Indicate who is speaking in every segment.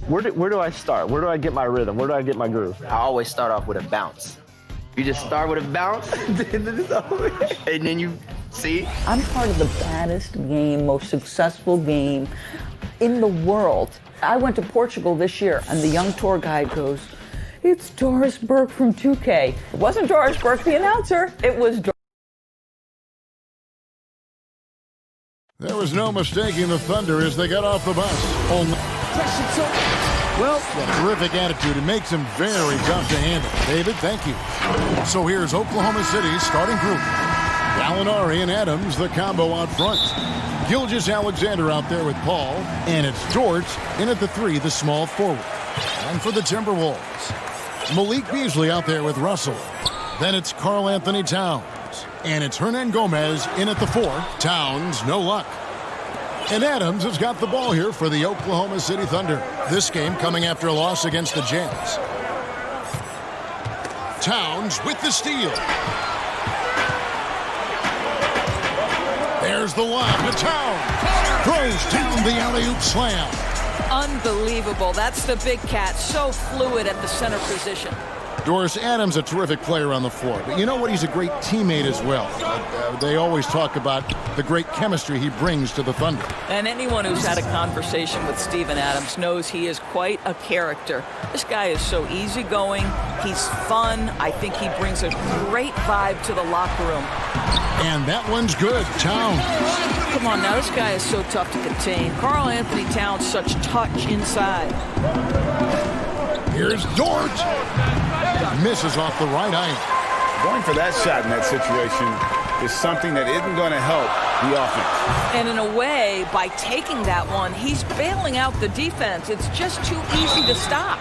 Speaker 1: Where do I start? Where do I get my rhythm? Where do I get my groove?
Speaker 2: I always start off with a bounce. You just start with a bounce, and then you see.
Speaker 3: I'm part of the baddest game, most successful game in the world. I went to Portugal this year, and the young tour guide goes, "It's Doris Burke from 2K." It wasn't Doris Burke, the announcer. It was Doris.
Speaker 4: There was no mistaking the Thunder as they got off the bus. Well, a terrific attitude. It makes him very tough to handle. David, thank you. So here's Oklahoma City's starting group. Gallinari and Adams, the combo out front. Gilgeous-Alexander out there with Paul. And it's George in at the 3, the small forward. And for the Timberwolves, Malik Beasley out there with Russell. Then it's Karl Anthony Towns. And it's Hernan Gomez in at the 4. Towns, no luck. And Adams has got the ball here for the Oklahoma City Thunder. This game coming after a loss against the Jazz. Towns with the steal. There's the lob to Towns. Throws down the alley-oop slam.
Speaker 5: Unbelievable. That's the big cat. So fluid at the center position.
Speaker 4: Doris, Adams, a terrific player on the floor. But you know what? He's a great teammate as well. They always talk about the great chemistry he brings to the Thunder.
Speaker 5: And anyone who's had a conversation with Steven Adams knows he is quite a character. This guy is so easygoing. He's fun. I think he brings a great vibe to the locker room.
Speaker 4: And that one's good. Towns.
Speaker 5: Come on now, this guy is so tough to contain. Karl Anthony Towns, such touch inside.
Speaker 4: Here's Dort. Misses off the right iron.
Speaker 6: Going for that shot in that situation is something that isn't going to help the offense.
Speaker 5: And in a way, by taking that one, he's bailing out the defense. It's just too easy to stop.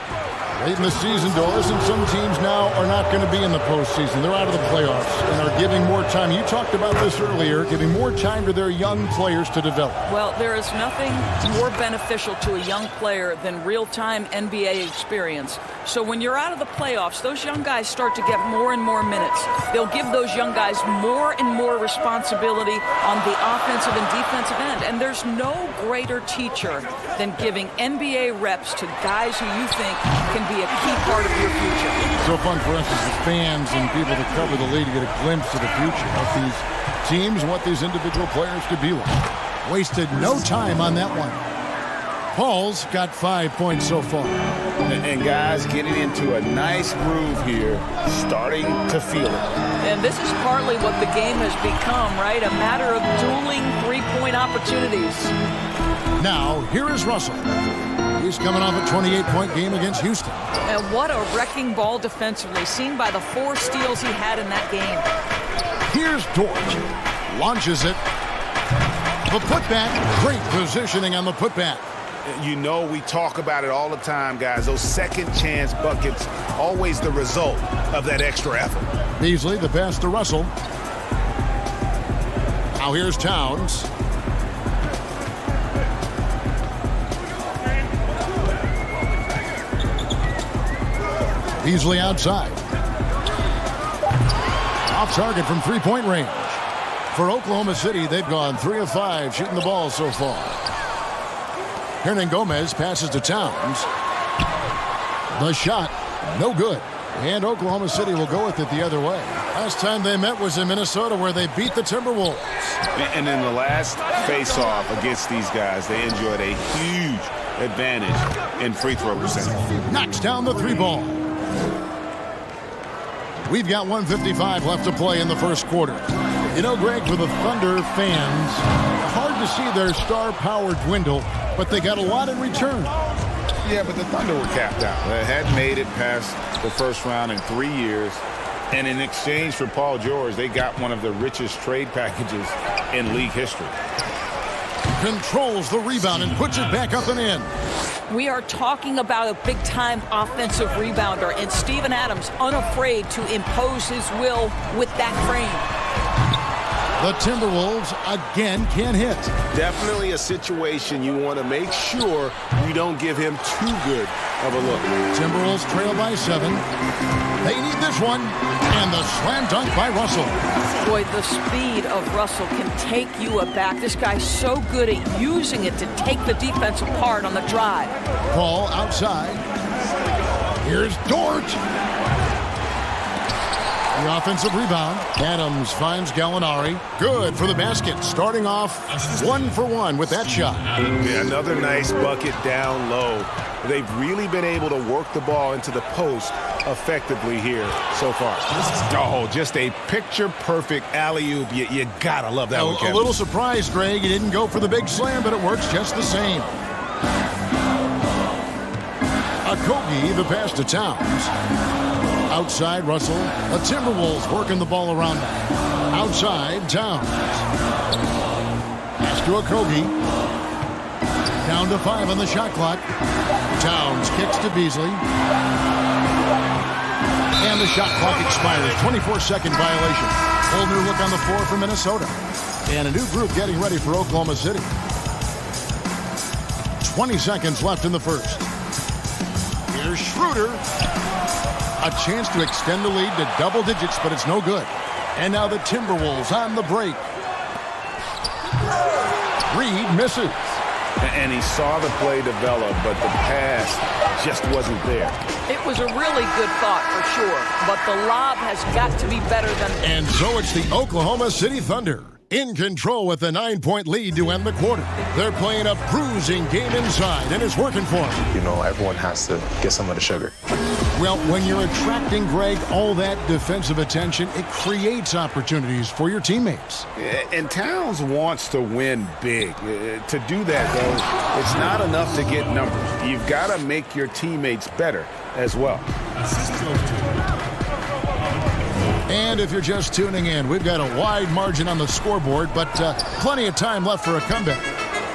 Speaker 4: Late in the season, Doris, and some teams now are not going to be in the postseason. They're out of the playoffs and are giving more time. You talked about this earlier, giving more time to their young players to develop.
Speaker 5: Well, there is nothing more beneficial to a young player than real-time NBA experience. So when you're out of the playoffs, those young guys start to get more and more minutes. They'll give those young guys more and more responsibility on the offensive and defensive end. And there's no greater teacher than giving NBA reps to guys who you think can be a key part of your future.
Speaker 4: It's so fun for us as the fans and people that cover the league to get a glimpse of the future, what these teams, what these individual players to be like. Wasted no time on that one. Paul's got 5 points so far.
Speaker 6: And guys getting into a nice groove here, starting to feel it.
Speaker 5: And this is partly what the game has become, right? A matter of dueling three-point opportunities.
Speaker 4: Now, here is Russell. He's coming off a 28-point game against Houston.
Speaker 5: And what a wrecking ball defensively, seen by the 4 steals he had in that game.
Speaker 4: Here's Dort. Launches it. The putback. Great positioning on the putback.
Speaker 6: You know, we talk about it all the time, guys. Those second chance buckets, always the result of that extra effort.
Speaker 4: Beasley, the pass to Russell. Now here's Towns. Beasley outside. Off target from three-point range. For Oklahoma City, they've gone 3 of 5 shooting the ball so far. Hernan Gomez passes to Towns. The shot, no good. And Oklahoma City will go with it the other way. Last time they met was in Minnesota, where they beat the Timberwolves.
Speaker 6: And in the last face-off against these guys, they enjoyed a huge advantage in free throw percentage.
Speaker 4: Knocks down the 3-ball. We've got 1:55 left to play in the first quarter. You know, Greg, for the Thunder fans, hard to see their star power dwindle, but they got a lot in return.
Speaker 6: Yeah, but the Thunder were capped out. They hadn't made it past the first round in 3 years. And in exchange for Paul George, they got one of the richest trade packages in league history.
Speaker 4: Controls the rebound and puts it back up and in.
Speaker 5: We are talking about a big-time offensive rebounder, and Steven Adams unafraid to impose his will with that frame.
Speaker 4: The Timberwolves again can't hit.
Speaker 6: Definitely a situation you want to make sure you don't give him too good of a look.
Speaker 4: Timberwolves trail by 7. They need this one. And the slam dunk by Russell.
Speaker 5: Boy, the speed of Russell can take you aback. This guy's so good at using it to take the defense apart on the drive.
Speaker 4: Paul outside. Here's Dort. The offensive rebound. Adams finds Gallinari. Good for the basket. Starting off 1 for 1 with that shot.
Speaker 6: Yeah, another nice bucket down low. They've really been able to work the ball into the post effectively here so far. Oh, just a picture-perfect alley-oop. You gotta love that one, Kevin.
Speaker 4: A little surprised, Greg. He didn't go for the big slam, but it works just the same. Okogie, the pass to Towns. Outside, Russell. The Timberwolves working the ball around now. Outside, Towns. Pass to Okogie. Down to 5 on the shot clock. Towns kicks to Beasley. And the shot clock expires. 24-second violation. Whole new look on the floor for Minnesota. And a new group getting ready for Oklahoma City. 20 seconds left in the first. Here's Schroeder. A chance to extend the lead to double digits, but it's no good. And now the Timberwolves on the break. Reed misses.
Speaker 6: And he saw the play develop, but the pass just wasn't there.
Speaker 5: It was a really good thought for sure, but the lob has got to be better than...
Speaker 4: And so it's the Oklahoma City Thunder in control with a 9-point lead to end the quarter. They're playing a bruising game inside, and it's working for them.
Speaker 7: You know, everyone has to get some of the sugar.
Speaker 4: Well, when you're attracting, Greg, all that defensive attention, it creates opportunities for your teammates.
Speaker 6: And Towns wants to win big. To do that, though, it's not enough to get numbers. You've got to make your teammates better as well.
Speaker 4: And if you're just tuning in, we've got a wide margin on the scoreboard, but plenty of time left for a comeback.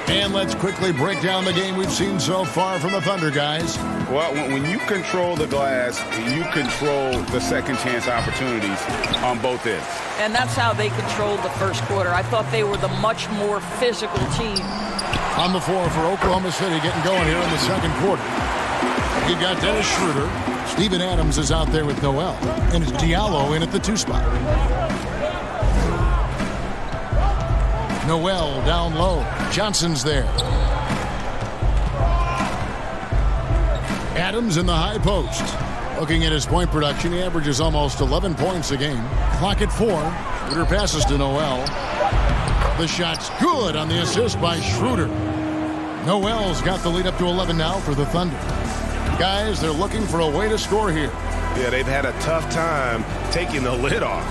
Speaker 4: And let's quickly break down the game we've seen so far from the Thunder, guys.
Speaker 6: Well, when you control the glass, you control the second chance opportunities on both ends.
Speaker 5: And that's how they controlled the first quarter. I thought they were the much more physical team.
Speaker 4: On the floor for Oklahoma City getting going here in the second quarter. You got Dennis Schroeder. Steven Adams is out there with Noel. And it's Diallo in at the 2 spot. Noel down low. Johnson's there. Adams in the high post. Looking at his point production, he averages almost 11 points a game. Clock at 4. Schroeder passes to Noel. The shot's good on the assist by Schroeder. Noel's got the lead up to 11 now for the Thunder. Guys, they're looking for a way to score here.
Speaker 6: Yeah, they've had a tough time taking the lid off.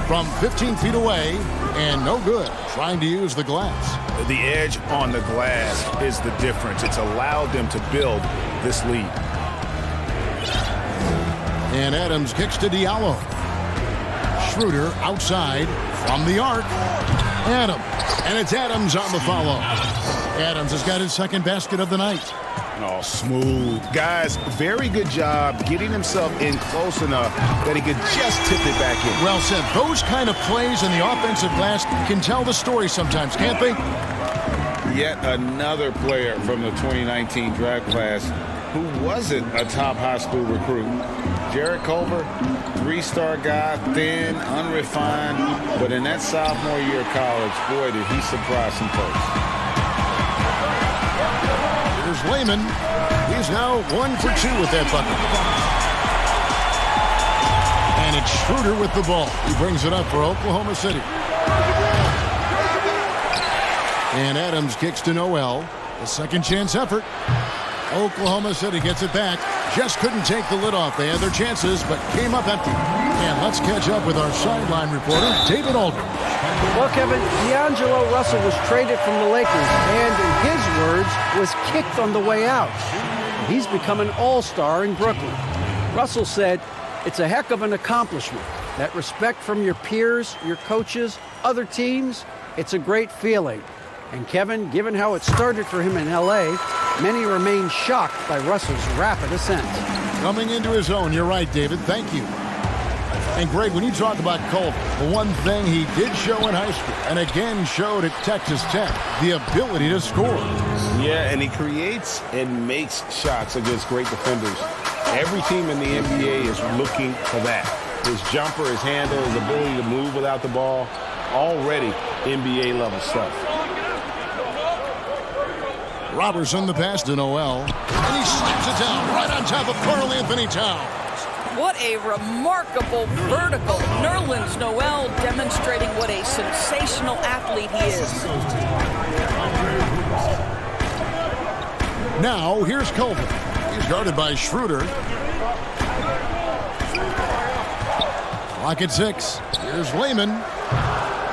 Speaker 4: From 15 feet away, and no good, trying to use the glass.
Speaker 6: The edge on the glass is the difference. It's allowed them to build this lead.
Speaker 4: And Adams kicks to Diallo. Schroeder outside from the arc. Adams. And it's Adams on the follow. Adams has got his second basket of the night.
Speaker 6: Oh, smooth. Guys, very good job getting himself in close enough that he could just tip it back in.
Speaker 4: Well said. Those kind of plays in the offensive glass can tell the story sometimes, can't they?
Speaker 6: Yet another player from the 2019 draft class who wasn't a top high school recruit. Jarrett Culver, 3-star guy, thin, unrefined, but in that sophomore year of college, boy, did he surprise some folks.
Speaker 4: Here's Lehman. He's now 1 for 2 with that bucket. And it's Schroeder with the ball. He brings it up for Oklahoma City. And Adams kicks to Noel. A second chance effort. Oklahoma City gets it back. Just couldn't take the lid off. They had their chances, but came up empty. And let's catch up with our sideline reporter, David Aldridge.
Speaker 8: Well, Kevin, D'Angelo Russell was traded from the Lakers and, in his words, was kicked on the way out. He's become an all-star in Brooklyn. Russell said, "It's a heck of an accomplishment. That respect from your peers, your coaches, other teams, it's a great feeling." And Kevin, given how it started for him in L.A., many remain shocked by Russell's rapid ascent.
Speaker 4: Coming into his own, you're right, David. Thank you. And Greg, when you talk about Culver, the one thing he did show in high school and again showed at Texas Tech, the ability to score.
Speaker 6: Yeah, and he creates and makes shots against great defenders. Every team in the NBA is looking for that. His jumper, his handle, his ability to move without the ball, already NBA level stuff.
Speaker 4: Robertson the pass to Noel, and he slaps it down right on top of Karl Anthony Towns.
Speaker 5: What a remarkable vertical. Nerlens Noel demonstrating what a sensational athlete he is.
Speaker 4: Now, here's Culver. He's guarded by Schroeder. Clock at 6. Here's Lehman.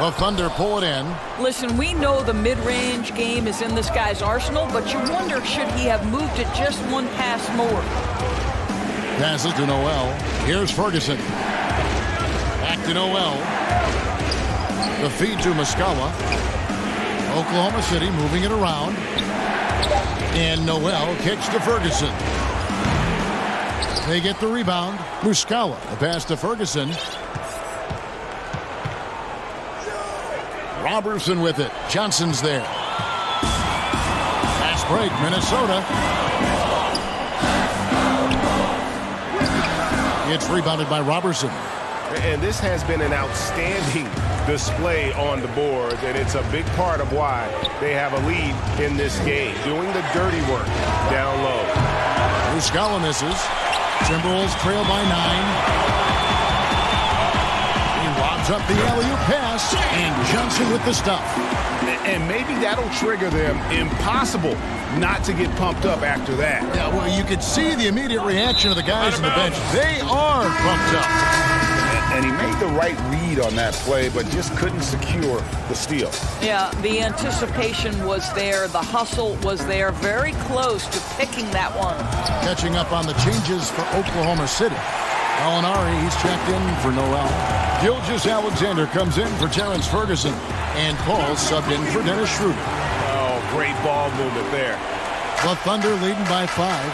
Speaker 4: The Thunder pull it in.
Speaker 5: Listen, we know the mid-range game is in this guy's arsenal, but you wonder, should he have moved it just one pass more?
Speaker 4: Passes to Noel. Here's Ferguson. Back to Noel. The feed to Muscala. Oklahoma City moving it around. And Noel kicks to Ferguson. They get the rebound. Muscala. The pass to Ferguson. Robertson with it. Johnson's there. Fast break, Minnesota. It's rebounded by Robertson.
Speaker 9: And this has been an outstanding display on the boards, and it's a big part of why they have a lead in this game. Doing the dirty work down low.
Speaker 4: Muscala misses. Timberwolves trail by 9. He lobs up the alley-oop pass, and Johnson with the stuff.
Speaker 9: And maybe that'll trigger them. Impossible not to get pumped up after that.
Speaker 4: Yeah, well, you could see the immediate reaction of the guys on the bench. They are pumped up.
Speaker 6: And he made the right read on that play, but just couldn't secure the steal.
Speaker 5: Yeah, the anticipation was there. The hustle was there. Very close to picking that one.
Speaker 4: Catching up on the changes for Oklahoma City. Alinari, he's checked in for Noel. Gilgeous-Alexander comes in for Terrence Ferguson. And Paul subbed in for Dennis Schroeder.
Speaker 9: Oh, great ball movement there.
Speaker 4: The Thunder leading by 5.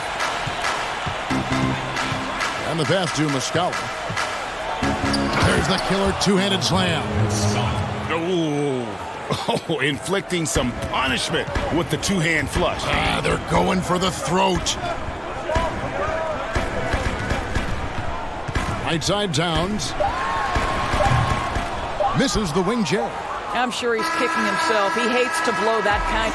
Speaker 4: And the pass to Muscala. There's the killer two-handed slam.
Speaker 6: Oh, inflicting some punishment with the two-hand flush.
Speaker 4: They're going for the throat. Right side Towns. Misses the wing J.
Speaker 5: I'm sure he's kicking himself. He hates to blow that kind.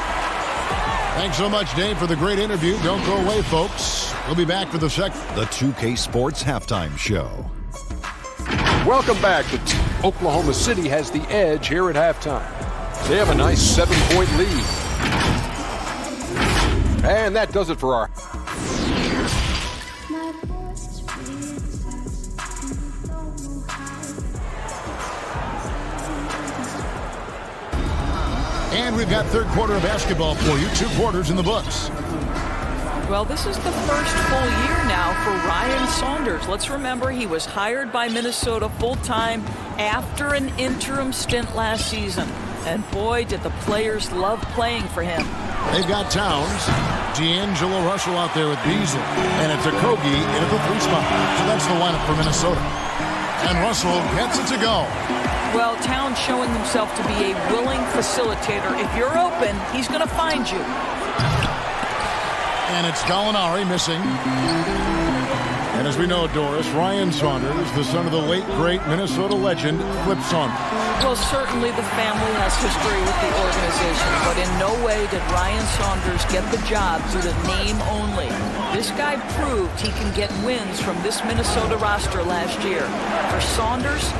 Speaker 4: Thanks so much, Dave, for the great interview. Don't go away, folks. We'll be back for the second.
Speaker 10: The 2K Sports Halftime Show.
Speaker 11: Welcome back. Oklahoma City has the edge here at halftime. They have a nice 7-point lead. And that does it for our...
Speaker 4: And we've got third quarter of basketball for you. 2 quarters in the books.
Speaker 5: Well, this is the first full year now for Ryan Saunders. Let's remember he was hired by Minnesota full-time after an interim stint last season. And boy, did the players love playing for him.
Speaker 4: They've got Towns, D'Angelo Russell out there with Beasley, and it's a Kogi in at the 3 spot. So that's the lineup for Minnesota. And Russell gets it to go.
Speaker 5: Well, Towns showing himself to be a willing facilitator. If you're open, he's going to find you.
Speaker 4: And it's Gallinari missing. And as we know, Doris, Ryan Saunders, the son of the late, great Minnesota legend, Flip Saunders.
Speaker 5: Well, certainly the family has history with the organization, but in no way did Ryan Saunders get the job due to name only. This guy proved he can get wins from this Minnesota roster last year. For Saunders,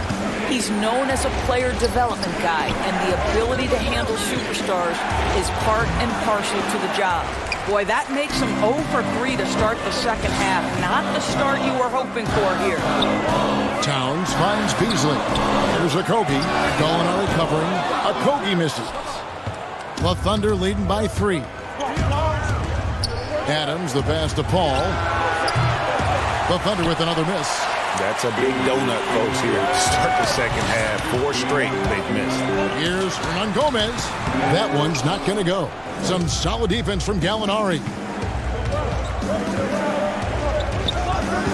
Speaker 5: he's known as a player development guy, and the ability to handle superstars is part and parcel to the job. Boy, that makes him 0 for 3 to start the second half. Not the start you were hoping for here.
Speaker 4: Towns finds Beasley. There's a Kogi. Gallinari covering. A Kogi misses. The Thunder leading by 3. Adams, the pass to Paul. The Thunder with another miss.
Speaker 6: That's a big donut, folks, here to start the second half. 4 straight they've missed.
Speaker 4: Here's Hernan Gomez. That one's not going to go. Some solid defense from Gallinari.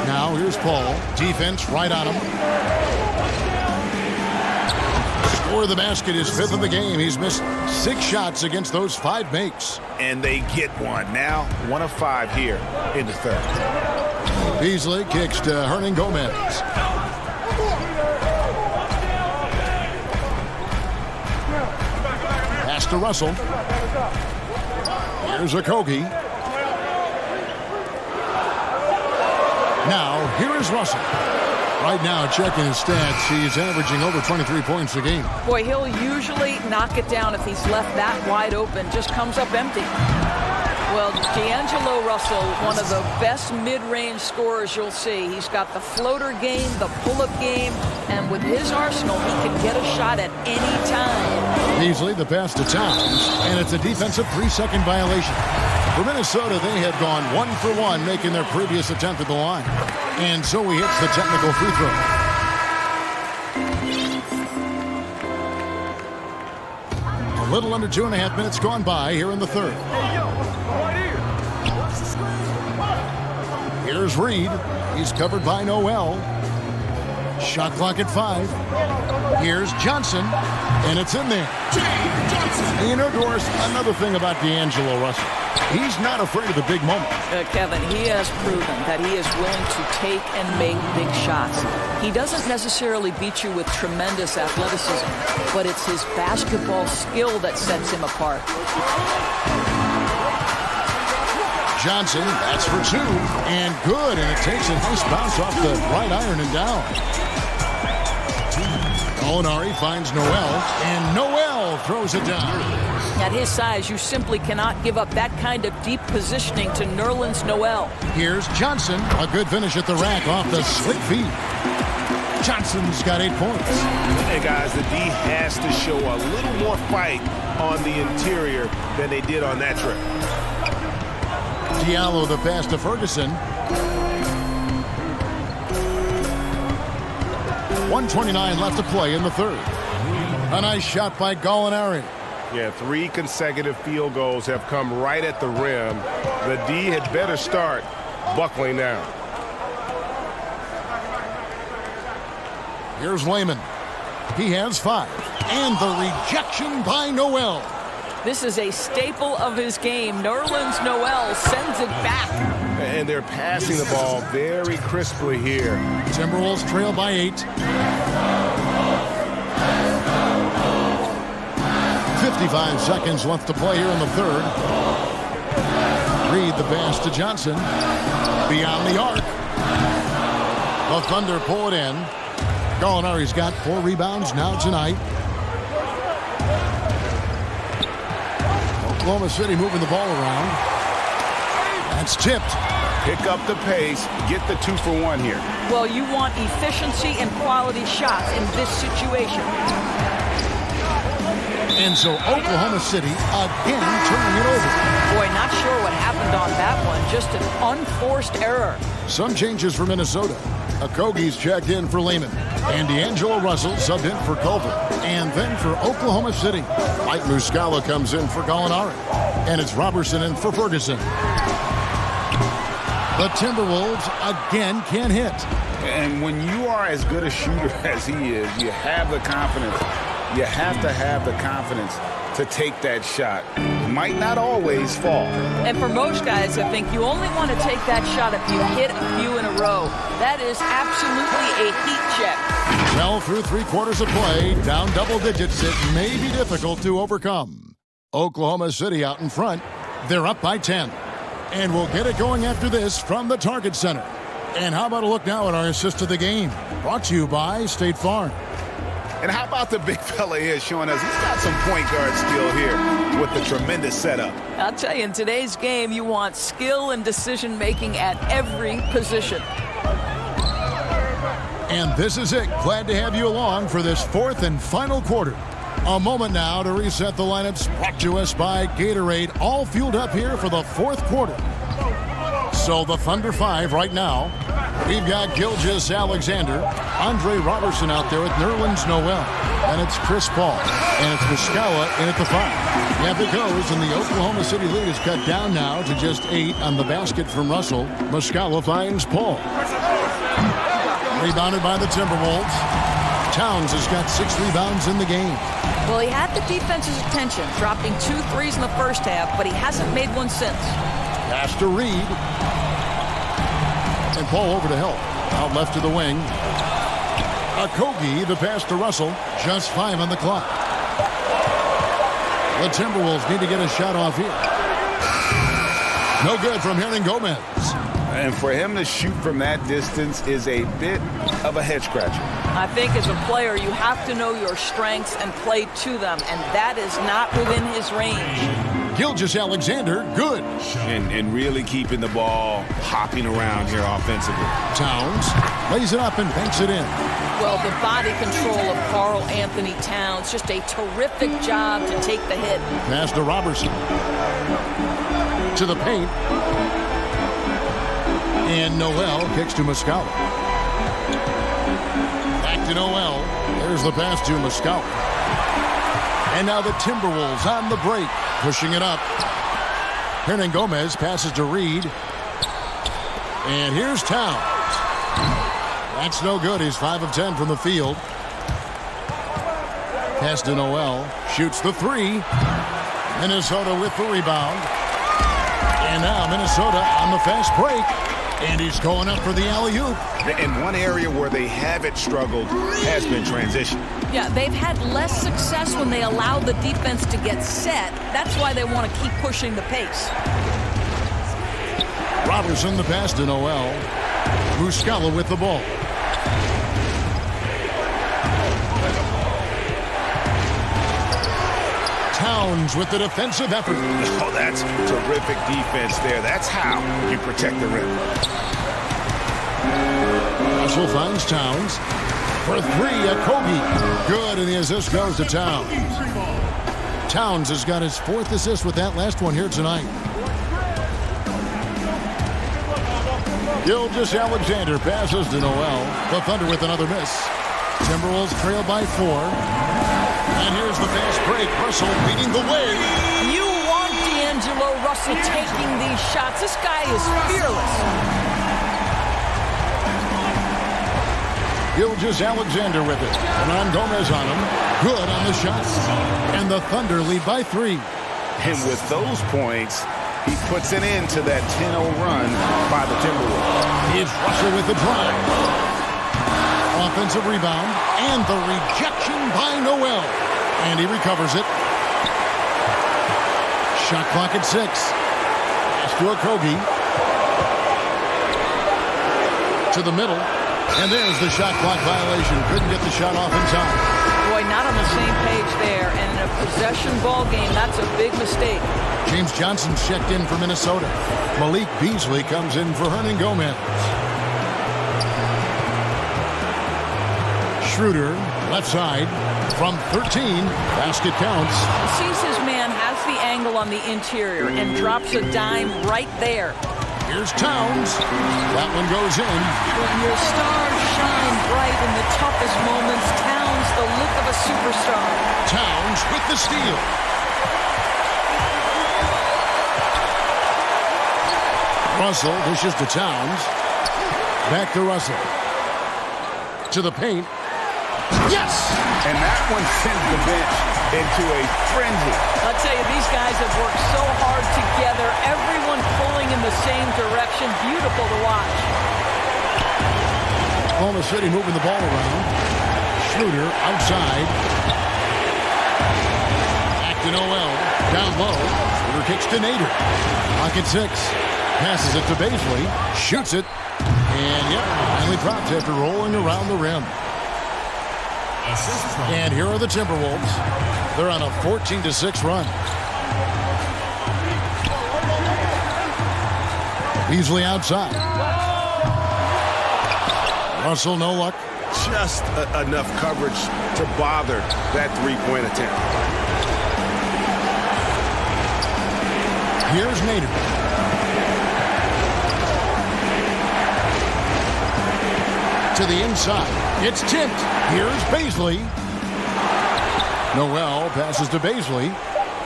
Speaker 4: Now here's Paul. Defense right on him. For the basket, his 5th of the game. He's missed 6 shots against those 5 makes.
Speaker 6: And they get one. Now 1 of 5 here in the third.
Speaker 4: Beasley kicks to Hernan Gomez. Pass to Russell. Here's Okogie. Now, here is Russell. Right now, checking his stats, he's averaging over 23 points a game.
Speaker 5: Boy, he'll usually knock it down if he's left that wide open. Just comes up empty. Well, D'Angelo Russell, one of the best mid-range scorers you'll see. He's got the floater game, the pull-up game, and with his arsenal, he can get a shot at any time.
Speaker 4: Beasley, the pass to Towns, and it's a defensive 3-second violation. For Minnesota, they had gone 1 for 1, making their previous attempt at the line. And so he hits the technical free throw. A little under 2.5 minutes gone by here in the third. Here's Reed. He's covered by Noel. Shot clock at 5. Here's Johnson, and it's in there. Inner doors. Another thing about D'Angelo Russell. He's not afraid of the big moment.
Speaker 5: Kevin, he has proven that he is willing to take and make big shots. He doesn't necessarily beat you with tremendous athleticism, but it's his basketball skill that sets him apart.
Speaker 4: Johnson, that's for 2, and good, and it takes a nice bounce off the right iron and down. Molinari finds Noel, and Noel throws it down.
Speaker 5: At his size, you simply cannot give up that kind of deep positioning to Nerlens Noel.
Speaker 4: Here's Johnson, a good finish at the rack off the slick feet. Johnson's got 8 points.
Speaker 9: And guys, the D has to show a little more fight on the interior than they did on that trip.
Speaker 4: Diallo the pass to Ferguson. 1:29 left to play in the third. A nice shot by Gallinari.
Speaker 9: Yeah, 3 consecutive field goals have come right at the rim. The D had better start buckling down.
Speaker 4: Here's Layman. He has 5. And the rejection by Noel.
Speaker 5: This is a staple of his game. Nerlens Noel sends it back.
Speaker 9: And they're passing the ball very crisply here.
Speaker 4: Timberwolves trail by 8. 55 seconds left to play here in the third. Reed the pass to Johnson. Beyond the arc. The Thunder pull it in. Gallinari's got 4 rebounds now tonight. Oklahoma City moving the ball around. That's tipped.
Speaker 6: Pick up the pace. Get the 2 for 1 here.
Speaker 5: Well, you want efficiency and quality shots in this situation.
Speaker 4: And so Oklahoma City again turning it over.
Speaker 5: Boy, not sure what happened on that one. Just an unforced error.
Speaker 4: Some changes for Minnesota. Okogie's checked in for Layman. And D'Angelo Russell subbed in for Culver. And then for Oklahoma City, Mike Muscala comes in for Gallinari. And it's Robertson in for Ferguson. The Timberwolves again can't hit.
Speaker 6: And when you are as good a shooter as he is, you have the confidence. You have to have the confidence to take that shot. Might not always fall.
Speaker 5: And for most guys, I think you only want to take that shot if you hit a few in a row. That is absolutely a heat check.
Speaker 4: Well, through 3 quarters of play, down double digits, it may be difficult to overcome. Oklahoma City out in front. They're up by 10. And we'll get it going after this from the Target Center. And how about a look now at our assist of the game? Brought to you by State Farm.
Speaker 6: And how about the big fella here showing us he's got some point guard skill here with the tremendous setup.
Speaker 5: I'll tell you, in today's game, you want skill and decision-making at every position.
Speaker 4: And this is it. Glad to have you along for this 4th and final quarter. A moment now to reset the lineups, brought to us by Gatorade, all fueled up here for the 4th quarter. So the Thunder 5 right now. We've got Gilgeous Alexander, Andre Robertson out there with Nerlens Noel, and it's Chris Paul, and it's Muscala in at the 5. Yeah, it goes, and the Oklahoma City lead is cut down now to just 8 on the basket from Russell. Muscala finds Paul. Rebounded by the Timberwolves. Towns has got 6 rebounds in the game.
Speaker 5: Well, he had the defense's attention, dropping 2 threes in the first half, but he hasn't made one since.
Speaker 4: Pass to Reed. And Paul over to help. Out left to the wing. Okogie, the pass to Russell. Just 5 on the clock. The Timberwolves need to get a shot off here. No good from Gomez.
Speaker 6: And for him to shoot from that distance is a bit of a head scratcher.
Speaker 5: I think as a player, you have to know your strengths and play to them, and that is not within his range.
Speaker 4: Gilgeous-Alexander, good.
Speaker 6: And really keeping the ball hopping around here offensively.
Speaker 4: Towns lays it up and banks it in.
Speaker 5: Well, the body control of Karl Anthony Towns, just a terrific job to take the hit.
Speaker 4: Pass to Robertson. To the paint. And Noel kicks to Muscala. Back to Noel. There's the pass to Muscala. And now the Timberwolves on the break, pushing it up. Gomez passes to Reed. And here's Towns. That's no good. He's 5 of 10 from the field. Pass to Noel. Shoots the 3. Minnesota with the rebound. And now Minnesota on the fast break. And he's going up for the alley-oop.
Speaker 6: And one area where they haven't struggled has been transition.
Speaker 5: Yeah, they've had less success when they allow the defense to get set. That's why they want to keep pushing the pace.
Speaker 4: Robertson, the pass to Noel. Muscala with the ball. Towns with the defensive effort.
Speaker 6: Oh, that's terrific defense there. That's how you protect the rim.
Speaker 4: Russell finds Towns. For 3, Okogie. Good, and the assist goes to Towns. Towns has got his 4th assist with that last one here tonight. Gilgeous-Alexander passes to Noel. The Thunder with another miss. Timberwolves trail by 4. And here's the fast break. Russell leading the way.
Speaker 5: You want D'Angelo Russell taking these shots. This guy is fearless.
Speaker 4: Gilgeous-Alexander with it. And Gomez on him. Good on the shots. And the Thunder lead by 3.
Speaker 6: And with those points, he puts an end to that 10-0 run by the Timberwolves.
Speaker 4: It's Russell with the drive. Offensive rebound. And the rejection by Noel. And he recovers it. Shot clock at 6. Pass to Okogie. To the middle. And there's the shot clock violation. Couldn't get the shot off in time.
Speaker 5: Boy, not on the same page there. And in a possession ball game, that's a big mistake.
Speaker 4: James Johnson checked in for Minnesota. Malik Beasley comes in for Gomez. Schroeder, left side, from 13. Basket counts.
Speaker 5: Sees his man, has the angle on the interior, and drops a dime right there.
Speaker 4: Here's Towns. That one goes in.
Speaker 5: When your stars shine bright in the toughest moments, Towns, the look of a superstar.
Speaker 4: Towns with the steal. Russell dishes to Towns. Back to Russell. To the paint. Yes!
Speaker 6: And that one sends the bench into a frenzy.
Speaker 5: I'll tell you, these guys have worked so hard together. Everyone pulling in the same direction. Beautiful to watch.
Speaker 4: Oklahoma City moving the ball around. Schroeder outside. Back to Noel. Down low. Schroeder kicks to Nader. Clock at 6. Passes it to Beasley. Shoots it. And, yep, finally dropped after rolling around the rim. And here are the Timberwolves. They're on a 14-6 run. Beasley outside. Russell, no luck.
Speaker 9: Just enough coverage to bother that three-point attempt.
Speaker 4: Here's Nader. To the inside. It's tipped. Here's Beasley. Noel passes to Beasley.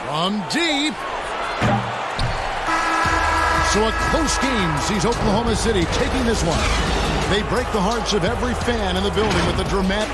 Speaker 4: From deep. So a close game sees Oklahoma City taking this one. They break the hearts of every fan in the building with a dramatic...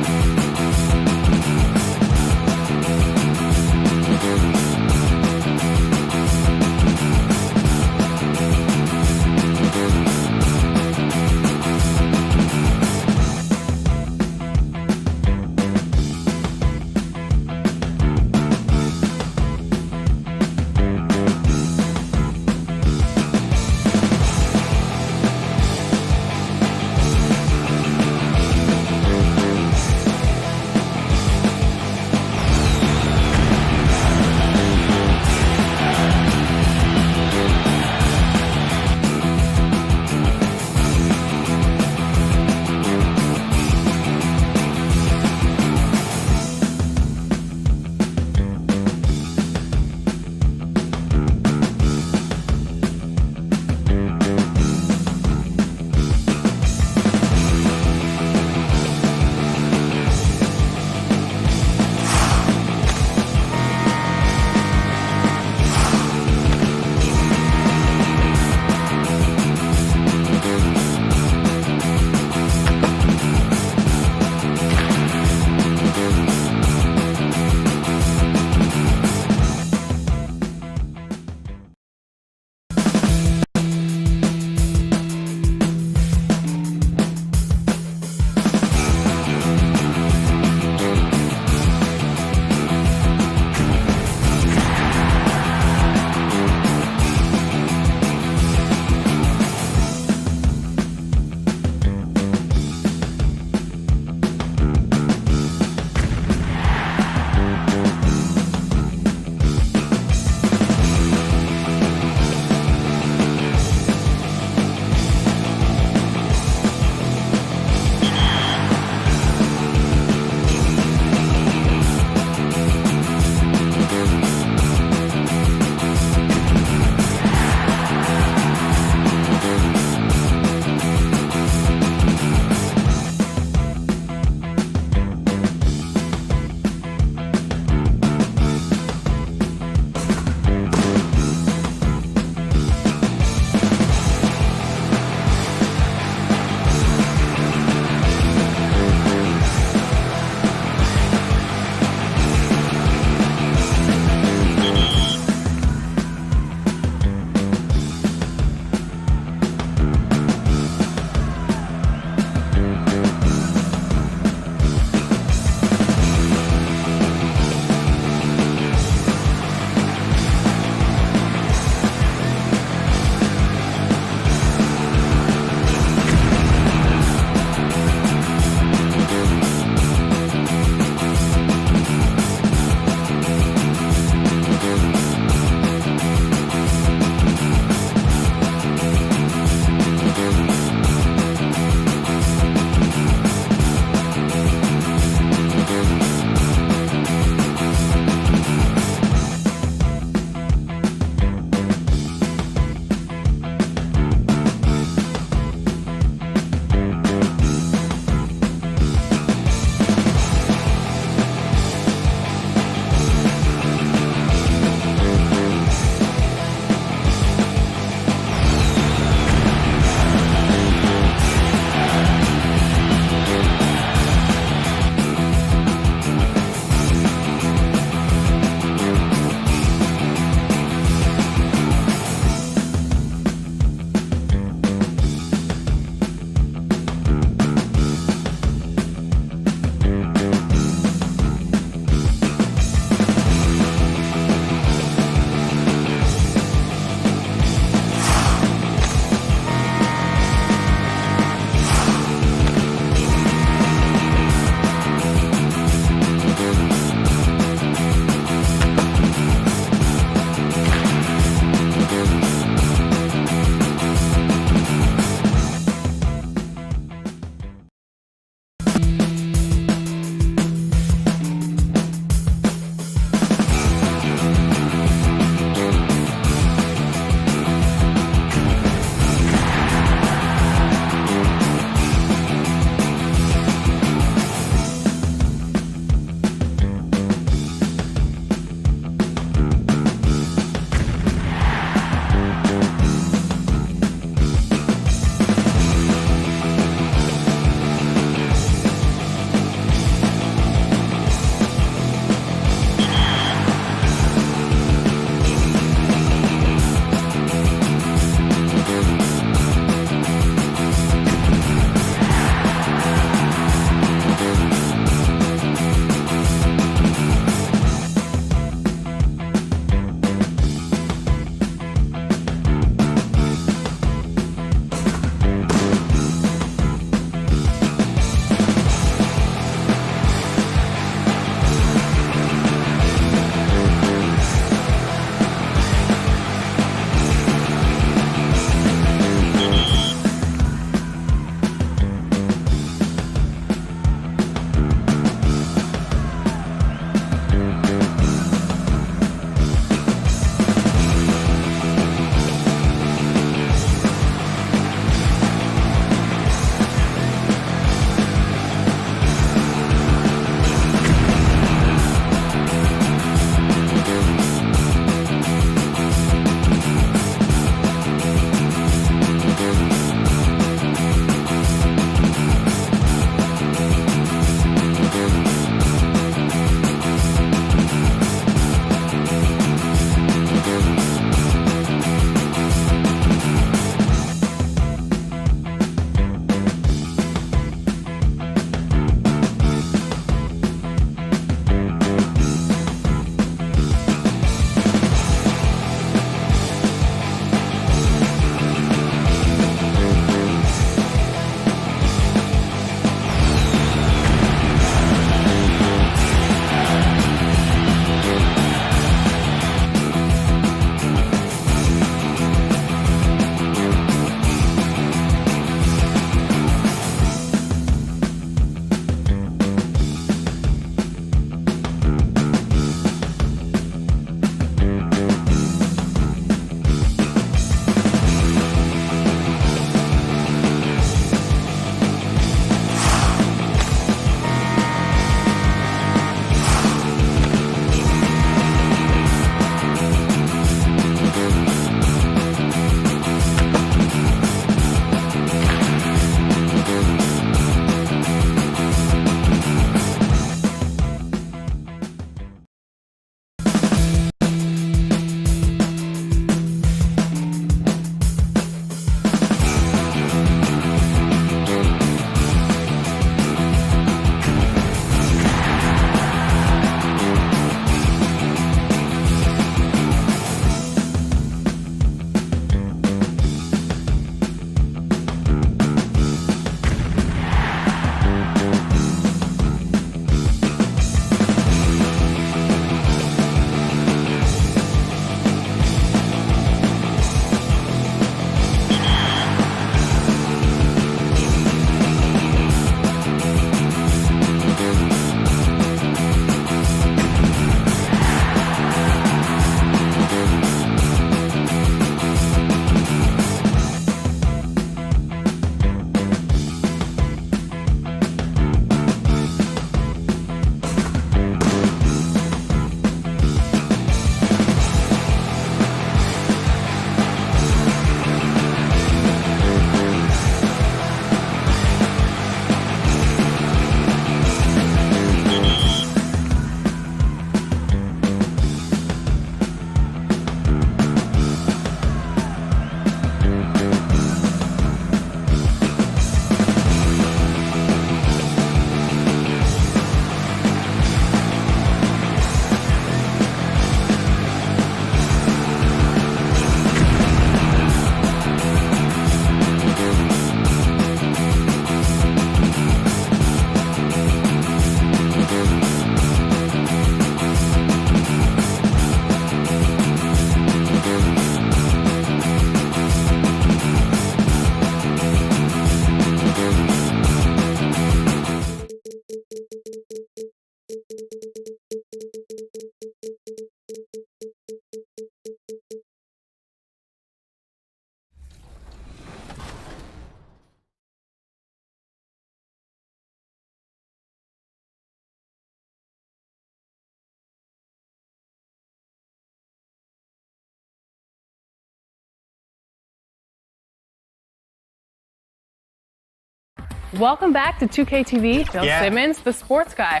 Speaker 12: Welcome back to 2K TV. Bill Simmons, the sports guy.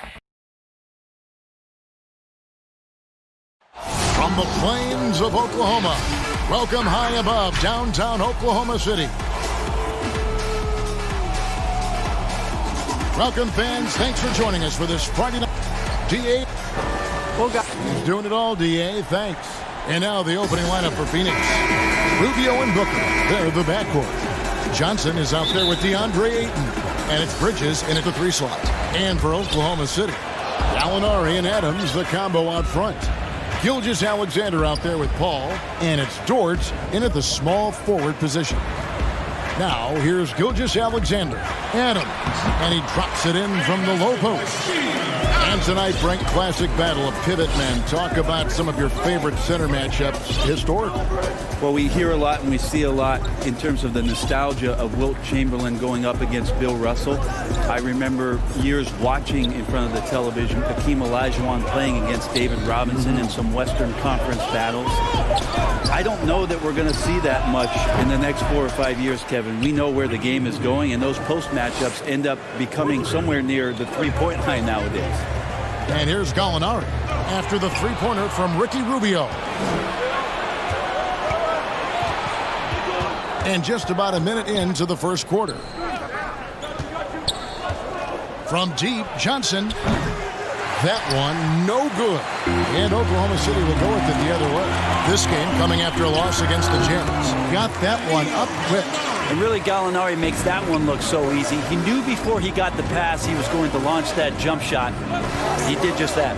Speaker 4: From the plains of Oklahoma, welcome high above downtown Oklahoma City. Welcome, fans. Thanks for joining us for this Friday night. D.A. He's doing it all, D.A. Thanks. And now the opening lineup for Phoenix. Rubio and Booker, they're the backcourt. Johnson is out there with DeAndre Ayton. And it's Bridges in at the 3 slot. And for Oklahoma City, Gallinari and Adams, the combo out front. Gilgeous-Alexander out there with Paul. And it's Dort in at the small forward position. Now, here's Gilgeous-Alexander. Adams. And he drops it in from the low post. And tonight, Brent, classic battle of pivot men. Talk about some of your favorite center matchups historically.
Speaker 13: Well, we hear a lot and we see a lot in terms of the nostalgia of Wilt Chamberlain going up against Bill Russell. I remember years watching in front of the television Hakeem Olajuwon playing against David Robinson in some Western Conference battles. I don't know that we're going to see that much in the next 4 or 5 years, Kevin. We know where the game is going, and those post matchups end up becoming somewhere near the three-point line nowadays.
Speaker 4: And here's Gallinari after the three-pointer from Ricky Rubio. And just about a minute into the first quarter. From deep, Johnson. That one, no good. And Oklahoma City will go with it the other way. This game coming after a loss against the Jazz. Got that one up quick.
Speaker 13: And really, Gallinari makes that one look so easy. He knew before he got the pass he was going to launch that jump shot. He did just that.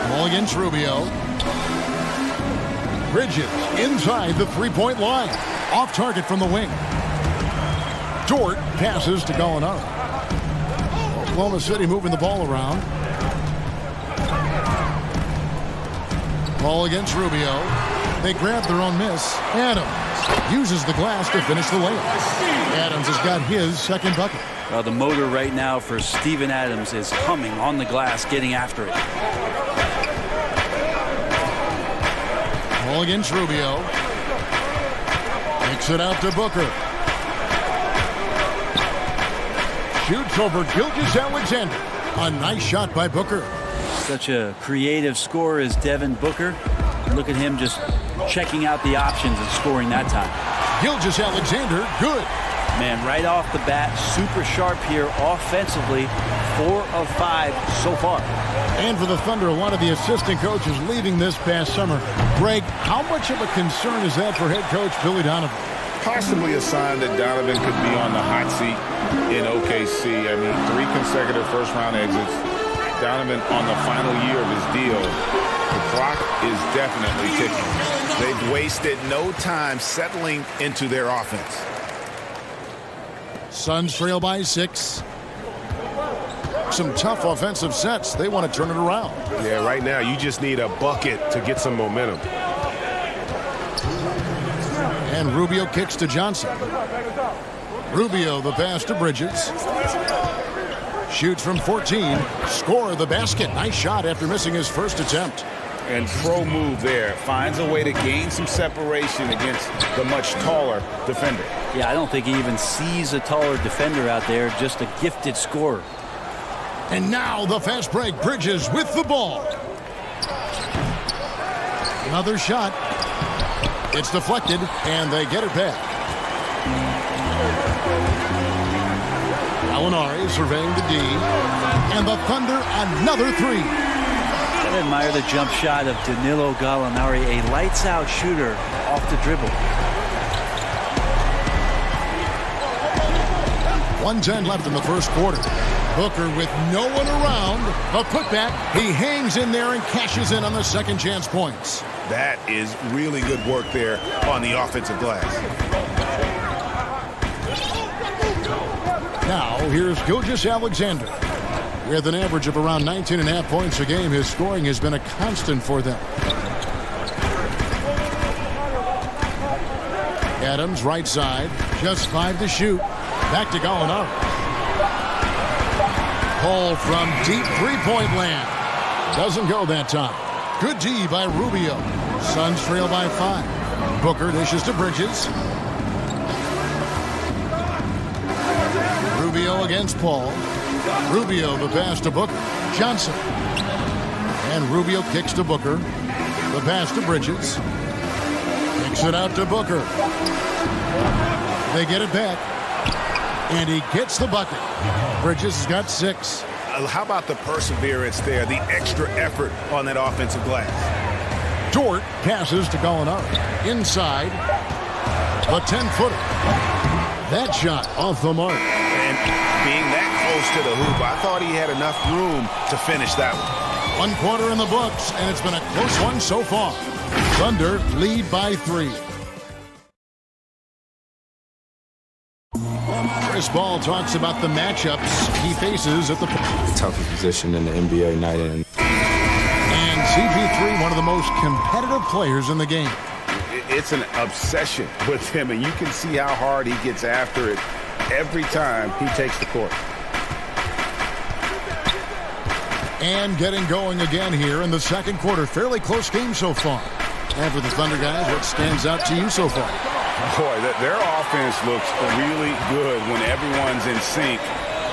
Speaker 4: Ball against Rubio. Bridges inside the three-point line. Off target from the wing. Dort passes to Gallinari. Oklahoma City moving the ball around. Ball against Rubio. They grab their own miss. Adams uses the glass to finish the layup. Adams has got his second bucket.
Speaker 13: Well, the motor right now for Steven Adams is humming on the glass, getting after it.
Speaker 4: Ball against Rubio. Kicks it out to Booker. Shoots over Gilgeous-Alexander. A nice shot by Booker.
Speaker 13: Such a creative scorer as Devin Booker. Look at him just checking out the options and scoring that time.
Speaker 4: Gilgeous-Alexander, good.
Speaker 13: Man, right off the bat, super sharp here offensively. 4 of 5 so far.
Speaker 4: And for the Thunder, a lot of the assistant coaches leaving this past summer. Greg, how much of a concern is that for head coach Billy Donovan?
Speaker 6: Possibly a sign that Donovan could be on the hot seat in OKC. I mean, 3 consecutive first-round exits. Donovan on the final year of his deal. The clock is definitely ticking.
Speaker 9: They've wasted no time settling into their offense.
Speaker 4: Suns trail by 6. Some tough offensive sets. They want to turn it around.
Speaker 9: Yeah, right now you just need a bucket to get some momentum.
Speaker 4: And Rubio kicks to Johnson. Rubio the pass to Bridges. Shoots from 14. Score the basket. Nice shot after missing his first attempt.
Speaker 6: And pro move there. Finds a way to gain some separation against the much taller defender.
Speaker 13: Yeah, I don't think he even sees a taller defender out there. Just a gifted scorer.
Speaker 4: And now the fast break. Bridges with the ball. Another shot. It's deflected, and they get it back. Gallinari surveying the D. And the Thunder, another 3.
Speaker 13: I admire the jump shot of Danilo Gallinari, a lights-out shooter off the dribble.
Speaker 4: 1:10 left in the first quarter. Booker with no one around. A putback. He hangs in there and cashes in on the second chance points.
Speaker 9: That is really good work there on the offensive glass.
Speaker 4: Now, here's Gilgeous-Alexander. With an average of around 19.5 points a game, his scoring has been a constant for them. Adams, right side. Just 5 to shoot. Back to Gallinari. Pull from deep three-point land. Doesn't go that time. Good D by Rubio. Suns trail by 5. Booker dishes to Bridges. Rubio against Paul. Rubio the pass to Booker. Johnson. And Rubio kicks to Booker. The pass to Bridges. Kicks it out to Booker. They get it back. And he gets the bucket. Bridges has got 6.
Speaker 9: How about the perseverance there, the extra effort on that offensive glass?
Speaker 4: Dort passes to Gallinari. Inside. A 10-footer. That shot off the mark.
Speaker 9: And being that close to the hoop, I thought he had enough room to finish that one.
Speaker 4: 1 quarter in the books, and it's been a close one so far. Thunder lead by 3. Chris Ball talks about the matchups he faces at the
Speaker 7: toughest position in the NBA night in.
Speaker 4: And CP3, one of the most competitive players in the game.
Speaker 9: It's an obsession with him, and you can see how hard he gets after it every time he takes the court.
Speaker 4: And getting going again here in the second quarter. Fairly close game so far. And for the Thunder guys, what stands out to you so far?
Speaker 9: Boy, their offense looks really good when everyone's in sync.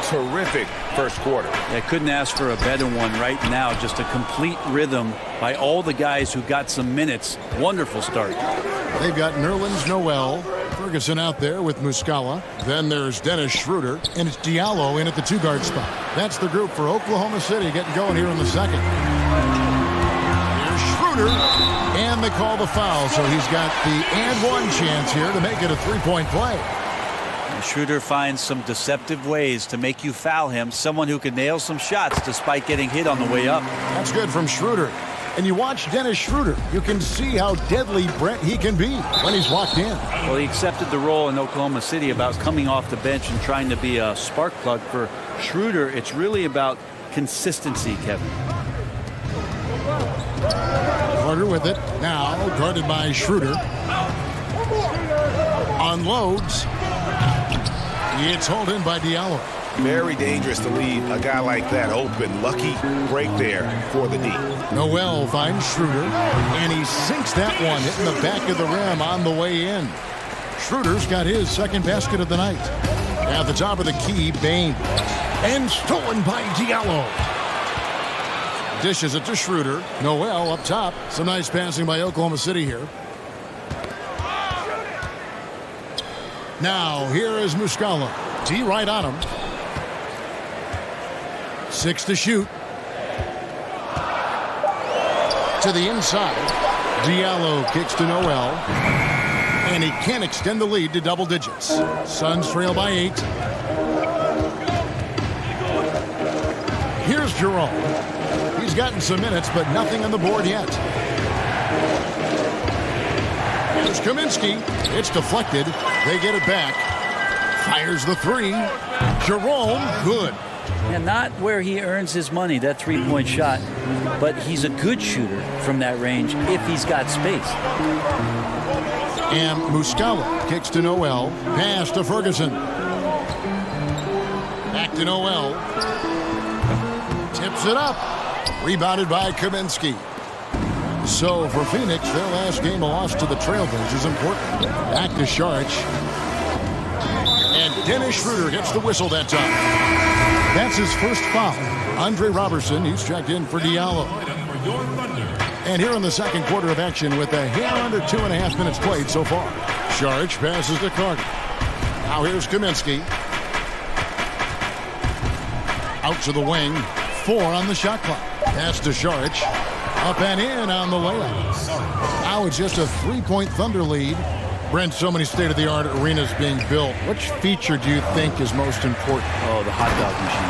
Speaker 9: Terrific first quarter.
Speaker 13: I couldn't ask for a better one right now. Just a complete rhythm by all the guys who got some minutes. Wonderful start.
Speaker 4: They've got Nerlens Noel, Ferguson out there with Muscala. Then there's Dennis Schroeder, and it's Diallo in at the 2-guard spot. That's the group for Oklahoma City getting going here in the second. Here's Schroeder, and they call the foul, so he's got the and one chance here to make it a 3-point play.
Speaker 13: Schroeder finds some deceptive ways to make you foul him. Someone who can nail some shots despite getting hit on the way up.
Speaker 4: That's good from Schroeder. And you watch Dennis Schroeder, you can see how deadly Brett he can be when he's walked in.
Speaker 13: Well, he accepted the role in Oklahoma City about coming off the bench and trying to be a spark plug. For Schroeder, it's really about consistency, Kevin.
Speaker 4: Carter with it. Now guarded by Schroeder. Unloads. It's hauled in by Diallo.
Speaker 9: Very dangerous to leave a guy like that open. Lucky break there for the D.
Speaker 4: Noel finds Schroeder, and he sinks that one, hitting the back of the rim on the way in. Schroeder's got his second basket of the night. At the top of the key, Bain. And stolen by Diallo. Dishes it to Schroeder. Noel up top. Some nice passing by Oklahoma City here. Now, here is Muscala. T right on him. 6 to shoot. To the inside. Diallo kicks to Noel. And he can't extend the lead to double digits. Suns trail by 8. Here's Jerome. He's gotten some minutes, but nothing on the board yet. Here's Kaminsky. It's deflected. They get it back. Fires the 3. Jerome, good.
Speaker 13: And not where he earns his money, that 3-point shot, but he's a good shooter from that range if he's got space.
Speaker 4: And Muscala kicks to Noel. Pass to Ferguson. Back to Noel. Tips it up. Rebounded by Kaminsky. So for Phoenix, their last game, a loss to the Trailblazers is important. Back to Saric. And Dennis Schroeder gets the whistle that time. That's his first foul. Andre Robertson, he's checked in for Diallo. And here in the second quarter of action with a hair under 2.5 minutes played so far. Saric passes to Carter. Now here's Kaminsky. Out to the wing. 4 on the shot clock. Pass to Saric. Up and in on the layup. Now it's just a 3-point Thunder lead. Brent, so many state-of-the-art arenas being built. Which feature do you think is most important?
Speaker 13: Oh, the hot dog machine.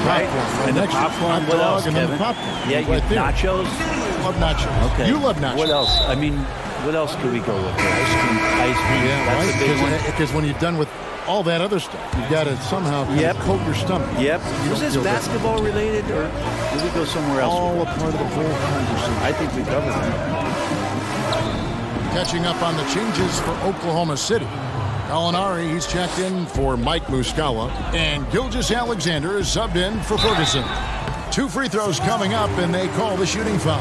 Speaker 4: Right?
Speaker 13: And the popcorn. What else,
Speaker 4: and
Speaker 13: Kevin?
Speaker 4: Then the popcorn.
Speaker 13: Yeah,
Speaker 4: right there.
Speaker 13: nachos.
Speaker 4: Love nachos.
Speaker 13: Okay.
Speaker 4: You love nachos.
Speaker 13: What else? I mean, what else could we go with? Ice cream.
Speaker 4: Yeah,
Speaker 13: That's
Speaker 4: right.
Speaker 13: a big one.
Speaker 4: Because when you're done with all that other stuff, you got to somehow coat your stomach.
Speaker 13: Yep.
Speaker 4: You
Speaker 13: Was this basketball related, or did we go somewhere else?
Speaker 4: All a part of the whole conversation.
Speaker 13: I think we covered that.
Speaker 4: Catching up on the changes for Oklahoma City. Gallinari, he's checked in for Mike Muscala. And Gilgeous-Alexander is subbed in for Ferguson. 2 free throws coming up, and they call the shooting foul.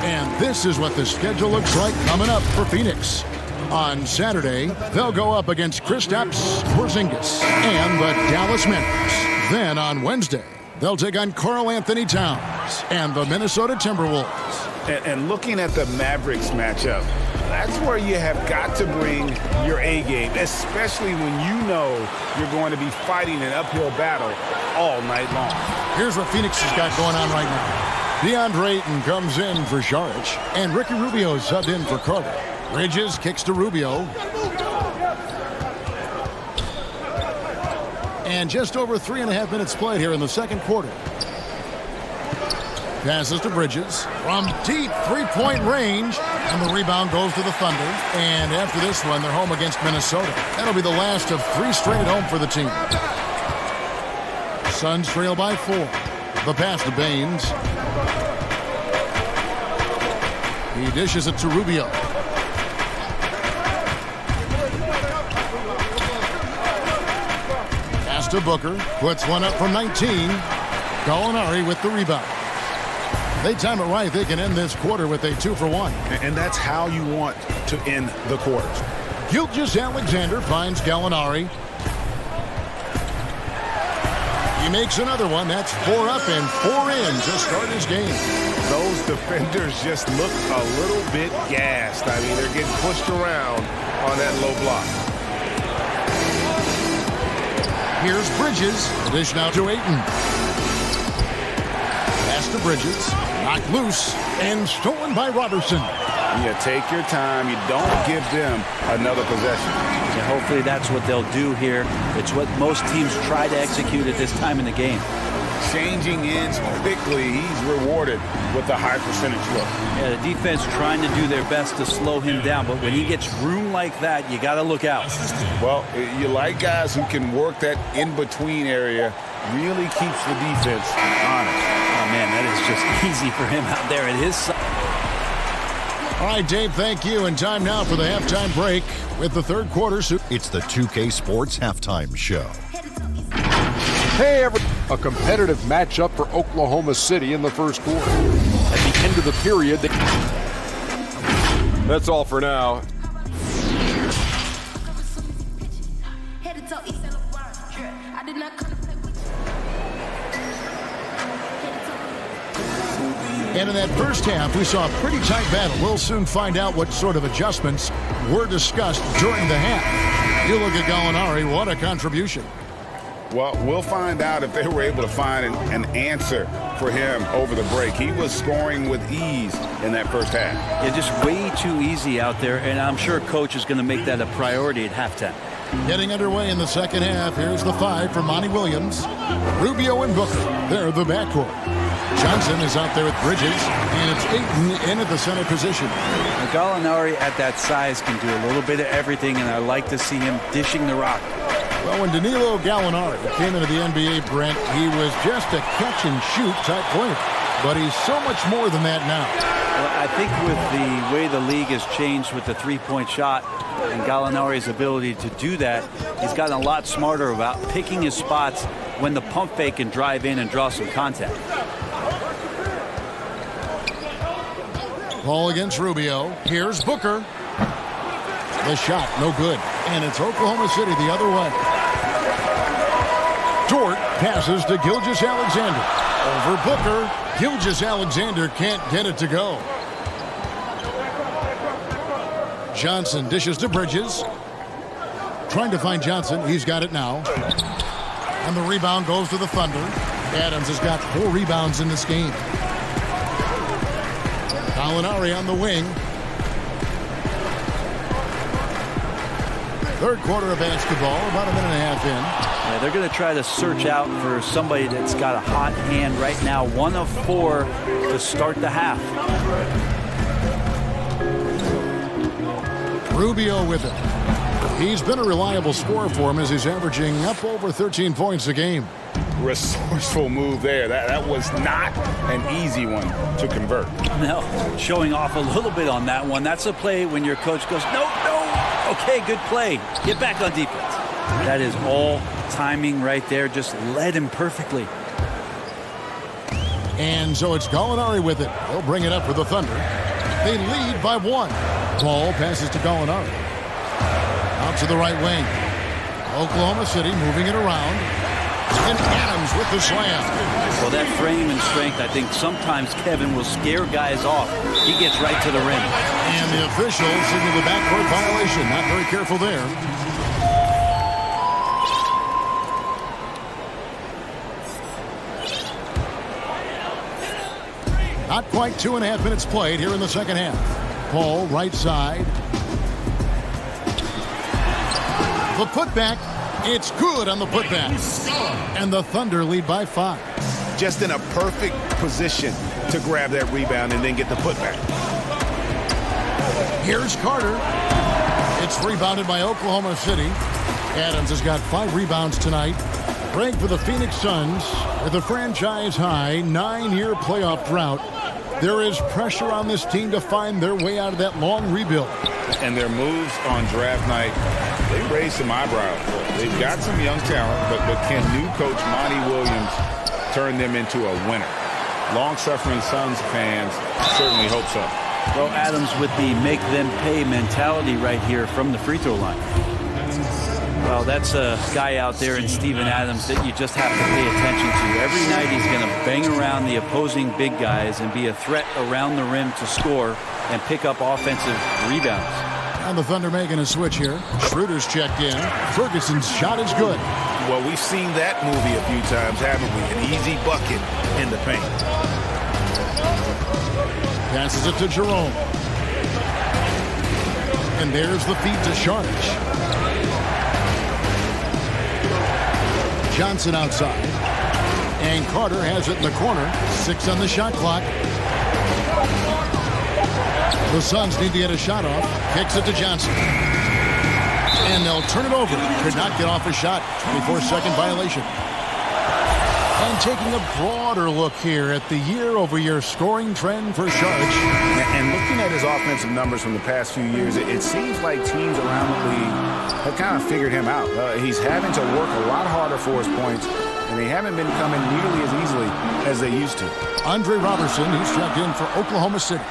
Speaker 4: And this is what the schedule looks like coming up for Phoenix. On Saturday, they'll go up against Kristaps Porzingis and the Dallas Mavericks. Then on Wednesday, they'll take on Karl Anthony Towns and the Minnesota Timberwolves.
Speaker 6: And looking at the Mavericks matchup, that's where you have got to bring your A game, especially when you know you're going to be fighting an uphill battle all night long.
Speaker 4: Here's what Phoenix has got going on right now. DeAndre Ayton comes in for Saric, and Ricky Rubio subbed in for Carter. Bridges kicks to Rubio. And just over 3.5 minutes played here in the second quarter. Passes to Bridges from deep three-point range. And the rebound goes to the Thunder. And after this one, they're home against Minnesota. That'll be the last of 3 straight at home for the team. Suns trail by 4. The pass to Baines. He dishes it to Rubio. Pass to Booker. Puts one up from 19. Gallinari with the rebound. They time it right. They can end this quarter with a 2-for-1.
Speaker 6: And that's how you want to end the quarters.
Speaker 4: Gilgeous-Alexander finds Gallinari. He makes another one. That's 4 up and 4 in to start his game.
Speaker 6: Those defenders just look a little bit gassed. I mean, they're getting pushed around on that low block.
Speaker 4: Here's Bridges. The dish now to Ayton. Pass to Bridges. Knocked loose and stolen by Robertson.
Speaker 6: Yeah, take your time. You don't give them another possession.
Speaker 13: And hopefully that's what they'll do here. It's what most teams try to execute at this time in the game.
Speaker 6: Changing ends quickly. He's rewarded with a high percentage look.
Speaker 13: Yeah, the defense trying to do their best to slow him down, but when he gets room like that, you got to look out.
Speaker 6: Well, you like guys who can work that in-between area, really keeps the defense honest.
Speaker 13: Oh, man, that is just easy for him out there at his side.
Speaker 4: All right, Dave, thank you. And time now for the halftime break with the third quarter.
Speaker 10: It's the 2K Sports Halftime Show.
Speaker 11: Hey, a competitive matchup for Oklahoma City in the first quarter. At the end of the period, that's all for now.
Speaker 4: And in that first half, we saw a pretty tight battle. We'll soon find out what sort of adjustments were discussed during the half. You look at Gallinari, what a contribution.
Speaker 6: Well, we'll find out if they were able to find an answer for him over the break. He was scoring with ease in that first half.
Speaker 13: Yeah, just way too easy out there, and I'm sure Coach is going to make that a priority at halftime.
Speaker 4: Getting underway in the second half, here's the 5 from Monty Williams. Rubio and Booker, they're the backcourt. Johnson is out there with Bridges, and it's Ayton in at the center position.
Speaker 13: Now, Gallinari at that size can do a little bit of everything, and I like to see him dishing the rock.
Speaker 4: Well, when Danilo Gallinari came into the NBA, Brent, he was just a catch-and-shoot type player. But he's so much more than that now.
Speaker 13: Well, I think with the way the league has changed with the three-point shot and Gallinari's ability to do that, he's gotten a lot smarter about picking his spots when the pump fake can drive in and draw some contact.
Speaker 4: Ball against Rubio. Here's Booker. The shot, no good. And it's Oklahoma City the other way. Dort passes to Gilgeous-Alexander. Over Booker. Gilgeous-Alexander can't get it to go. Johnson dishes to Bridges. Trying to find Johnson. He's got it now. And the rebound goes to the Thunder. Adams has got 4 rebounds in this game. Gallinari on the wing. Third quarter of basketball, about a minute and a half in.
Speaker 13: Yeah, they're going to try to search out for somebody that's got a hot hand right now. 1 of 4 to start the half.
Speaker 4: Rubio with it. He's been a reliable scorer for him as he's averaging up over 13 points a game.
Speaker 6: Resourceful move there. That was not an easy one to convert.
Speaker 13: No, showing off a little bit on that one. That's a play when your coach goes, no. Okay, good play. Get back on defense. That is all timing right there. Just led him perfectly.
Speaker 4: And so it's Gallinari with it. They'll bring it up for the Thunder. They lead by 1. Ball passes to Gallinari. Out to the right wing. Oklahoma City moving it around. And Adams with the slam.
Speaker 13: Well, that frame and strength, I think sometimes Kevin will scare guys off. He gets right to the rim.
Speaker 4: And the official signaled the backcourt violation. Not very careful there. Not quite 2.5 minutes played here in the second half. Paul, right side. The putback. It's good on the putback. And the Thunder lead by 5.
Speaker 9: Just in a perfect position to grab that rebound and then get the putback.
Speaker 4: Here's Carter. It's rebounded by Oklahoma City. Adams has got 5 rebounds tonight. Break for the Phoenix Suns with a franchise-high 9-year playoff drought. There is pressure on this team to find their way out of that long rebuild.
Speaker 6: And their moves on draft night, they raised some eyebrows. They've got some young talent, but can new coach Monty Williams turn them into a winner? Long-suffering Suns fans certainly hope so.
Speaker 13: Well, Adams with the make-them-pay mentality right here from the free throw line. Well, that's a guy out there in Steven Adams that you just have to pay attention to. Every night he's going to bang around the opposing big guys and be a threat around the rim to score and pick up offensive rebounds.
Speaker 4: And the Thunder making a switch here. Schroeder's checked in. Ferguson's shot is good.
Speaker 9: Well, we've seen that movie a few times, haven't we? An easy bucket in the paint.
Speaker 4: Passes it to Jerome. And there's the feed to Sharnish. Johnson outside. And Carter has it in the corner. 6 on the shot clock. The Suns need to get a shot off. Kicks it to Johnson. And they'll turn it over. Could not get off a shot. 24-second violation. And taking a broader look here at the year-over-year scoring trend for Sharge.
Speaker 9: And looking at his offensive numbers from the past few years, it seems like teams around the league have kind of figured him out. He's having to work a lot harder for his points, and they haven't been coming nearly as easily as they used to.
Speaker 4: Andre Robertson, who's checked in for Oklahoma City.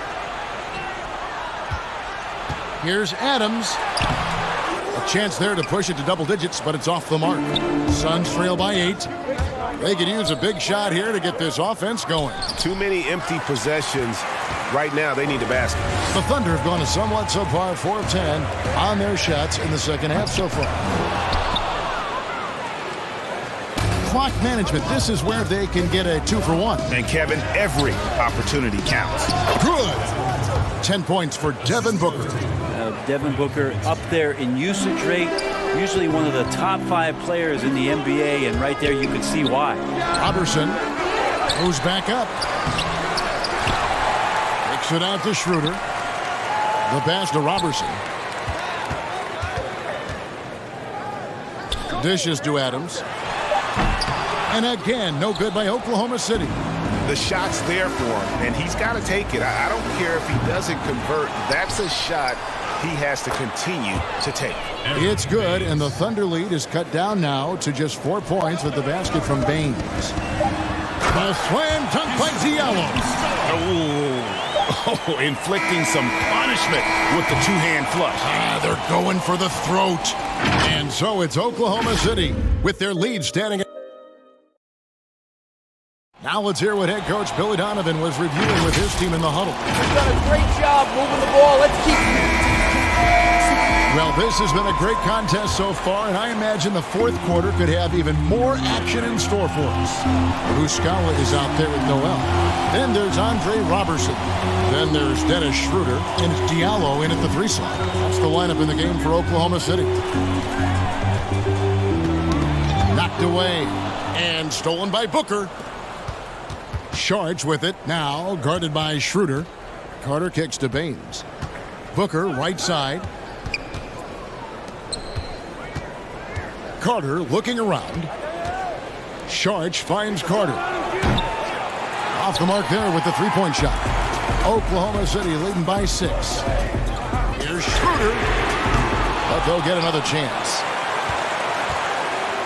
Speaker 4: Here's Adams. A chance there to push it to double digits, but it's off the mark. Suns trail by 8. They could use a big shot here to get this offense going.
Speaker 9: Too many empty possessions. Right now, they need a basket.
Speaker 4: The Thunder have gone a somewhat subpar 4 of 10 on their shots in the second half so far. Clock management. This is where they can get a 2-for-1.
Speaker 9: And Kevin, every opportunity counts.
Speaker 4: Good. 10 points for Devin Booker.
Speaker 13: Devin Booker up there in usage rate. Usually one of the top 5 players in the NBA, and right there you can see why.
Speaker 4: Robertson moves back up. Kicks it out to Schroeder. The pass to Robertson. Dishes to Adams. And again, no good by Oklahoma City.
Speaker 9: The shot's there for him, and he's got to take it. I don't care if he doesn't convert. That's a shot he has to continue to take.
Speaker 4: It's good, and the Thunder lead is cut down now to just 4 points with the basket from Baines. The slam dunk by Diallo.
Speaker 9: Oh, inflicting some punishment with the two-hand flush.
Speaker 4: They're going for the throat. And so it's Oklahoma City with their lead standing at. Now let's hear what head coach Billy Donovan was reviewing with his team in the huddle.
Speaker 14: He's done a great job moving the ball. Let's keep.
Speaker 4: Well, this has been a great contest so far, and I imagine the fourth quarter could have even more action in store for us. Muscala is out there with Noel. Then there's Andre Robertson. Then there's Dennis Schroeder, and it's Diallo in at the 3 slot. That's the lineup in the game for Oklahoma City. Knocked away and stolen by Booker. Charge with it now, guarded by Schroeder. Carter kicks to Baines. Booker, right side. Carter looking around. Charge finds Carter. Off the mark there with the 3-point shot. Oklahoma City leading by 6. Here's Schroeder. But they'll get another chance.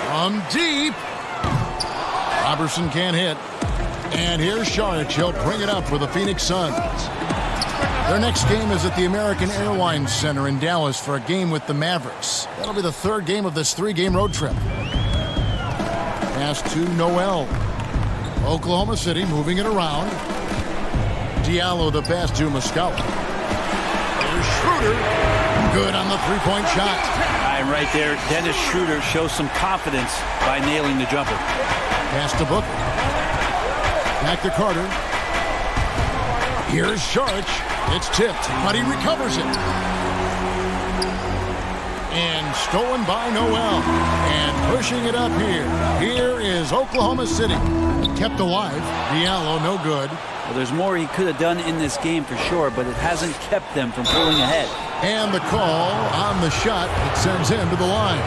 Speaker 4: From deep. Robertson can't hit. And here's Saric. He'll bring it up for the Phoenix Suns. Their next game is at the American Airlines Center in Dallas for a game with the Mavericks. That'll be the third game of this 3-game road trip. Pass to Noel. Oklahoma City moving it around. Diallo the pass to Muscala. There's Schroeder. Good on the three-point shot.
Speaker 13: And right there, Dennis Schroeder shows some confidence by nailing the jumper.
Speaker 4: Pass to Booker. Back to Carter. Here's Saric. It's tipped, but he recovers it. And stolen by Noel. And pushing it up here. Here is Oklahoma City. Kept alive. Diallo, no good.
Speaker 13: Well, there's more he could have done in this game for sure, but it hasn't kept them from pulling ahead.
Speaker 4: And the call on the shot that sends him to the line.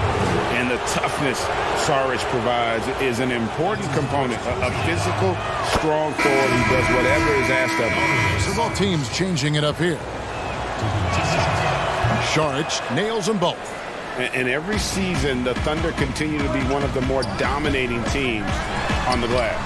Speaker 6: And the toughness Saric provides is an important component. A physical, strong forward who does whatever is asked of him.
Speaker 4: So both teams changing it up here. Saric nails them both.
Speaker 6: And every season, the Thunder continue to be one of the more dominating teams on the glass.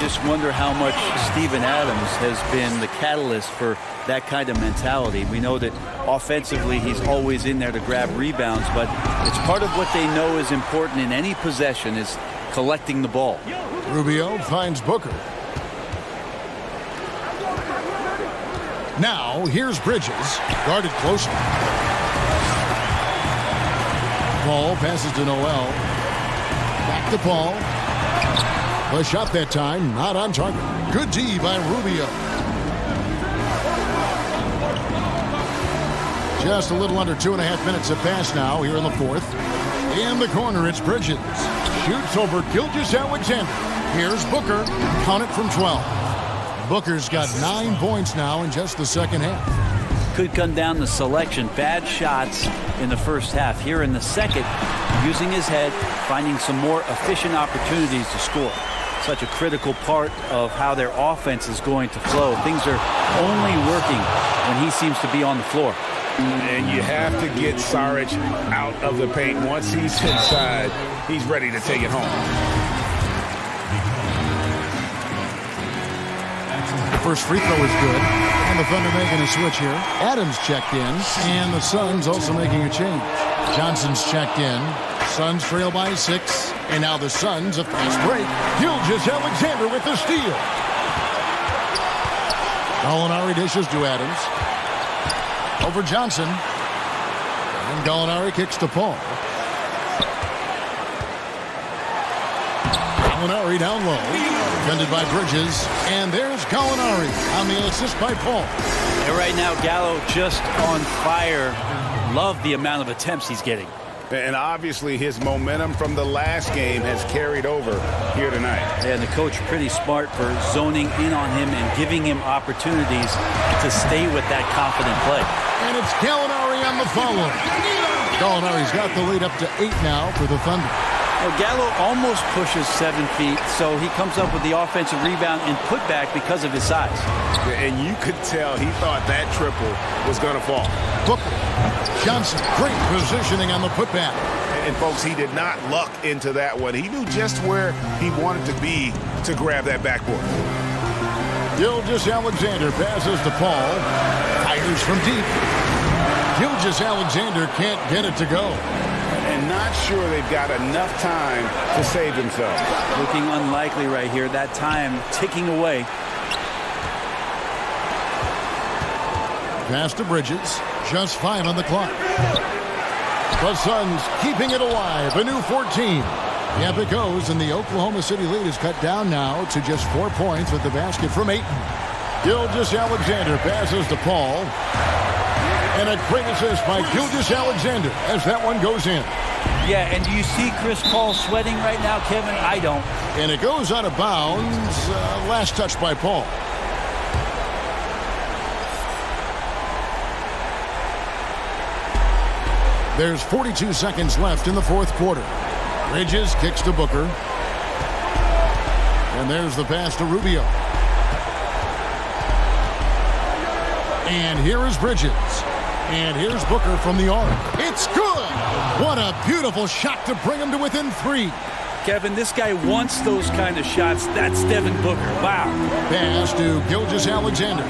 Speaker 13: Just wonder how much Steven Adams has been the catalyst for that kind of mentality. We know that offensively he's always in there to grab rebounds, but it's part of what they know is important in any possession is collecting the ball.
Speaker 4: Rubio finds Booker. Now here's Bridges, guarded closely. Paul passes to Noel. Back to Paul. The shot that time, not on target. Good D by Rubio. Just a little under 2.5 minutes have passed now here in the fourth. In the corner, it's Bridges. Shoots over Gilgeous-Alexander. Here's Booker. Count it from 12. Booker's got 9 points now in just the second half.
Speaker 13: Could come down to selection. Bad shots in the first half. Here in the second, using his head, finding some more efficient opportunities to score. Such a critical part of how their offense is going to flow. Things are only working when he seems to be on the floor.
Speaker 6: And you have to get Saric out of the paint. Once he's inside, he's ready to take it home.
Speaker 4: The first free throw is good. And the Thunder making a switch here. Adams checked in. And the Suns also making a change. Johnson's checked in. Suns trail by 6. And now the Suns, a fast break. Gilgeous-Alexander with the steal. Gallinari dishes to Adams. Over Johnson. And Gallinari kicks to Paul. Gallinari down low. Defended by Bridges. And there's Gallinari on the assist by Paul.
Speaker 13: And right now, Gallo just on fire. Love the amount of attempts he's getting.
Speaker 6: And obviously his momentum from the last game has carried over here tonight.
Speaker 13: And the coach pretty smart for zoning in on him and giving him opportunities to stay with that confident play.
Speaker 4: And it's Gallinari on the follow. Gallinari's got the lead up to 8 now for the Thunder.
Speaker 13: Well, Gallo almost pushes 7 feet, so he comes up with the offensive rebound and putback because of his size.
Speaker 6: And you could tell he thought that triple was going to fall.
Speaker 4: Booker, Johnson, great positioning on the putback.
Speaker 6: And folks, he did not luck into that one. He knew just where he wanted to be to grab that backboard.
Speaker 4: Gilgeous-Alexander passes to Paul. Fires from deep. Gilgeous-Alexander can't get it to go.
Speaker 6: And not sure they've got enough time to save themselves.
Speaker 13: Looking unlikely right here. That time ticking away.
Speaker 4: Pass to Bridges. Just 5 on the clock. The Suns keeping it alive. A new 14. Yep, it goes, and the Oklahoma City lead is cut down now to just 4 points with the basket from Ayton. Gilgeous-Alexander passes to Paul. And a great assist by Gilgeous-Alexander as that one goes in.
Speaker 13: Yeah, and do you see Chris Paul sweating right now, Kevin? I don't.
Speaker 4: And it goes out of bounds. Last touch by Paul. There's 42 seconds left in the fourth quarter. Bridges kicks to Booker. And there's the pass to Rubio. And here is Bridges. And here's Booker from the arc. It's good! What a beautiful shot to bring him to within 3.
Speaker 13: Kevin, this guy wants those kind of shots. That's Devin Booker. Wow.
Speaker 4: Pass to Gilgeous-Alexander.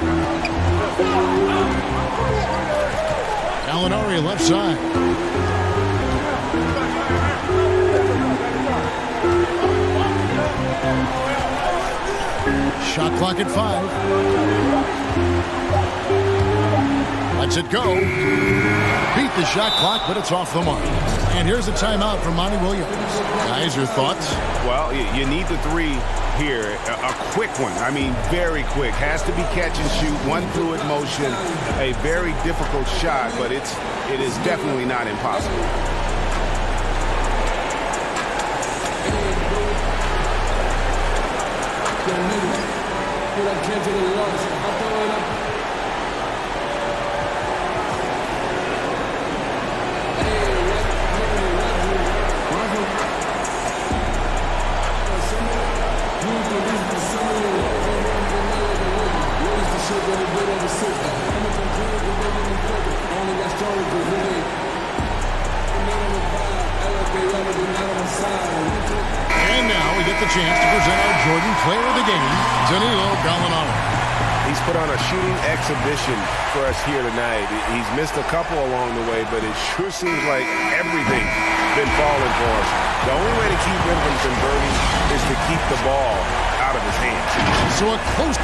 Speaker 4: Gallinari left side. Shot clock at 5. Lets it go. Beat the shot clock, but it's off the mark. And here's a timeout from Monty Williams. Guys, your thoughts?
Speaker 9: Well, you need the 3 here. A quick one. I mean, very quick. Has to be catch and shoot. One fluid motion. A very difficult shot, but it is definitely not impossible.
Speaker 4: And now we get the chance to present our Jordan Player of the Game, Danilo Gallinari.
Speaker 9: He's put on a shooting exhibition for us here tonight. He's missed a couple along the way, but it sure seems like everything's been falling for him. The only way to keep him from converting is to keep the ball out of his hands.
Speaker 4: So a close...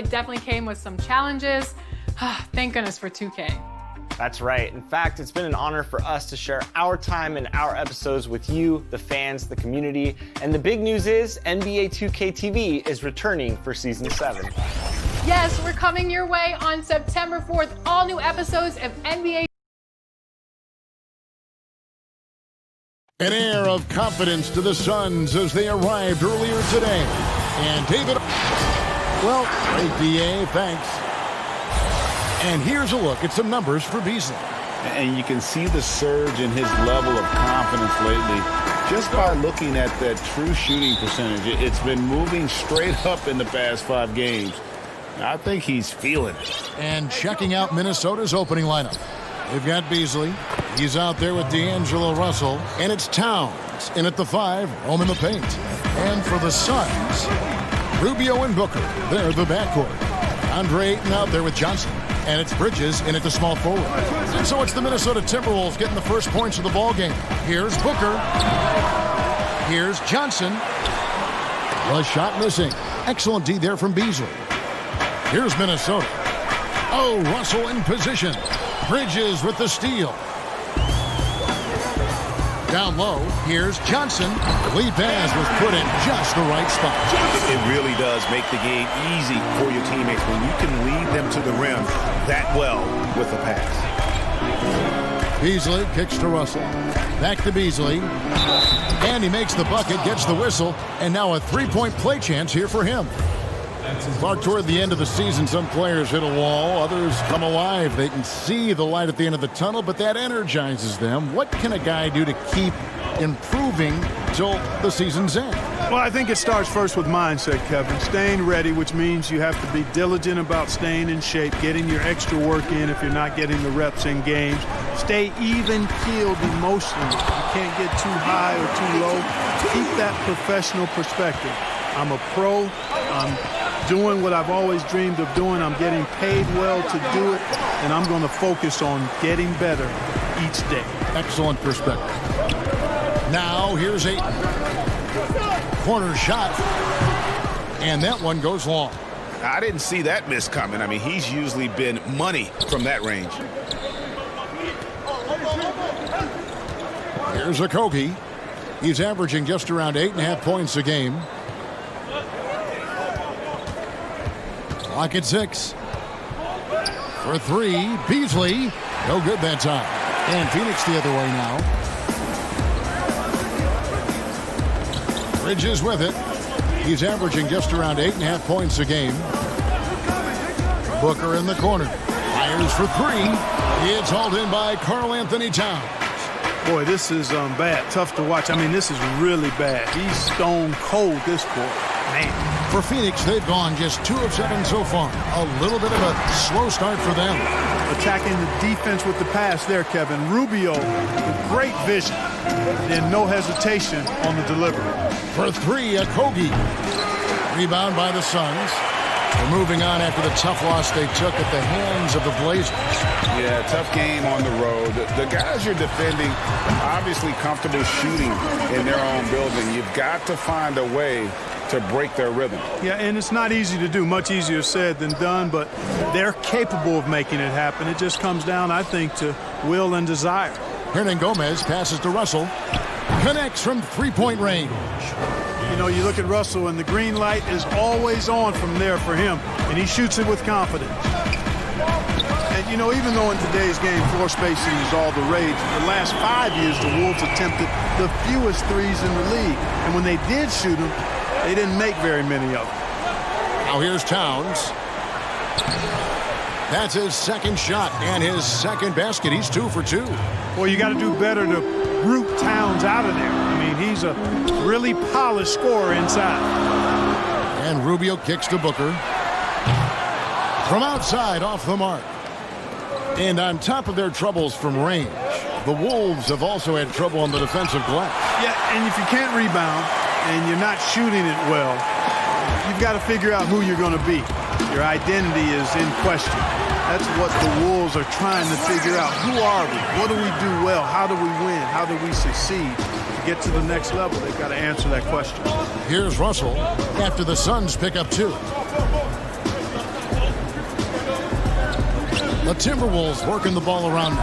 Speaker 12: it definitely came with some challenges. Thank goodness for 2K.
Speaker 15: That's right. In fact, it's been an honor for us to share our time and our episodes with you, the fans, the community. And the big news is NBA 2K TV is returning for Season 7.
Speaker 12: Yes, we're coming your way on September 4th. All new episodes of NBA.
Speaker 4: An air of confidence to the Suns as they arrived earlier today. And David... Well, great DA, thanks. And here's a look at some numbers for Beasley.
Speaker 6: And you can see the surge in his level of confidence lately just by looking at that true shooting percentage. It's been moving straight up in the past 5 games. I think he's feeling it.
Speaker 4: And checking out Minnesota's opening lineup. They've got Beasley. He's out there with D'Angelo Russell. And it's Towns in at the 5, roaming the paint. And for the Suns, Rubio and Booker. They're the backcourt. Andre Ayton out there with Johnson. And it's Bridges in at the small forward. And so it's the Minnesota Timberwolves getting the first points of the ball game. Here's Booker. Here's Johnson. The shot missing. Excellent D there from Beasley. Here's Minnesota. Oh, Russell in position. Bridges with the steal. Down low, here's Johnson. Lead pass was put in just the right spot.
Speaker 9: It really does make the game easy for your teammates when you can lead them to the rim that well with a pass.
Speaker 4: Beasley kicks to Russell. Back to Beasley. And he makes the bucket, gets the whistle, and now a three-point play chance here for him. Clark, toward the end of the season, some players hit a wall, others come alive. They can see the light at the end of the tunnel, but that energizes them. What can a guy do to keep improving till the season's end?
Speaker 16: Well, I think it starts first with mindset, Kevin. Staying ready, which means you have to be diligent about staying in shape, getting your extra work in if you're not getting the reps in games. Stay even-keeled emotionally. You can't get too high or too low. Keep that professional perspective. I'm a pro. I'm doing what I've always dreamed of doing. I'm getting paid well to do it, and I'm going to focus on getting better each day.
Speaker 4: Excellent perspective. Now here's Ayton. Corner shot, and that one goes long.
Speaker 9: I didn't see that miss coming. I mean, he's usually been money from that range.
Speaker 4: Here's Okogie. He's averaging just around 8.5 points a game. Clock at 6. For 3, Beasley. No good that time. And Phoenix the other way now. Bridges with it. He's averaging just around 8.5 points a game. Booker in the corner. Fires for 3. It's hauled in by Karl Anthony Towns.
Speaker 16: Boy, this is bad. Tough to watch. I mean, this is really bad. He's stone cold this quarter. Man.
Speaker 4: For Phoenix, they've gone just 2 of 7 so far. A little bit of a slow start for them.
Speaker 16: Attacking the defense with the pass there, Kevin. Rubio with great vision. Then no hesitation on the delivery.
Speaker 4: For 3, Okogie. Rebound by the Suns. They're moving on after the tough loss they took at the hands of the Blazers.
Speaker 6: Yeah, tough game on the road. The guys you're defending obviously comfortable shooting in their own building. You've got to find a way to break their rhythm.
Speaker 16: Yeah, and it's not easy to do. Much easier said than done, but they're capable of making it happen. It just comes down, I think, to will and desire.
Speaker 4: Hernan Gomez passes to Russell. Connects from three-point range.
Speaker 16: You know, you look at Russell, and the green light is always on from there for him, and he shoots it with confidence. And, you know, even though in today's game floor spacing is all the rage, the last 5 years the Wolves attempted the fewest threes in the league. And when they did shoot them, they didn't make very many of them.
Speaker 4: Now here's Towns. That's his second shot and his second basket. He's 2 for 2.
Speaker 16: Well, you got to do better to root Towns out of there. I mean, he's a really polished scorer inside.
Speaker 4: And Rubio kicks to Booker. From outside, off the mark. And on top of their troubles from range, the Wolves have also had trouble on the defensive glass.
Speaker 16: Yeah, and if you can't rebound and you're not shooting it well, you've got to figure out who you're going to be. Your identity is in question. That's what the Wolves are trying to figure out. Who are we? What do we do well? How do we win? How do we succeed? To get to the next level, they've got to answer that question.
Speaker 4: Here's Russell after the Suns pick up 2. The Timberwolves working the ball around.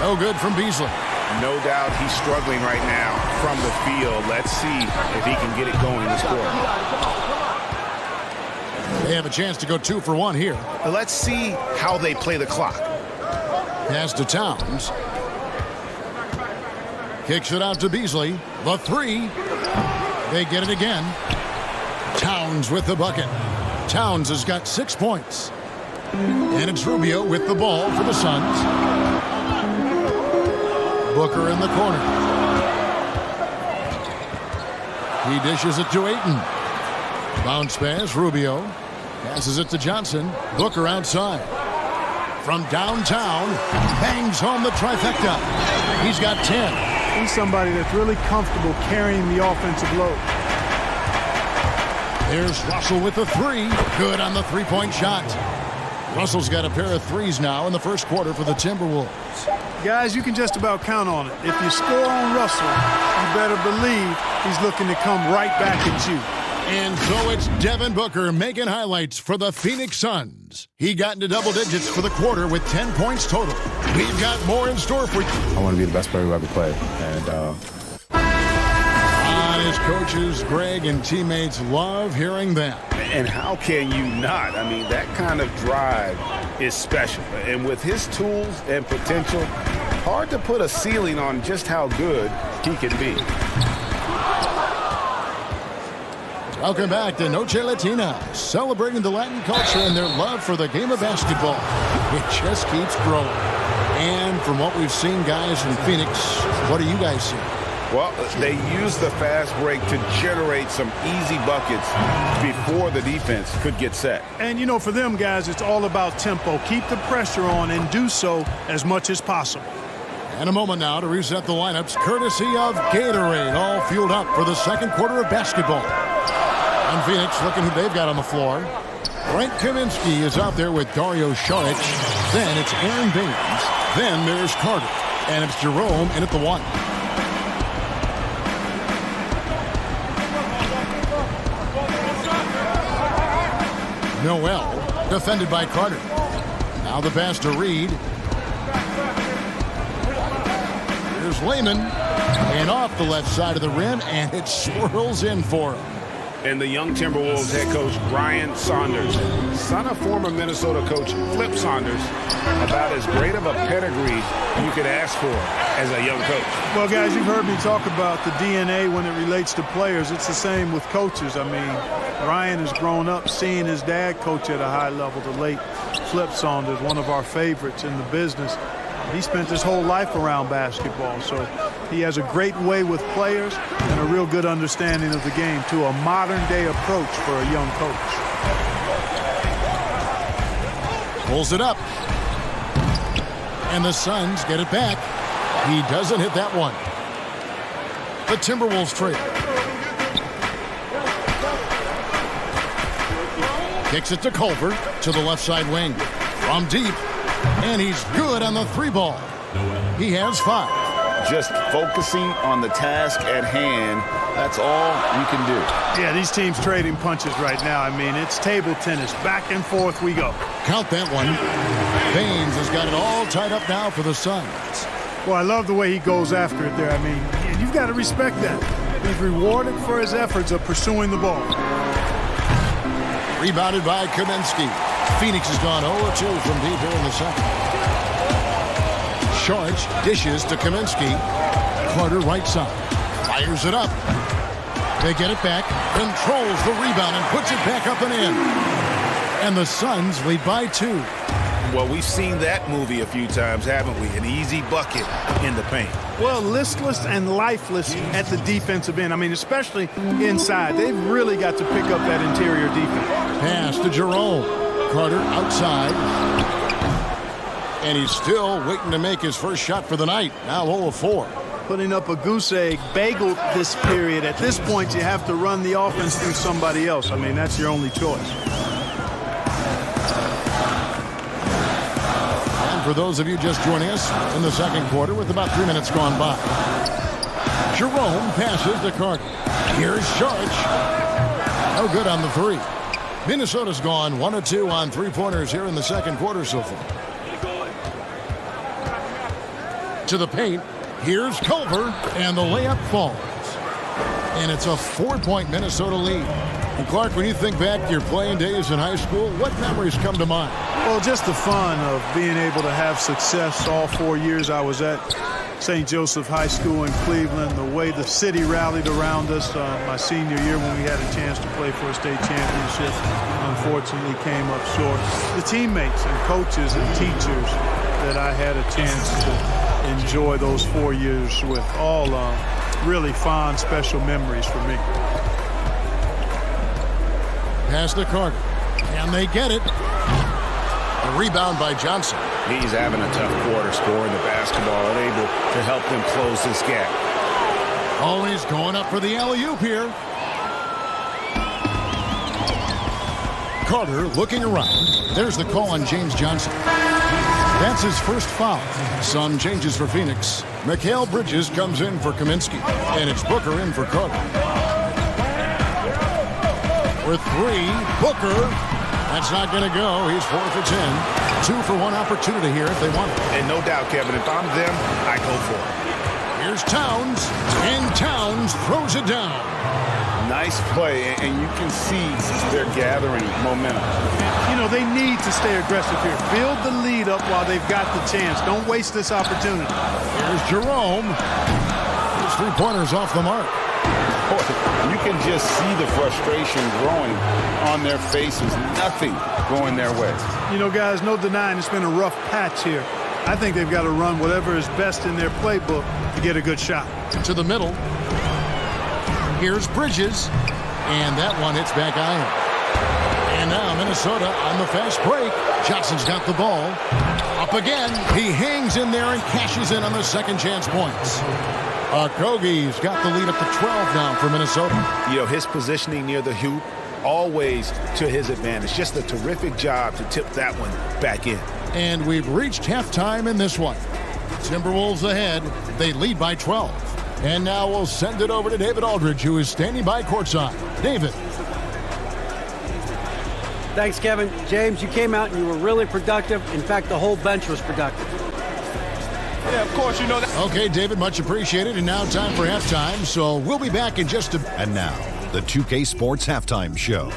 Speaker 4: No good from Beasley.
Speaker 9: No doubt he's struggling right now from the field. Let's see if he can get it going in the score.
Speaker 4: They have a chance to go 2 for 1 here.
Speaker 9: Let's see how they play the clock.
Speaker 4: Pass to Towns. Kicks it out to Beasley. The 3. They get it again. Towns with the bucket. Towns has got 6 points. And it's Rubio with the ball for the Suns. Booker in the corner. He dishes it to Ayton. Bounce pass, Rubio. Passes it to Johnson. Booker outside. From downtown, bangs home the trifecta. He's got 10.
Speaker 16: He's somebody that's really comfortable carrying the offensive load.
Speaker 4: There's Russell with the 3. Good on the three-point shot. Russell's got a pair of 3s now in the first quarter for the Timberwolves.
Speaker 16: Guys, you can just about count on it. If you score on Russell, you better believe he's looking to come right back at you.
Speaker 4: And so it's Devin Booker making highlights for the Phoenix Suns. He got into double digits for the quarter with 10 points total. We've got more in store for you.
Speaker 7: I want to be the best player who ever played. And
Speaker 4: his coaches, Greg, and teammates love hearing that.
Speaker 9: And how can you not? I mean, that kind of drive is special. And with his tools and potential, hard to put a ceiling on just how good he can be.
Speaker 4: Welcome back to Noche Latina, celebrating the Latin culture and their love for the game of basketball. It just keeps growing. And from what we've seen, guys, in Phoenix, what do you guys see?
Speaker 9: Well, they use the fast break to generate some easy buckets before the defense could get set.
Speaker 16: And, you know, for them guys, it's all about tempo. Keep the pressure on and do so as much as possible.
Speaker 4: And a moment now to reset the lineups, courtesy of Gatorade, all fueled up for the second quarter of basketball. And Phoenix, looking who they've got on the floor. Frank Kaminsky is out there with Dario Saric. Then it's Aaron Baines. Then there's Carter. And it's Jerome in at the 1. Noel, defended by Carter. Now the pass to Reed. Here's Lehman. And off the left side of the rim, and it swirls in for him.
Speaker 9: And the young Timberwolves head coach, Ryan Saunders, son of former Minnesota coach Flip Saunders, about as great of a pedigree you could ask for as a young coach.
Speaker 16: Well, guys, you've heard me talk about the DNA when it relates to players. It's the same with coaches. I mean, Ryan has grown up seeing his dad coach at a high level, the late Flip Saunders, one of our favorites in the business. He spent his whole life around basketball, so he has a great way with players and a real good understanding of the game, to a modern-day approach for a young coach.
Speaker 4: Pulls it up. And the Suns get it back. He doesn't hit that one. The Timberwolves trail. Kicks it to Culver to the left side wing. From deep. And he's good on the 3-ball. He has 5.
Speaker 9: Just focusing on the task at hand, that's all you can do.
Speaker 16: Yeah, these teams trading punches right now. I mean, it's table tennis. Back and forth we go.
Speaker 4: Count that one. Baines has got it all tied up now for the Suns.
Speaker 16: Well, I love the way he goes after it there. I mean, you've got to respect that. He's rewarded for his efforts of pursuing the ball.
Speaker 4: Rebounded by Kaminsky. Phoenix has gone 0-2 from deep here in the second. Saric dishes to Kaminsky. Carter right side. Fires it up. They get it back. Controls the rebound and puts it back up and in. And the Suns lead by 2.
Speaker 9: Well, we've seen that movie a few times, haven't we? An easy bucket in the paint.
Speaker 16: Well, listless and lifeless at the defensive end. I mean, especially inside. They've really got to pick up that interior defense.
Speaker 4: Pass to Jerome. Carter outside. And he's still waiting to make his first shot for the night. Now 0-4.
Speaker 16: Putting up a goose egg bagel this period. At this point, you have to run the offense through somebody else. I mean, that's your only choice.
Speaker 4: And for those of you just joining us in the second quarter with about 3 minutes gone by. Jerome passes to Carter. Here's Saric. No good on the 3. Minnesota's gone 1 of 2 on three-pointers here in the second quarter so far. To the paint. Here's Culver, and the layup falls. And it's a 4-point Minnesota lead. And Clark, when you think back to your playing days in high school, what memories come to mind?
Speaker 16: Well, just the fun of being able to have success all 4 years I was at St. Joseph High School in Cleveland, the way the city rallied around us my senior year when we had a chance to play for a state championship. Unfortunately came up short. The teammates and coaches and teachers that I had a chance to enjoy those 4 years with, all really fond, special memories for me.
Speaker 4: Pass to Carter, and they get it. A rebound by Johnson.
Speaker 9: He's having a tough quarter scoring the basketball and able to help them close this gap.
Speaker 4: Always going up for the alley-oop here. Carter looking around. There's the call on James Johnson. That's his first foul. Some changes for Phoenix. Mikal Bridges comes in for Kaminsky, and it's Booker in for Carter. With 3, Booker. That's not going to go. He's 4 for 10. 2 for 1 opportunity here if they want it.
Speaker 9: And no doubt, Kevin, if I'm them, I go for it.
Speaker 4: Here's Towns, and Towns throws it down.
Speaker 9: Nice play, and you can see they're gathering momentum.
Speaker 16: You know, they need to stay aggressive here. Build the lead up while they've got the chance. Don't waste this opportunity.
Speaker 4: Here's Jerome. His three-pointers off the mark.
Speaker 9: You can just see the frustration growing on their faces. Nothing going their way.
Speaker 16: You know, guys, no denying it's been a rough patch here. I think they've got to run whatever is best in their playbook to get a good shot.
Speaker 4: To the middle. Here's Bridges. And that one hits back iron. And now Minnesota on the fast break. Johnson's got the ball. Up again. He hangs in there and cashes in on the second chance points. Okogie's got the lead up to 12 now for Minnesota.
Speaker 9: You know, his positioning near the hoop, always to his advantage. Just a terrific job to tip that one back in.
Speaker 4: And we've reached halftime in this one. Timberwolves ahead. They lead by 12. And now we'll send it over to David Aldridge, who is standing by courtside. David.
Speaker 8: Thanks, Kevin. James, you came out and you were really productive. In fact, the whole bench was productive.
Speaker 6: Yeah, of course, you know that.
Speaker 4: Okay, David, much appreciated. And now time for halftime. So we'll be back in just a...
Speaker 10: And now, the 2K Sports Halftime Show.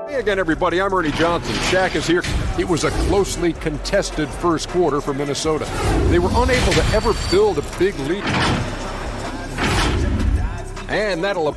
Speaker 11: Hey again, everybody. I'm Ernie Johnson. Shaq is here. It was a closely contested first quarter for Minnesota. They were unable to ever build a big lead. And that'll...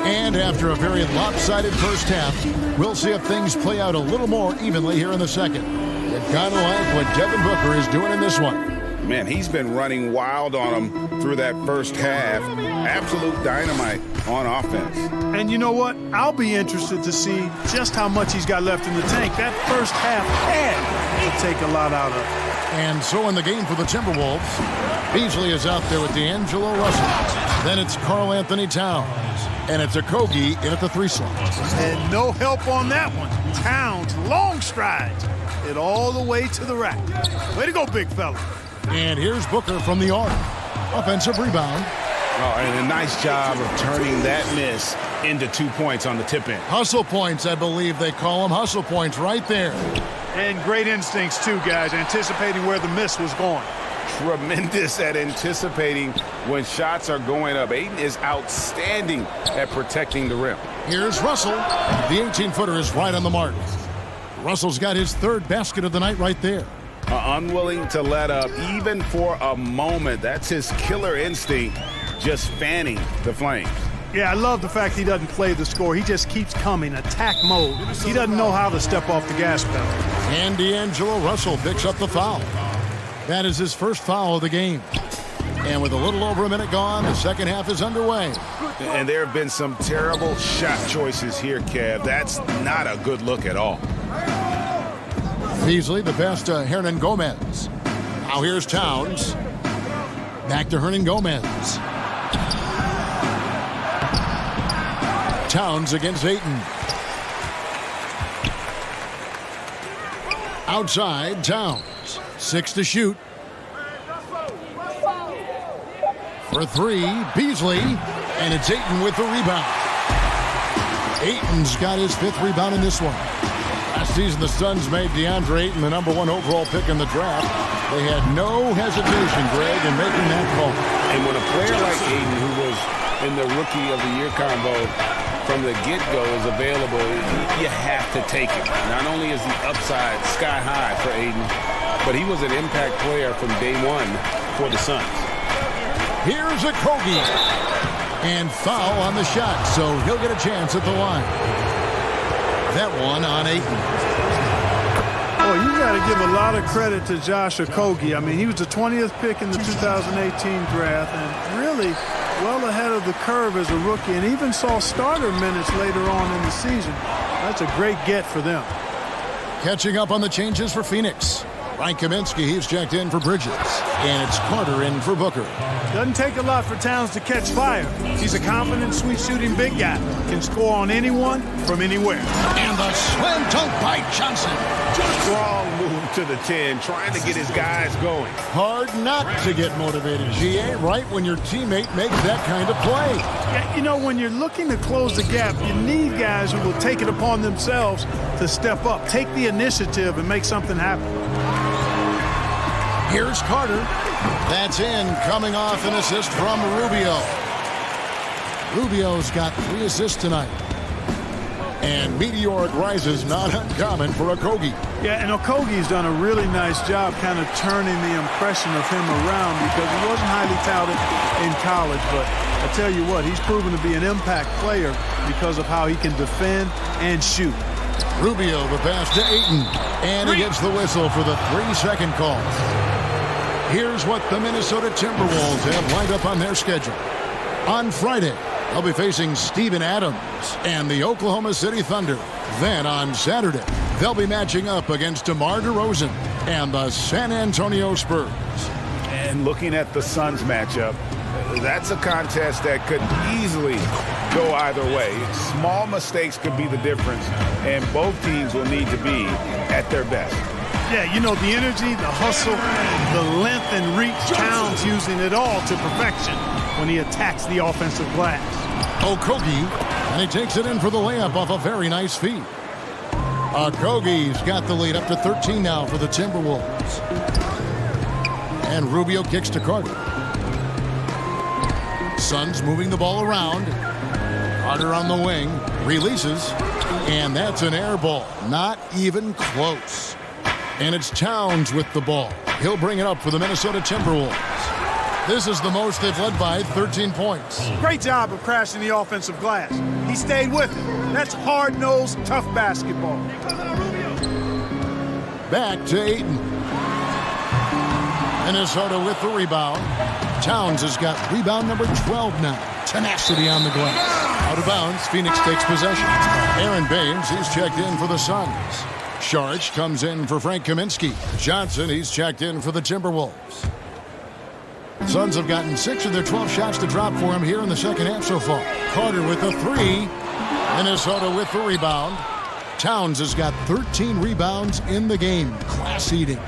Speaker 4: And after a very lopsided first half, we'll see if things play out a little more evenly here in the second. It's kind of like what Devin Booker is doing in this one.
Speaker 9: Man, he's been running wild on them through that first half. Absolute dynamite on offense.
Speaker 16: And you know what? I'll be interested to see just how much he's got left in the tank. That first half had to take a lot out of it.
Speaker 4: And so in the game for the Timberwolves, Beasley is out there with D'Angelo Russell. Then it's Karl Anthony Towns. And it's Okogie in at the 3 slot.
Speaker 16: And no help on that one. Towns, long strides. It all the way to the rack. Way to go, big fella.
Speaker 4: And here's Booker from the arc. Offensive rebound.
Speaker 9: Oh, and a nice job of turning that miss into 2 points on the tip in.
Speaker 4: Hustle points, I believe they call them. Hustle points right there.
Speaker 16: And great instincts, too, guys, anticipating where the miss was going.
Speaker 9: Tremendous at anticipating when shots are going up. Ayton is outstanding at protecting the rim.
Speaker 4: Here's Russell. The 18-footer is right on the mark. Russell's got his 3rd basket of the night right there.
Speaker 9: Unwilling to let up even for a moment. That's his killer instinct, just fanning the flames.
Speaker 16: Yeah, I love the fact he doesn't play the score. He just keeps coming, attack mode. He doesn't know how to step off the gas pedal.
Speaker 4: And D'Angelo Russell picks up the foul. That is his first foul of the game. And with a little over a minute gone, the second half is underway.
Speaker 9: And there have been some terrible shot choices here, Kev. That's not a good look at all.
Speaker 4: Beasley, the pass to Hernan Gomez. Now here's Towns. Back to Hernan Gomez. Towns against Ayton. Outside, Towns. 6 to shoot. For 3, Beasley, and it's Ayton with the rebound. Ayton's got his 5th rebound in this one. Last season, the Suns made DeAndre Ayton the number 1 overall pick in the draft. They had no hesitation, Greg, in making that call.
Speaker 6: And when a player like Ayton, who was in the Rookie of the Year combo from the get-go, is available, you have to take it. Not only is the upside sky high for Ayton, but he was an impact player from day one for the Suns.
Speaker 4: Here's a Kogi. And foul on the shot, so he'll get a chance at the line. That one on Ayton.
Speaker 16: Oh, you got to give a lot of credit to Josh Okogie. I mean, he was the 20th pick in the 2018 draft and really well ahead of the curve as a rookie, and even saw starter minutes later on in the season. That's a great get for them.
Speaker 4: Catching up on the changes for Phoenix. Frank Kaminsky, he's checked in for Bridges. And it's Carter in for Booker.
Speaker 16: Doesn't take a lot for Towns to catch fire. He's a confident, sweet-shooting big guy. Can score on anyone from anywhere.
Speaker 4: And the slam dunk by Johnson.
Speaker 6: Strong move to the 10, trying to get his guys going.
Speaker 4: Hard not to get motivated, GA, right when your teammate makes that kind of play.
Speaker 16: Yeah, you know, when you're looking to close the gap, you need guys who will take it upon themselves to step up, take the initiative, and make something happen.
Speaker 4: Here's Carter. That's in, coming off an assist from Rubio. Rubio's got 3 assists tonight. And meteoric rises not uncommon for Okogie.
Speaker 16: Yeah, and Okogie's done a really nice job kind of turning the impression of him around because he wasn't highly touted in college. But I tell you what, he's proven to be an impact player because of how he can defend and shoot.
Speaker 4: Rubio, the pass to Ayton. And he gets the whistle for the 3-second call. Here's what the Minnesota Timberwolves have lined up on their schedule. On Friday, they'll be facing Steven Adams and the Oklahoma City Thunder. Then on Saturday, they'll be matching up against DeMar DeRozan and the San Antonio Spurs.
Speaker 9: And looking at the Suns matchup, that's a contest that could easily go either way. Small mistakes could be the difference, and both teams will need to be at their best.
Speaker 16: Yeah, you know, the energy, the hustle, the length and reach, Towns using it all to perfection when he attacks the offensive glass.
Speaker 4: Okogie, and he takes it in for the layup off a very nice feed. Okogie's got the lead up to 13 now for the Timberwolves. And Rubio kicks to Carter. Suns moving the ball around. Carter on the wing, releases, and that's an air ball. Not even close. And it's Towns with the ball. He'll bring it up for the Minnesota Timberwolves. This is the most they've led by, 13 points.
Speaker 16: Great job of crashing the offensive glass. He stayed with it. That's hard-nosed, tough basketball.
Speaker 4: Back to Ayton. Minnesota with the rebound. Towns has got rebound number 12 now. Tenacity on the glass. Out of bounds, Phoenix takes possession. Aaron Baines, he's checked in for the Suns. Sharch comes in for Frank Kaminsky. Johnson, he's checked in for the Timberwolves. Suns have gotten 6 of their 12 shots to drop for him here in the second half so far. Carter with the 3. Minnesota with the rebound. Towns has got 13 rebounds in the game. Class eating.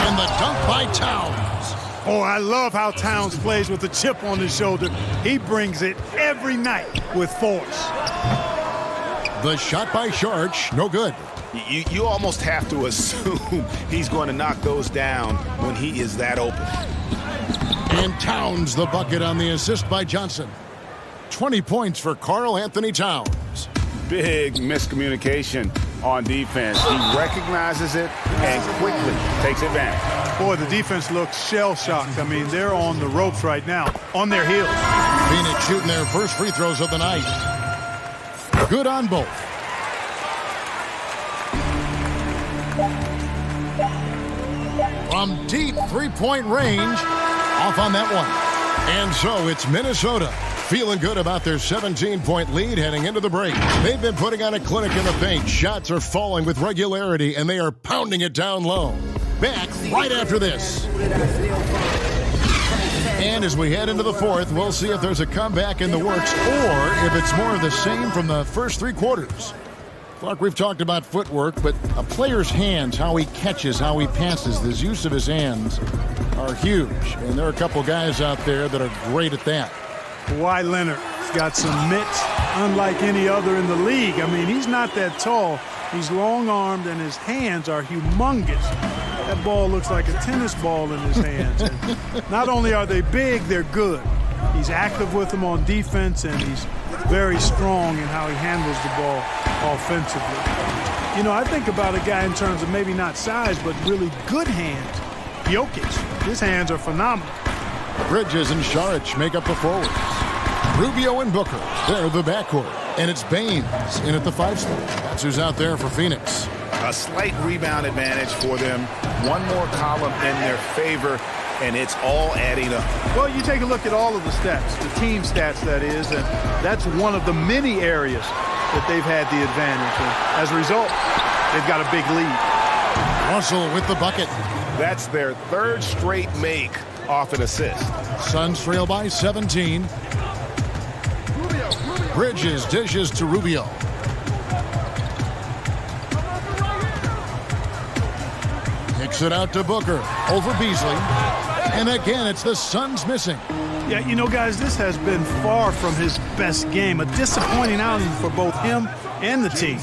Speaker 4: And the dunk by Towns.
Speaker 16: Oh, I love how Towns plays with a chip on his shoulder. He brings it every night with force.
Speaker 4: The shot by Sharch, no good.
Speaker 9: You almost have to assume he's going to knock those down when he is that open.
Speaker 4: And Towns the bucket on the assist by Johnson. 20 points for Karl Anthony Towns.
Speaker 9: Big miscommunication on defense. He recognizes it and quickly takes advantage.
Speaker 16: Boy, the defense looks shell-shocked. I mean, they're on the ropes right now, on their heels.
Speaker 4: Phoenix shooting their first free throws of the night. Good on both. From deep three-point range, off on that one. And so it's Minnesota feeling good about their 17-point lead heading into the break. They've been putting on a clinic in the paint. Shots are falling with regularity, and they are pounding it down low. Back right after this. And as we head into the fourth, we'll see if there's a comeback in the works or if it's more of the same from the first 3 quarters. Clark, we've talked about footwork, but a player's hands, how he catches, how he passes, his use of his hands are huge. And there are a couple guys out there that are great at that.
Speaker 16: Kawhi Leonard's got some mitts unlike any other in the league. I mean, he's not that tall. He's long-armed, and his hands are humongous. That ball looks like a tennis ball in his hands. And not only are they big, they're good. He's active with them on defense, and he's very strong in how he handles the ball offensively. You know, I think about a guy in terms of maybe not size, but really good hands. Jokic, his hands are phenomenal.
Speaker 4: Bridges and Saric make up the forwards. Rubio and Booker, they're the backcourt. And it's Baines in at the 5 spot. That's who's out there for Phoenix.
Speaker 9: A slight rebound advantage for them. One more column in their favor, and it's all adding up.
Speaker 16: Well, you take a look at all of the stats, the team stats, that is, and that's one of the many areas that they've had the advantage. And as a result, they've got a big lead.
Speaker 4: Russell with the bucket.
Speaker 9: That's their 3rd straight make off an assist.
Speaker 4: Suns trail by 17. Bridges dishes to Rubio. Kicks it out to Booker over Beasley. And again, it's the Suns missing.
Speaker 16: Yeah, you know, guys, this has been far from his best game. A disappointing outing for both him and the team.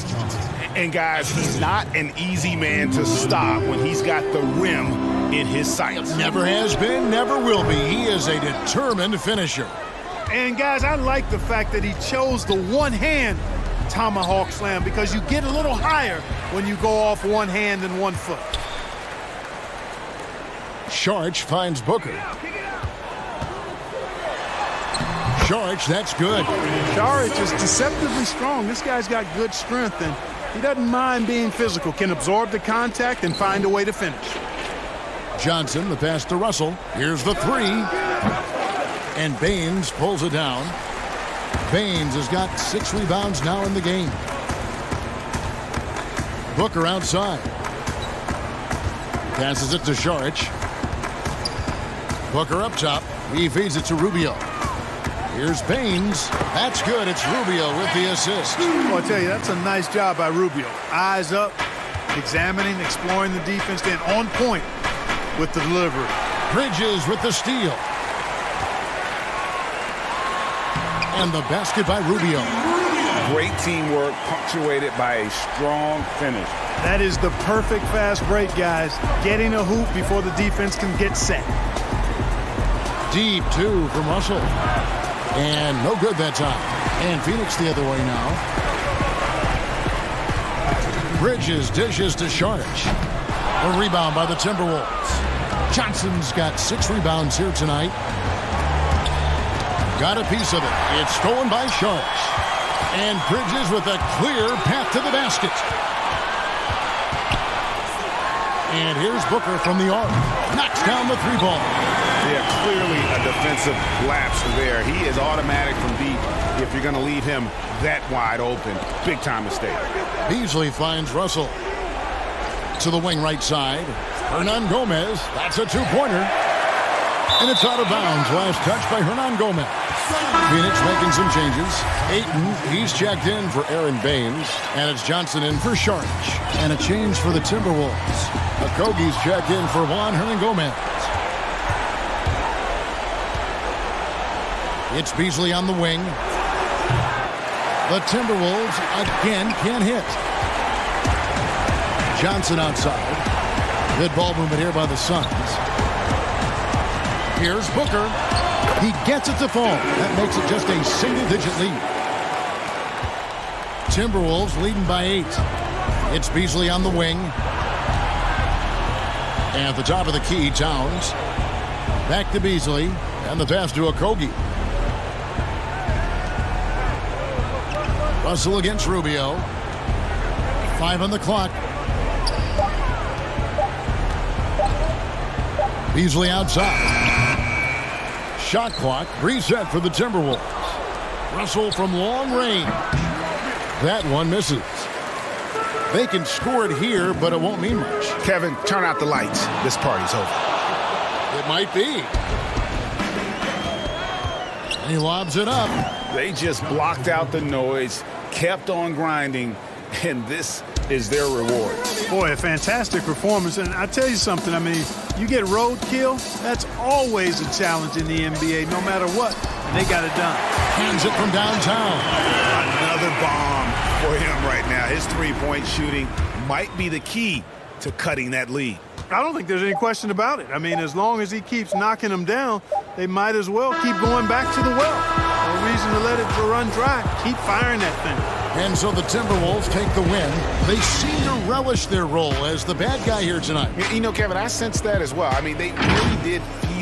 Speaker 9: And, guys, he's not an easy man to stop when he's got the rim in his sights.
Speaker 4: Never has been, never will be. He is a determined finisher.
Speaker 16: And, guys, I like the fact that he chose the one-hand tomahawk slam because you get a little higher when you go off one hand and 1 foot.
Speaker 4: Saric finds Booker. Saric, that's good.
Speaker 16: Saric is deceptively strong. This guy's got good strength, and he doesn't mind being physical, can absorb the contact and find a way to finish.
Speaker 4: Johnson, the pass to Russell. Here's the 3. And Baines pulls it down. Baines has got 6 rebounds now in the game. Booker outside. Passes it to Saric. Booker up top. He feeds it to Rubio. Here's Baines. That's good. It's Rubio with the assist.
Speaker 16: Well, I tell you, that's a nice job by Rubio. Eyes up, examining, exploring the defense, then on point with the delivery.
Speaker 4: Bridges with the steal. And the basket by Rubio.
Speaker 9: Great teamwork, punctuated by a strong finish.
Speaker 16: That is the perfect fast break, guys. Getting a hoop before the defense can get set.
Speaker 4: Deep 2 from Russell. And no good that time. And Phoenix the other way now. Bridges dishes to Saric. A rebound by the Timberwolves. Johnson's got 6 rebounds here tonight. Got a piece of it. It's stolen by Saric. And Bridges with a clear path to the basket. And here's Booker from the arc. Knocks down the 3-ball.
Speaker 9: Yeah, clearly a defensive lapse there. He is automatic from deep if you're going to leave him that wide open. Big time mistake.
Speaker 4: Beasley finds Russell. To the wing right side. Hernan Gomez. That's a 2-pointer. And it's out of bounds. Last touch by Hernan Gomez. Phoenix making some changes. Ayton, he's checked in for Aaron Baines. And it's Johnson in for Saric. And a change for the Timberwolves. Okogie's checked in for Juan Hernangomez. It's Beasley on the wing. The Timberwolves again can't hit. Johnson outside. Good ball movement here by the Suns. Here's Booker. He gets it to fall. That makes it just a single-digit lead. Timberwolves leading by 8. It's Beasley on the wing. And at the top of the key, Towns. Back to Beasley. And the pass to Okogie. Russell against Rubio. 5 on the clock. Beasley outside. Shot clock reset for the Timberwolves. Russell from long range. That one misses. They can score it here, but it won't mean much.
Speaker 9: Kevin, turn out the lights. This party's over.
Speaker 4: It might be. And he lobs it up.
Speaker 9: They just blocked out the noise, kept on grinding, and this is their reward.
Speaker 16: Boy, a fantastic performance. And I tell you something, I mean, you get roadkill, that's always a challenge in the NBA, no matter what. And they got it done.
Speaker 4: Hands it from downtown.
Speaker 9: Another bomb for him right now. His three-point shooting might be the key to cutting that lead.
Speaker 16: I don't think there's any question about it. I mean, as long as he keeps knocking them down, they might as well keep going back to the well. No reason to let it run dry. Keep firing that thing.
Speaker 4: And so the Timberwolves take the win. They seem to relish their role as the bad guy here tonight.
Speaker 9: You know, Kevin, I sense that as well. I mean, they really did feel...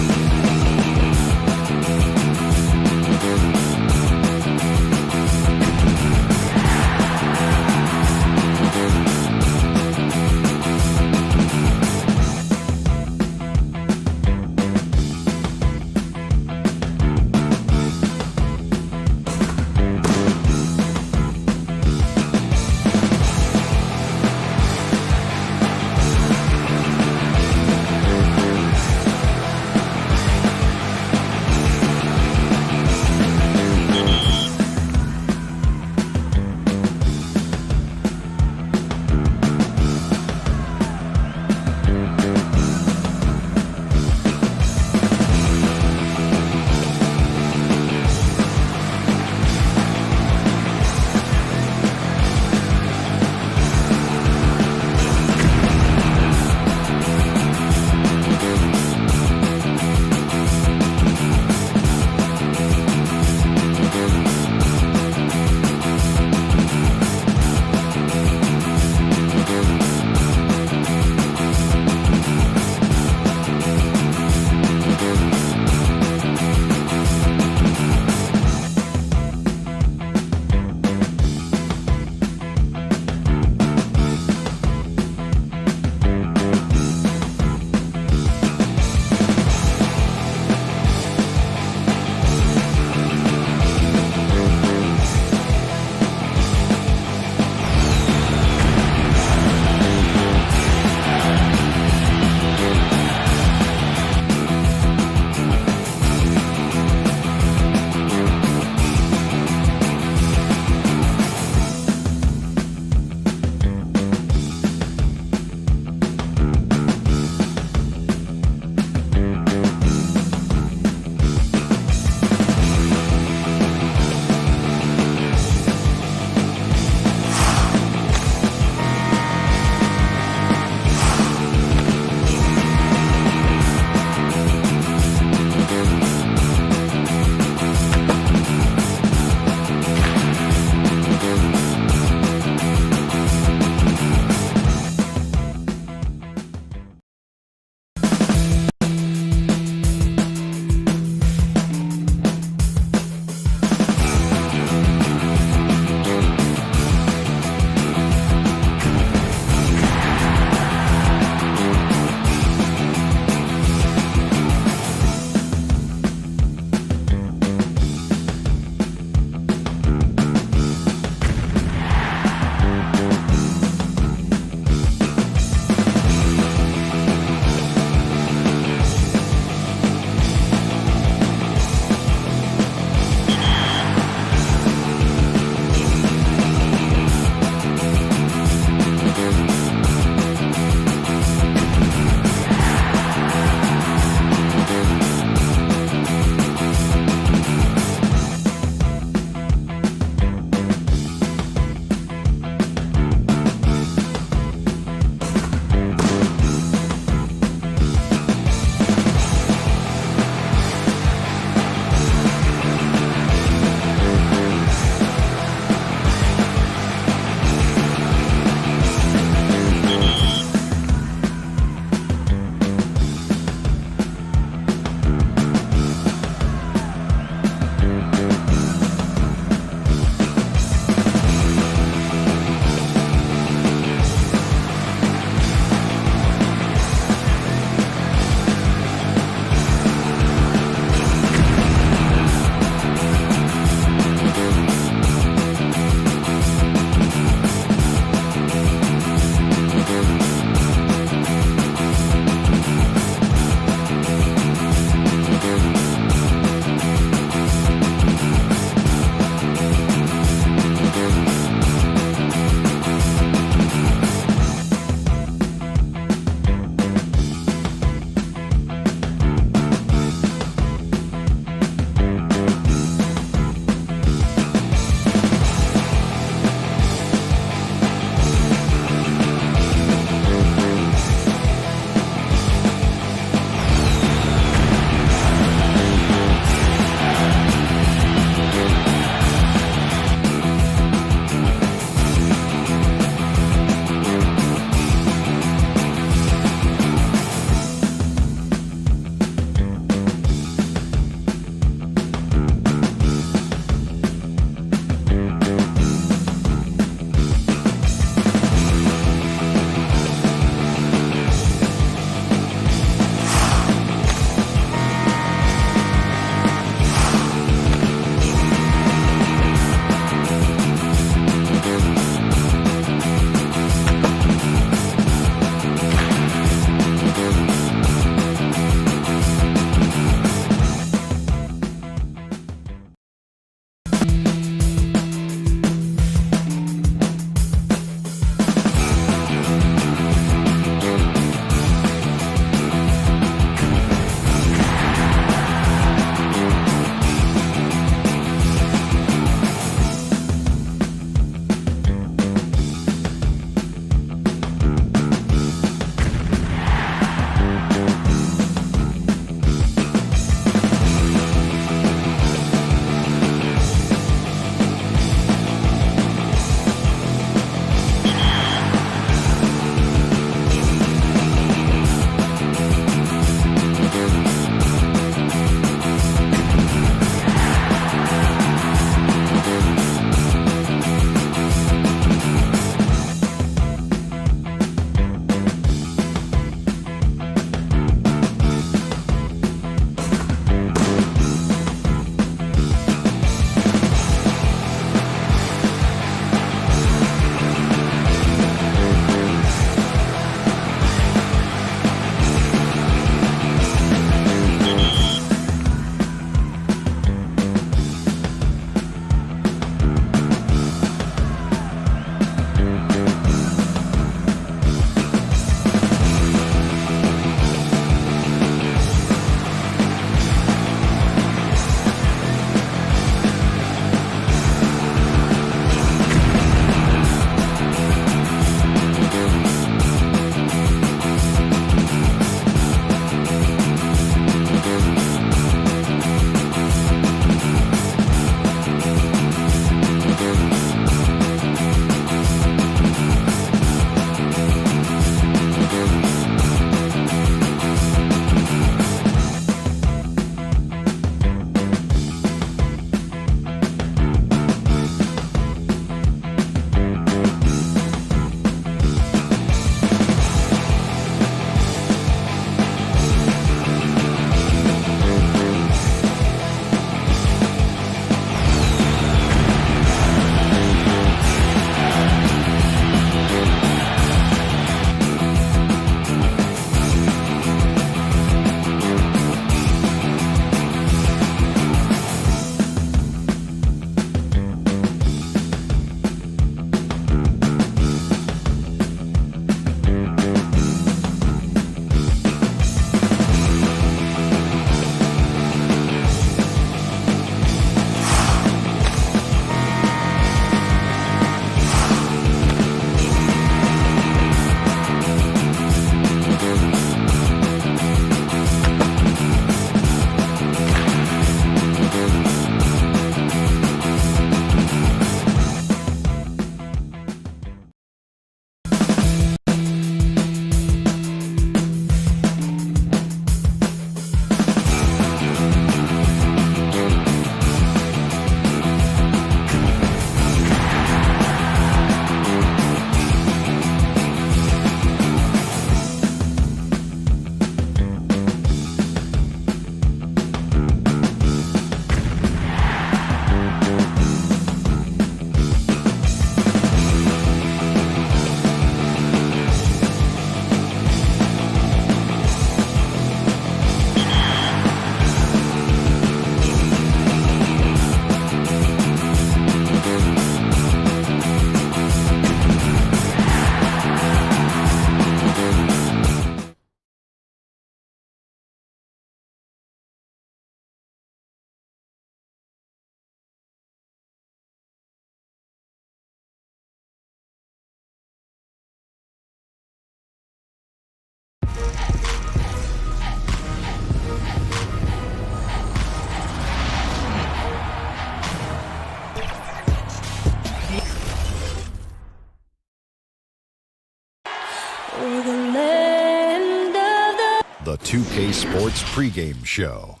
Speaker 10: The 2K Sports pregame show.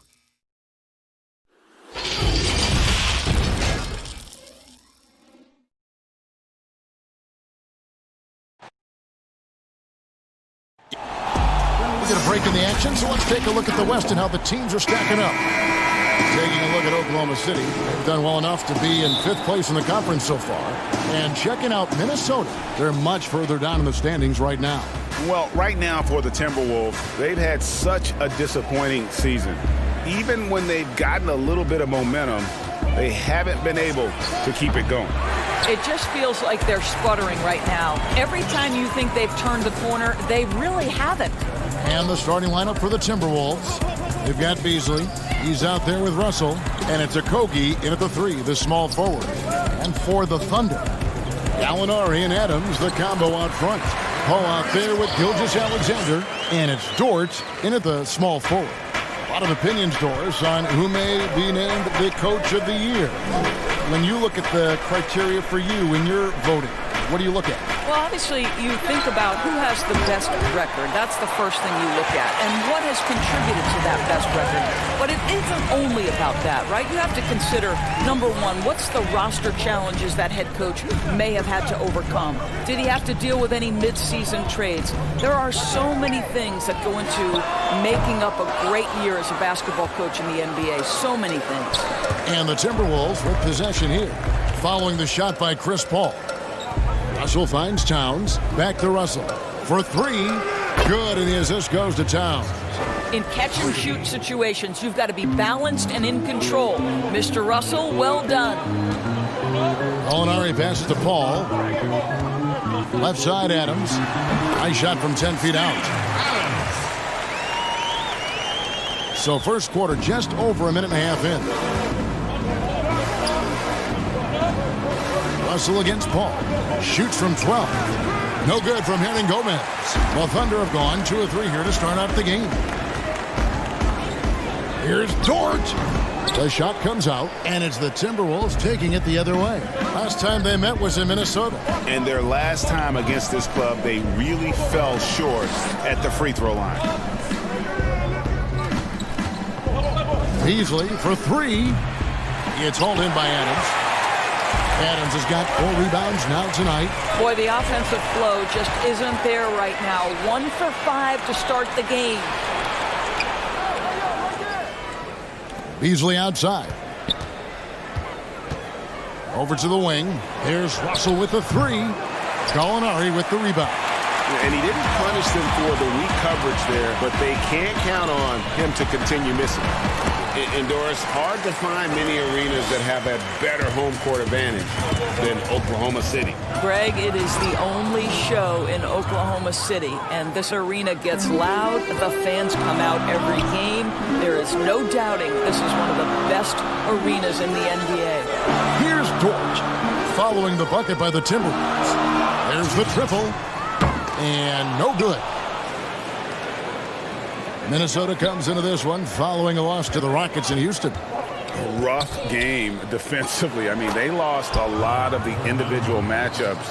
Speaker 4: We're going to break in the action, so let's take a look at the West and how the teams are stacking up. Taking a look at Oklahoma City, they've done well enough to be in 5th place in the conference so far. And checking out Minnesota, they're much further down in the standings right now.
Speaker 9: Well, right now for the Timberwolves, they've had such a disappointing season. Even when they've gotten a little bit of momentum, they haven't been able to keep it going.
Speaker 5: It just feels like they're sputtering right now. Every time you think they've turned the corner, they really haven't.
Speaker 4: And the starting lineup for the Timberwolves. They've got Beasley. He's out there with Russell. And it's Okogie in at the 3, the small forward. And for the Thunder, Gallinari and Adams, the combo out front. Poe out there with Gilgeous-Alexander. And it's Dort in at the small forward. A lot of opinions, Doris, on who may be named the coach of the year. When you look at the criteria for you when you're voting, what do you look at?
Speaker 5: Well, obviously, you think about who has the best record. That's the first thing you look at. And what has contributed to that best record. But it isn't only about that, right? You have to consider, number one, what's the roster challenges that head coach may have had to overcome? Did he have to deal with any mid-season trades? There are so many things that go into making up a great year as a basketball coach in the NBA. So many things.
Speaker 4: And the Timberwolves with possession here. Following the shot by Chris Paul. Russell finds Towns. Back to Russell. For 3. Good, and the assist goes to Towns.
Speaker 5: In catch-and-shoot situations, you've got to be balanced and in control. Mr. Russell, well done.
Speaker 4: Gallinari passes to Paul. Left side, Adams. Nice shot from 10 feet out. So first quarter just over a minute and a half in. Russell against Paul. Shoots from 12. No good from Hernan Gomez. The Thunder have gone 2 of 3 here to start out the game. Here's Dort. The shot comes out, and it's the Timberwolves taking it the other way. Last time they met was in Minnesota.
Speaker 9: And their last time against this club, they really fell short at the free throw line.
Speaker 4: Beasley for 3. It's hauled in by Adams. Adams has got 4 rebounds now tonight.
Speaker 5: Boy, the offensive flow just isn't there right now. 1 for 5 to start the game.
Speaker 4: Beasley outside. Over to the wing. Here's Russell with the 3. Gallinari with the rebound.
Speaker 9: And he didn't punish them for the weak coverage there, but they can't count on him to continue missing. And Doris, hard to find many arenas that have a better home court advantage than Oklahoma City.
Speaker 5: Greg, it is the only show in Oklahoma City, and this arena gets loud. The fans come out every game. There is no doubting this is one of the best arenas in the NBA.
Speaker 4: Here's Dort following the bucket by the Timberwolves. There's the triple, and no good. Minnesota comes into this one following a loss to the Rockets in Houston.
Speaker 9: A rough game defensively. I mean, they lost a lot of the individual matchups,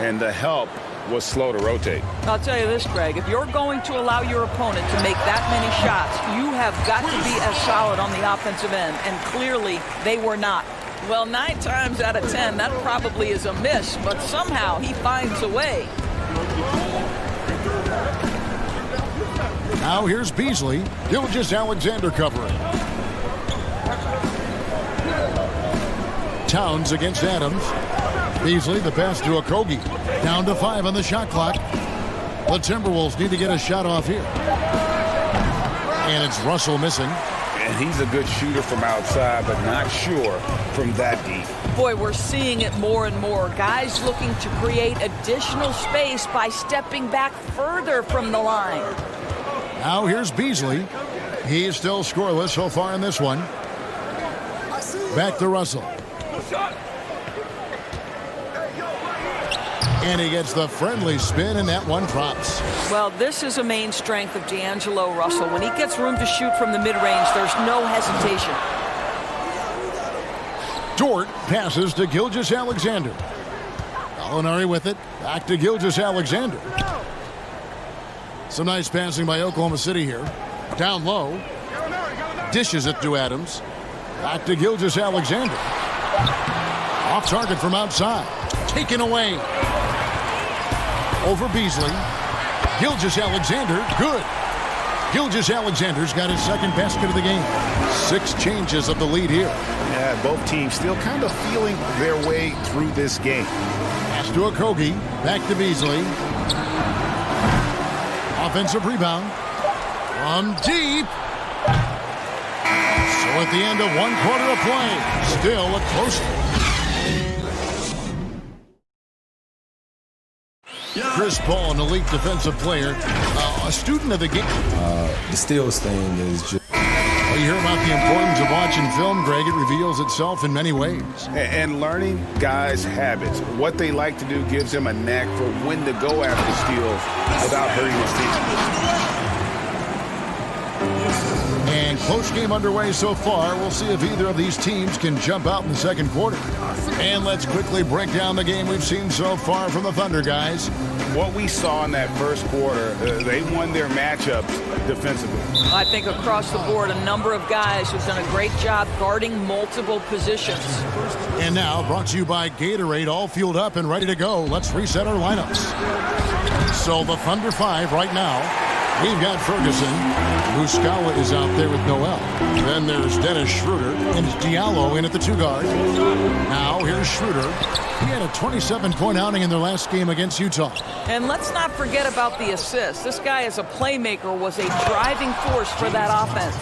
Speaker 9: and the help was slow to rotate.
Speaker 5: I'll tell you this, Greg. If you're going to allow your opponent to make that many shots, you have got to be as solid on the offensive end, and clearly they were not. Well, 9 times out of 10, that probably is a miss, but somehow he finds a way.
Speaker 4: Now here's Beasley. Gilgeous-Alexander covering. Towns against Adams. Beasley, the pass to Okogie. Down to 5 on the shot clock. The Timberwolves need to get a shot off here. And it's Russell missing.
Speaker 9: And he's a good shooter from outside, but not sure from that deep.
Speaker 5: Boy, we're seeing it more and more. Guys looking to create additional space by stepping back further from the line.
Speaker 4: Now here's Beasley. He's still scoreless so far in this one. Back to Russell. And he gets the friendly spin, and that one drops.
Speaker 5: Well, this is a main strength of D'Angelo Russell. When he gets room to shoot from the mid-range, there's no hesitation.
Speaker 4: Dort passes to Gilgeous-Alexander. Gallinari with it. Back to Gilgeous-Alexander. Some nice passing by Oklahoma City here. Down low. Dishes it to Adams. Back to Gilgeous-Alexander. Off target from outside. Taken away. Over Beasley. Gilgeous-Alexander, good. Gilgeous-Alexander's got his second basket of the game. 6 changes of the lead here.
Speaker 9: Yeah, both teams still kind of feeling their way through this game.
Speaker 4: Pass to Okogie. Back to Beasley. Offensive rebound. From deep. So at the end of 1 quarter of play, still a close. Chris Paul, an elite defensive player, a student of the game.
Speaker 7: The steals thing is just...
Speaker 4: Well, you hear about the importance of watching film, Greg. It reveals itself in many ways.
Speaker 9: And learning guys' habits. What they like to do gives them a knack for when to go after steals without hurting his team.
Speaker 4: And close game underway so far. We'll see if either of these teams can jump out in the second quarter. And let's quickly break down the game we've seen so far from the Thunder, guys.
Speaker 9: What we saw in that first quarter, they won their matchups defensively.
Speaker 5: I think across the board, a number of guys who've done a great job guarding multiple positions.
Speaker 4: And now, brought to you by Gatorade, all fueled up and ready to go. Let's reset our lineups. So the Thunder 5 right now. We've got Ferguson. Muscala is out there with Noel. Then there's Dennis Schroeder and Diallo in at the 2 guard. Now here's Schroeder. He had a 27-point outing in their last game against Utah.
Speaker 5: And let's not forget about the assists. This guy as a playmaker was a driving force for that offense.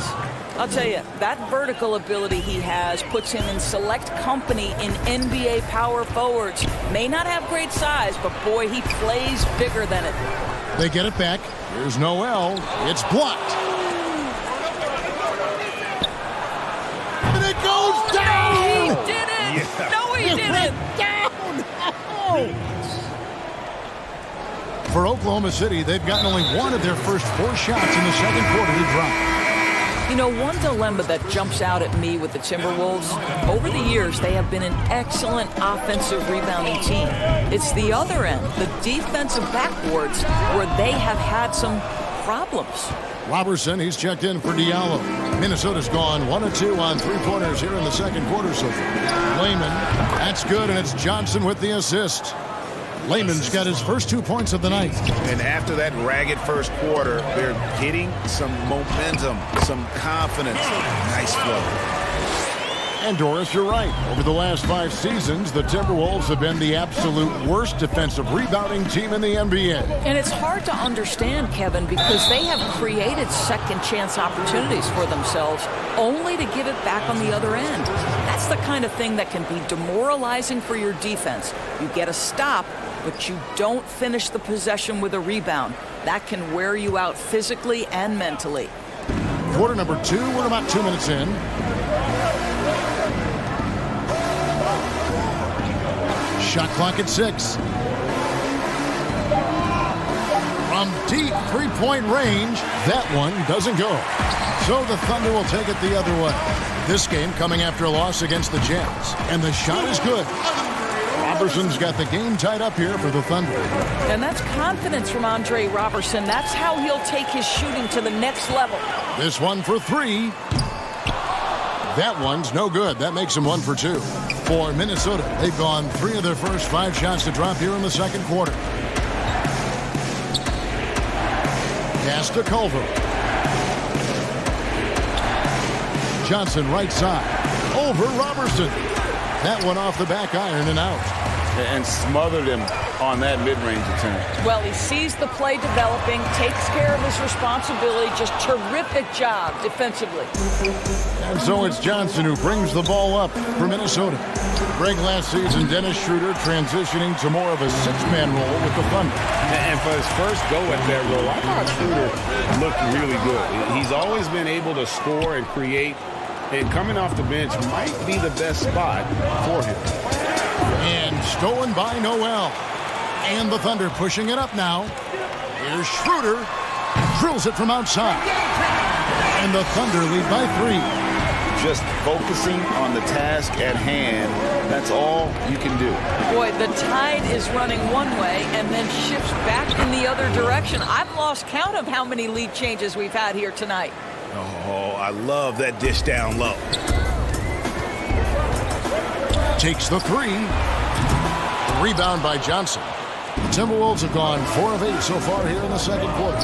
Speaker 5: I'll tell you, that vertical ability he has puts him in select company in NBA power forwards. May not have great size, but boy, he plays bigger than it.
Speaker 4: They get it back. Here's Noel. It's blocked. And it goes down!
Speaker 5: He did it! Yeah. No, he didn't!
Speaker 4: Down! Oh. For Oklahoma City, they've gotten only 1 of their first 4 shots in the second quarter to drop.
Speaker 5: You know, one dilemma that jumps out at me with the Timberwolves, over the years, they have been an excellent offensive rebounding team. It's the other end, the defensive backboards, where they have had some problems.
Speaker 4: Robertson, he's checked in for Diallo. Minnesota's gone 1 of 2 on 3-pointers here in the second quarter so far. Layman, that's good, and it's Johnson with the assist. Layman's got his first 2 points of the night.
Speaker 9: And after that ragged first quarter, they're getting some momentum, some confidence. Nice flow.
Speaker 4: And Doris, you're right. Over the last 5 seasons, the Timberwolves have been the absolute worst defensive rebounding team in the NBA.
Speaker 5: And it's hard to understand, Kevin, because they have created second chance opportunities for themselves only to give it back on the other end. That's the kind of thing that can be demoralizing for your defense. You get a stop, but you don't finish the possession with a rebound. That can wear you out physically and mentally.
Speaker 4: Quarter number 2, we're about 2 minutes in. Shot clock at 6. From deep 3-point range, that one doesn't go. So the Thunder will take it the other way. This game coming after a loss against the Jazz. And the shot is good. Robertson's got the game tied up here for the Thunder.
Speaker 5: And that's confidence from Andre Robertson. That's how he'll take his shooting to the next level.
Speaker 4: This one for 3. That one's no good. That makes him 1 for 2. For Minnesota, they've gone 3 of their first 5 shots to drop here in the second quarter. Pass to Culver. Johnson right side. Over Robertson. That one off the back iron and out.
Speaker 6: And smothered him on that mid-range attempt.
Speaker 5: Well, he sees the play developing, takes care of his responsibility. Just terrific job defensively.
Speaker 4: And so it's Johnson who brings the ball up for Minnesota. Greg, last season, Dennis Schroeder transitioning to more of a 6-man role with the Thunder.
Speaker 6: And for his first go at that role, I thought Schroeder looked really good. He's always been able to score and create, and coming off the bench might be the best spot for him.
Speaker 4: And stolen by Noel. And the Thunder pushing it up now. Here's Schroeder. Drills it from outside. And the Thunder lead by 3.
Speaker 6: Just focusing on the task at hand, that's all you can do.
Speaker 5: Boy, the tide is running one way and then shifts back in the other direction. I've lost count of how many lead changes we've had here tonight.
Speaker 9: Oh, I love that dish down low.
Speaker 4: Takes the three. Rebound by Johnson. The Timberwolves have gone 4 of 8 so far here in the second quarter.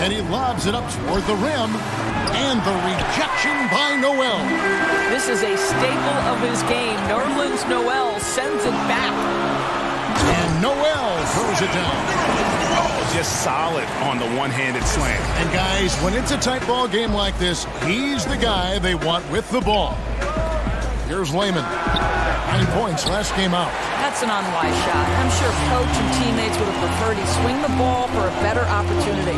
Speaker 4: And he lobs it up toward the rim. And the rejection by Noel.
Speaker 5: This is a staple of his game. Nerlens Noel sends it back.
Speaker 4: And Noel throws it down.
Speaker 9: Oh, just solid on the one-handed slam.
Speaker 4: And guys, when it's a tight ball game like this, he's the guy they want with the ball. Here's Layman. 9 points last game out.
Speaker 5: That's an unwise shot. I'm sure coach and teammates would have preferred he swing the ball for a better opportunity.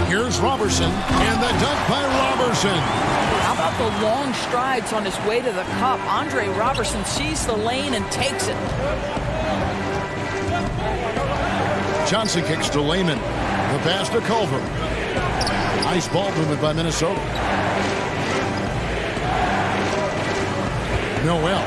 Speaker 4: Here's Robertson, and the dunk by Robertson.
Speaker 5: How about the long strides on his way to the cup? Andre Robertson sees the lane and takes it.
Speaker 4: Johnson kicks to Layman. The pass to Culver. Nice ball movement by Minnesota. Noel,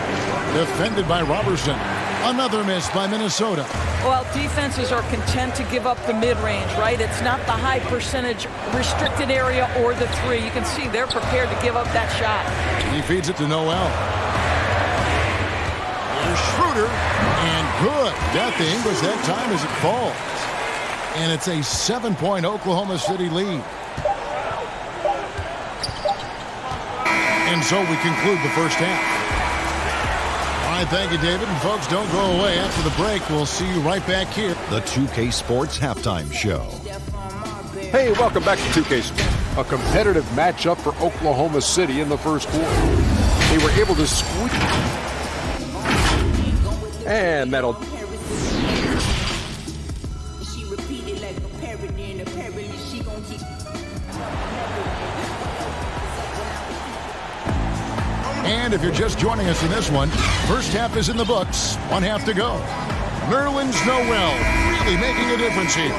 Speaker 4: defended by Robertson. Another miss by Minnesota.
Speaker 5: Well, defenses are content to give up the mid-range, right? It's not the high percentage restricted area or the three. You can see they're prepared to give up that shot.
Speaker 4: He feeds it to Noel. Here's Schroeder. And good. Got the English that time as it falls. And it's a 7-point Oklahoma City lead. And so we conclude the first half. All right, thank you, David. And folks, don't go away. After the break, we'll see you right back here.
Speaker 10: The 2K Sports Halftime Show.
Speaker 11: Hey, welcome back to 2K Sports. A competitive matchup for Oklahoma City in the first quarter. They were able to squeeze. And that'll...
Speaker 4: And if you're just joining us in this one, first half is in the books. 1 half to go. Nerlens Noel really making a difference here.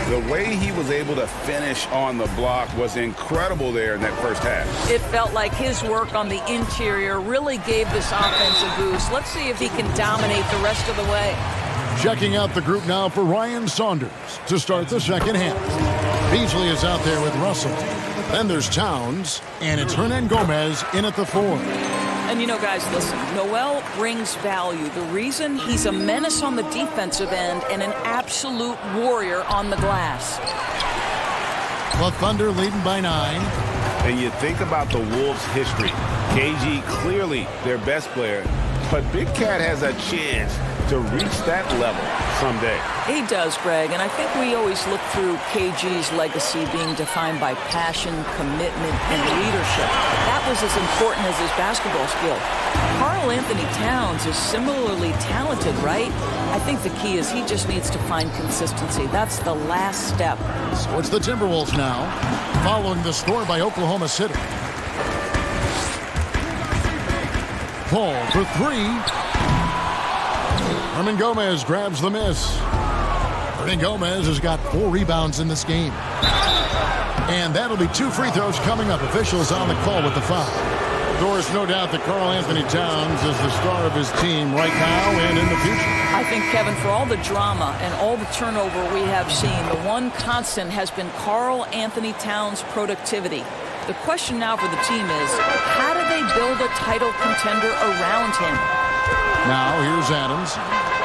Speaker 9: The way he was able to finish on the block was incredible there in that first half.
Speaker 5: It felt like his work on the interior really gave this offense a boost. Let's see if he can dominate the rest of the way.
Speaker 4: Checking out the group now for Ryan Saunders to start the second half. Beasley is out there with Russell. Then there's Towns, and it's Hernan Gomez in at the 4.
Speaker 5: And you know, guys, listen, Noel brings value. The reason he's a menace on the defensive end and an absolute warrior on the glass.
Speaker 4: The Thunder leading by 9.
Speaker 9: And you think about the Wolves' history. KG clearly their best player, but Big Cat has a chance to reach that level someday.
Speaker 5: He does, Greg, and I think we always look through KG's legacy being defined by passion, commitment, and leadership. That was as important as his basketball skill. Karl Anthony Towns is similarly talented, right? I think the key is he just needs to find consistency. That's the last step.
Speaker 4: So it's the Timberwolves now, following the score by Oklahoma City. Paul for 3. Hernan Gomez grabs the miss. Hernan Gomez has got 4 rebounds in this game. And that'll be 2 free throws coming up. Officials on the call with the foul. There's no doubt that Karl Anthony Towns is the star of his team right now and in the future.
Speaker 5: I think, Kevin, for all the drama and all the turnover we have seen, the one constant has been Karl Anthony Towns' productivity. The question now for the team is, how do they build a title contender around him?
Speaker 4: Now, here's Adams.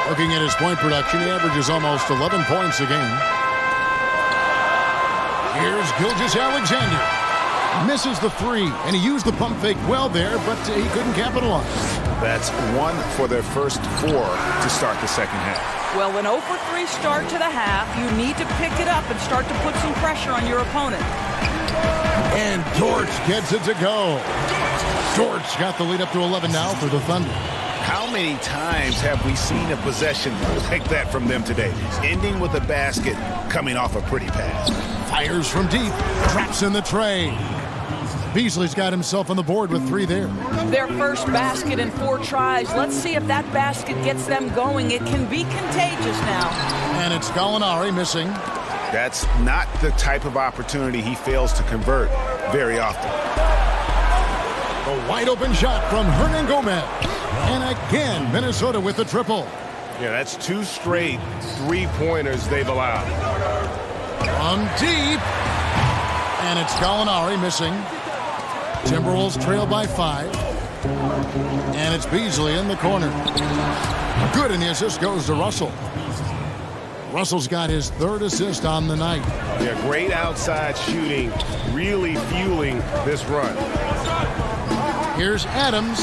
Speaker 4: Looking at his point production, he averages almost 11 points a game. Here's Gilgeous-Alexander. Misses the 3, and he used the pump fake well there, but he couldn't capitalize.
Speaker 9: That's 1 for their first 4 to start the second half.
Speaker 5: Well, an 0 for 3 start to the half, you need to pick it up and start to put some pressure on your opponent.
Speaker 4: And George gets it to go. George got the lead up to 11 now for the Thunder.
Speaker 9: How many times have we seen a possession like that from them today? Ending with a basket, coming off a pretty pass.
Speaker 4: Fires from deep, traps in the tray. Beasley's got himself on the board with 3 there.
Speaker 5: Their first basket in 4 tries. Let's see if that basket gets them going. It can be contagious now.
Speaker 4: And it's Gallinari missing.
Speaker 9: That's not the type of opportunity he fails to convert very often.
Speaker 4: A wide open shot from Hernan Gomez. And again, Minnesota with the triple.
Speaker 9: Yeah, that's 2 straight three-pointers they've allowed.
Speaker 4: From deep. And it's Gallinari missing. Timberwolves trail by 5. And it's Beasley in the corner. Good, and the assist goes to Russell. Russell's got his 3rd assist on the night.
Speaker 9: Yeah, great outside shooting, really fueling this run.
Speaker 4: Here's Adams.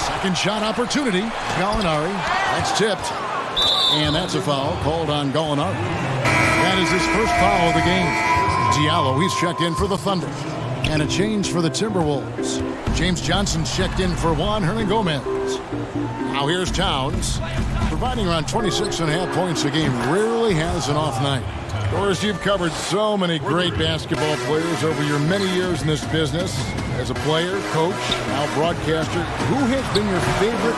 Speaker 4: Second shot opportunity. Gallinari. That's tipped. And that's a foul called on Gallinari. That is his first foul of the game. Diallo, he's checked in for the Thunder. And a change for the Timberwolves. James Johnson's checked in for Juan Hernangomez. Now here's Towns. Providing around 26.5 points a game. Rarely has an off night. Doris, you've covered so many great basketball players over your many years in this business. As a player, coach, now broadcaster, who has been your favorite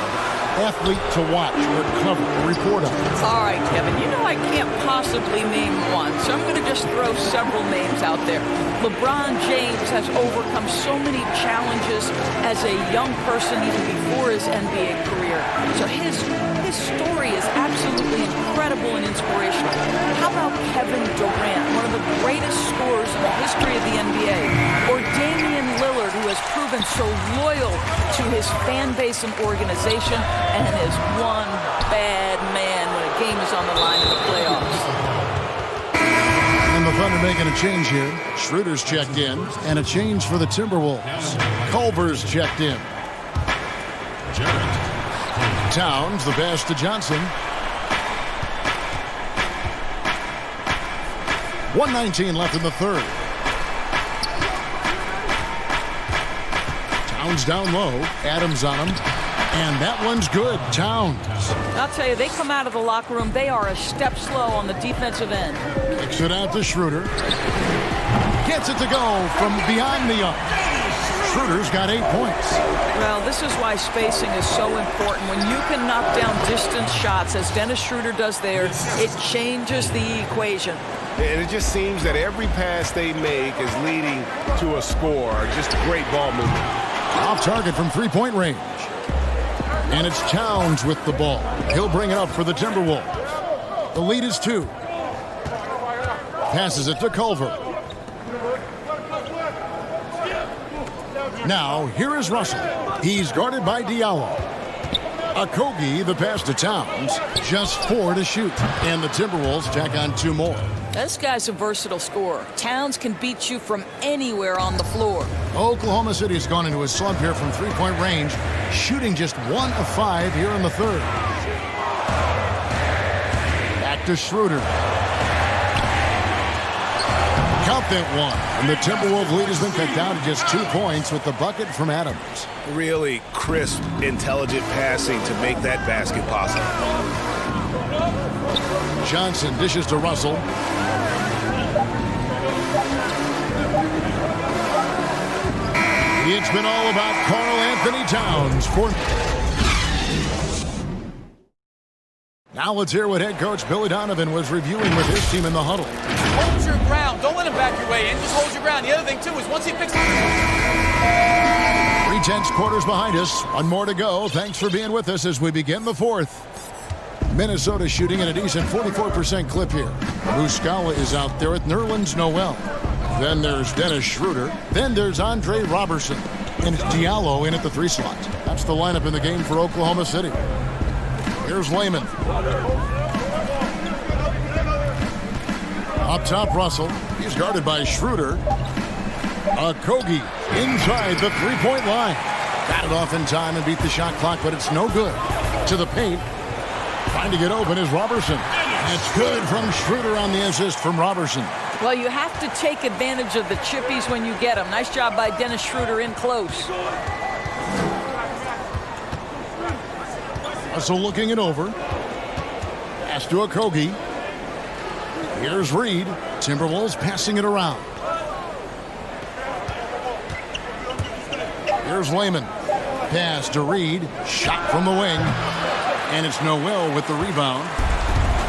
Speaker 4: athlete to watch or cover or report on?
Speaker 5: All right, Kevin, you know I can't possibly name one, so I'm going to just throw several names out there. LeBron James has overcome so many challenges as a young person even before his NBA career. So his story is absolutely incredible and inspirational. How about Kevin Durant, one of the greatest scorers in the history of the NBA? Or Damian Lillard, who has proven so loyal to his fan base and organization and is one bad man when a game is on the line in the playoffs.
Speaker 4: And the Thunder making a change here. Schroeder's checked in, and a change for the Timberwolves. Culver's checked in. Towns, the pass to Johnson. 1:19 left in the 3rd. Towns down low. Adams on him. And that one's good. Towns.
Speaker 5: I'll tell you, they come out of the locker room, they are a step slow on the defensive end.
Speaker 4: Kicks it out to Schroeder. Gets it to go from behind the arc. Schroeder's got 8 points.
Speaker 5: Well, this is why spacing is so important. When you can knock down distance shots, as Dennis Schroeder does there, it changes the equation.
Speaker 9: And it just seems that every pass they make is leading to a score. Just great ball movement.
Speaker 4: Off target from 3-point range. And it's Towns with the ball. He'll bring it up for the Timberwolves. The lead is 2. Passes it to Culver. Now, here is Russell. He's guarded by Diallo. Okogie, the pass to Towns. Just 4 to shoot. And the Timberwolves tack on 2 more.
Speaker 5: This guy's a versatile scorer. Towns can beat you from anywhere on the floor.
Speaker 4: Oklahoma City has gone into a slump here from 3-point range, shooting just 1 of 5 here in the 3rd. Back to Schroeder. Count that one. And the Timberwolves lead has been cut down to just 2 points with the bucket from Adams.
Speaker 9: Really crisp, intelligent passing to make that basket possible.
Speaker 4: Johnson dishes to Russell. It's been all about Karl Anthony Towns. Now let's hear what head coach Billy Donovan was reviewing with his team in the huddle.
Speaker 14: Hold your ground. Don't let him back your way in. Just hold your ground. The other thing, too, is once he picks...
Speaker 4: 3/10 quarters behind us. 1 more to go. Thanks for being with us as we begin the 4th. Minnesota shooting at a decent 44% clip here. Muscala is out there with Nerlens Noel. Then there's Dennis Schroeder. Then there's Andre Robertson. And it's Diallo in at the 3 slot. That's the lineup in the game for Oklahoma City. Here's Layman. Up top, Russell. He's guarded by Schroeder. Okogie inside the 3-point line. Got it off in time and beat the shot clock, but it's no good. To the paint. Trying to get open is Robertson. It's good from Schroeder on the assist from Robertson.
Speaker 5: Well, you have to take advantage of the chippies when you get them. Nice job by Dennis Schroeder in close.
Speaker 4: Russell looking it over. Pass to Okogie. Here's Reed. Timberwolves passing it around. Here's Layman. Pass to Reed. Shot from the wing. And it's Noel with the rebound.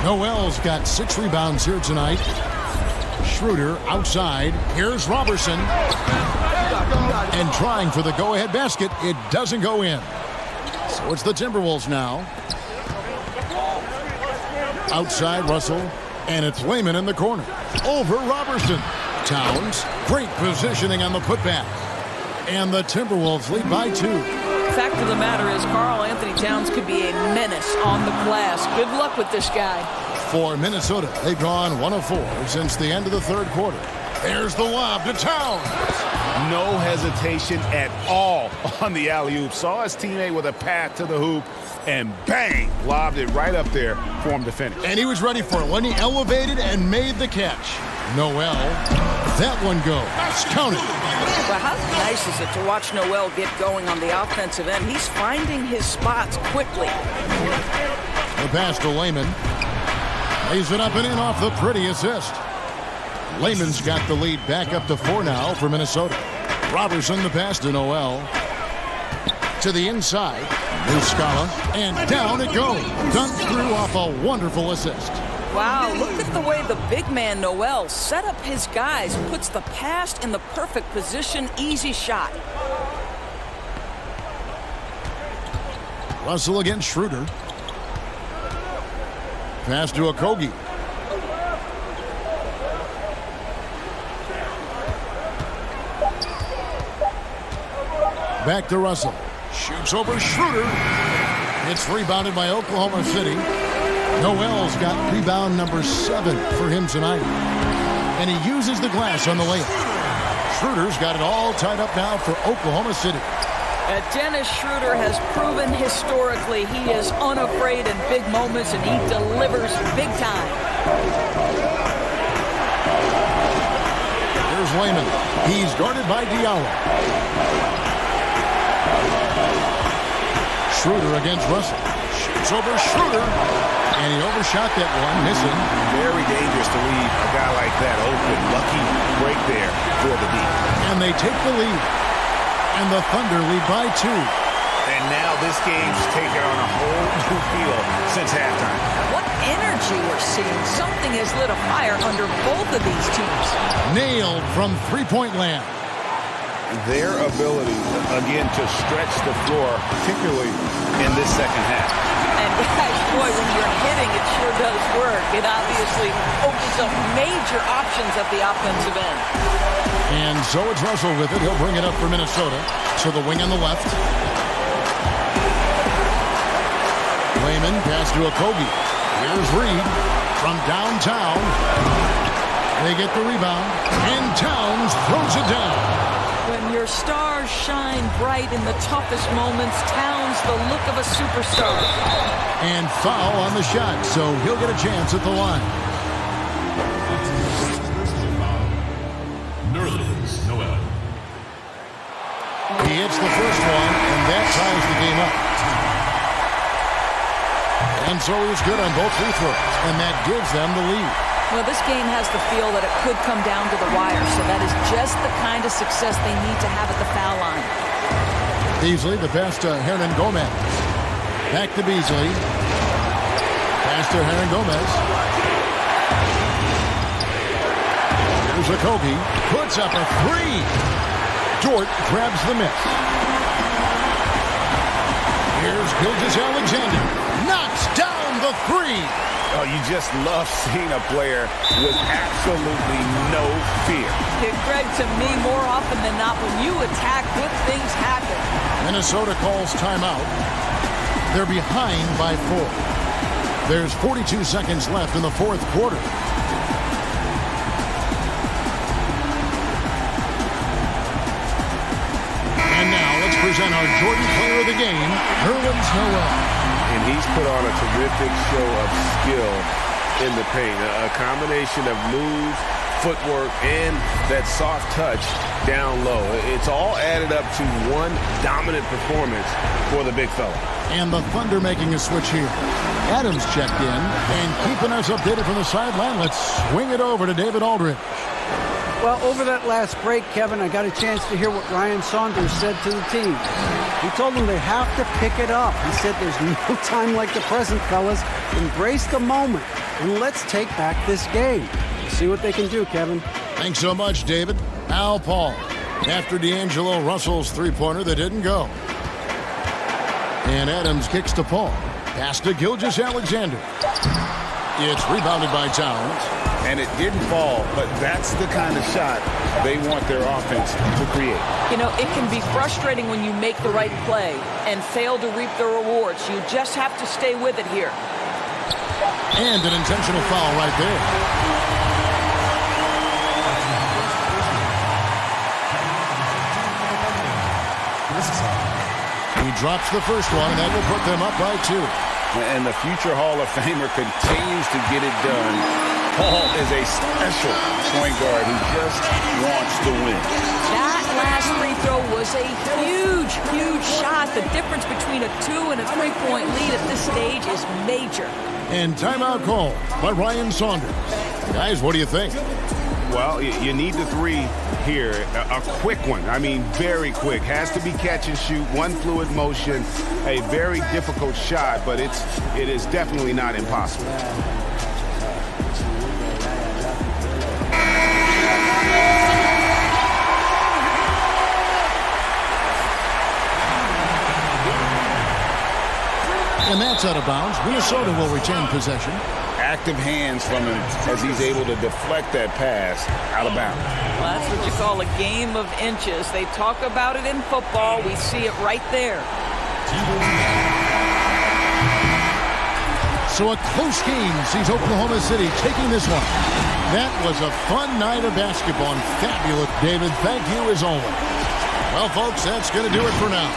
Speaker 4: Noel's got 6 rebounds here tonight. Schroeder outside. Here's Robertson. And trying for the go-ahead basket. It doesn't go in. So it's the Timberwolves now. Outside Russell, and it's Lehman in the corner. Over Robertson. Towns, great positioning on the putback. And the Timberwolves lead by 2.
Speaker 5: Fact of the matter is Karl Anthony Towns could be a menace on the glass. Good luck with this guy.
Speaker 4: For Minnesota, they've gone 1 of 4 since the end of the third quarter. There's the lob to Towns.
Speaker 9: No hesitation at all on the alley-oop. Saw his teammate with a path to the hoop, and bang, lobbed it right up there for him to finish.
Speaker 4: And he was ready for it when he elevated and made the catch. Noel, that one goes. Count it.
Speaker 5: But how nice is it to watch Noel get going on the offensive end? He's finding his spots quickly.
Speaker 4: The pass to Lehman. Lays it up and in off the pretty assist. Lehman's got the lead back up to 4 now for Minnesota. Robertson the pass to Noel. To the inside. Muscala. And down it goes. Dunked through off a wonderful assist.
Speaker 5: Wow, look at the way the big man Noel set up his guys, puts the pass in the perfect position, easy shot.
Speaker 4: Russell against Schroeder. Pass to Okogie. Back to Russell. Shoots over Schroeder. It's rebounded by Oklahoma City. Noel's got rebound number 7 for him tonight. And he uses the glass on the layup. Schroeder's got it all tied up now for Oklahoma City.
Speaker 5: Dennis Schroeder has proven historically he is unafraid in big moments and he delivers big time.
Speaker 4: Here's Lehman. He's guarded by Diallo. Schroeder against Russell. Shoots over Schroeder. And he overshot that one, missing.
Speaker 9: Very dangerous to leave a guy like that open. Lucky break there for the D.
Speaker 4: And they take the lead. And the Thunder lead by 2.
Speaker 9: And now this game's taken on a whole new feel since halftime.
Speaker 5: What energy we're seeing. Something has lit a fire under both of these teams.
Speaker 4: Nailed from three-point land.
Speaker 9: Their ability, again, to stretch the floor, particularly in this second half.
Speaker 5: And guys, boy, when you're hitting, it sure does work. It obviously opens up major options at the offensive end.
Speaker 4: And so it's Russell with it. He'll bring it up for Minnesota. To the wing on the left. Lehman pass to Okogie. Here's Reed from downtown. They get the rebound. And Towns throws it down.
Speaker 5: When your stars shine bright in the toughest moments, Towns the look of a superstar.
Speaker 4: And foul on the shot, so he'll get a chance at the line.
Speaker 10: Noel.
Speaker 4: He hits the first one, and that ties the game up. And so he was good on both free throws, and that gives them the lead.
Speaker 5: Well, this game has the feel that it could come down to the wire, so that is just the kind of success they need to have at the foul line.
Speaker 4: Beasley, the pass to Hernan Gomez. Back to Beasley. Pass to Hernan Gomez. Here's Okogie. Puts up a 3. Dort grabs the miss. Here's Gilgeous-Alexander. Knocks down the 3.
Speaker 9: Oh, you just love seeing a player with absolutely no fear.
Speaker 5: Greg, to me, more often than not, when you attack, good things happen.
Speaker 4: Minnesota calls timeout. They're behind by 4. There's 42 seconds left in the fourth quarter. And now let's present our Jordan Player of the Game, Nerlens Noel.
Speaker 17: And he's put on a terrific show of skill in the paint. A combination of moves, footwork, and that soft touch down low. It's all added up to one dominant performance for the big fella.
Speaker 4: And the Thunder making a switch here. Adams checked in and keeping us updated from the sideline. Let's swing it over to David Aldridge.
Speaker 8: Well, over that last break, Kevin, I got a chance to hear what Ryan Saunders said to the team. He told them they have to pick it up. He said there's no time like the present, fellas. Embrace the moment, and let's take back this game. We'll see what they can do, Kevin.
Speaker 4: Thanks so much, David. Al Paul, after D'Angelo Russell's three-pointer that didn't go. And Adams kicks to Paul. Pass to Gilgeous-Alexander. It's rebounded by Towns.
Speaker 6: And it didn't fall, but that's the kind of shot they want their offense to create.
Speaker 5: You know, it can be frustrating when you make the right play and fail to reap the rewards. You just have to stay with it here.
Speaker 4: And an intentional foul right there. He drops the first one, and that will put them up by 2.
Speaker 6: And the future Hall of Famer continues to get it done. Paul is a special point guard who just wants to win.
Speaker 5: That last free throw was a huge, huge shot. The difference between a 2- and a 3-point lead at this stage is major.
Speaker 4: And timeout call by Ryan Saunders. Guys, what do you think?
Speaker 9: Well, you need the 3 here. A quick one. I mean, very quick. Has to be catch and shoot. One fluid motion. A very difficult shot, but it is definitely not impossible.
Speaker 4: And that's out of bounds. Minnesota will retain possession.
Speaker 6: Active hands from him as he's able to deflect that pass out of bounds.
Speaker 5: Well, that's what you call a game of inches. They talk about it in football. We see it right there.
Speaker 4: So a close game sees Oklahoma City taking this one. That was a fun night of basketball and fabulous. David, thank you as always. Well, folks, that's going to do it for now.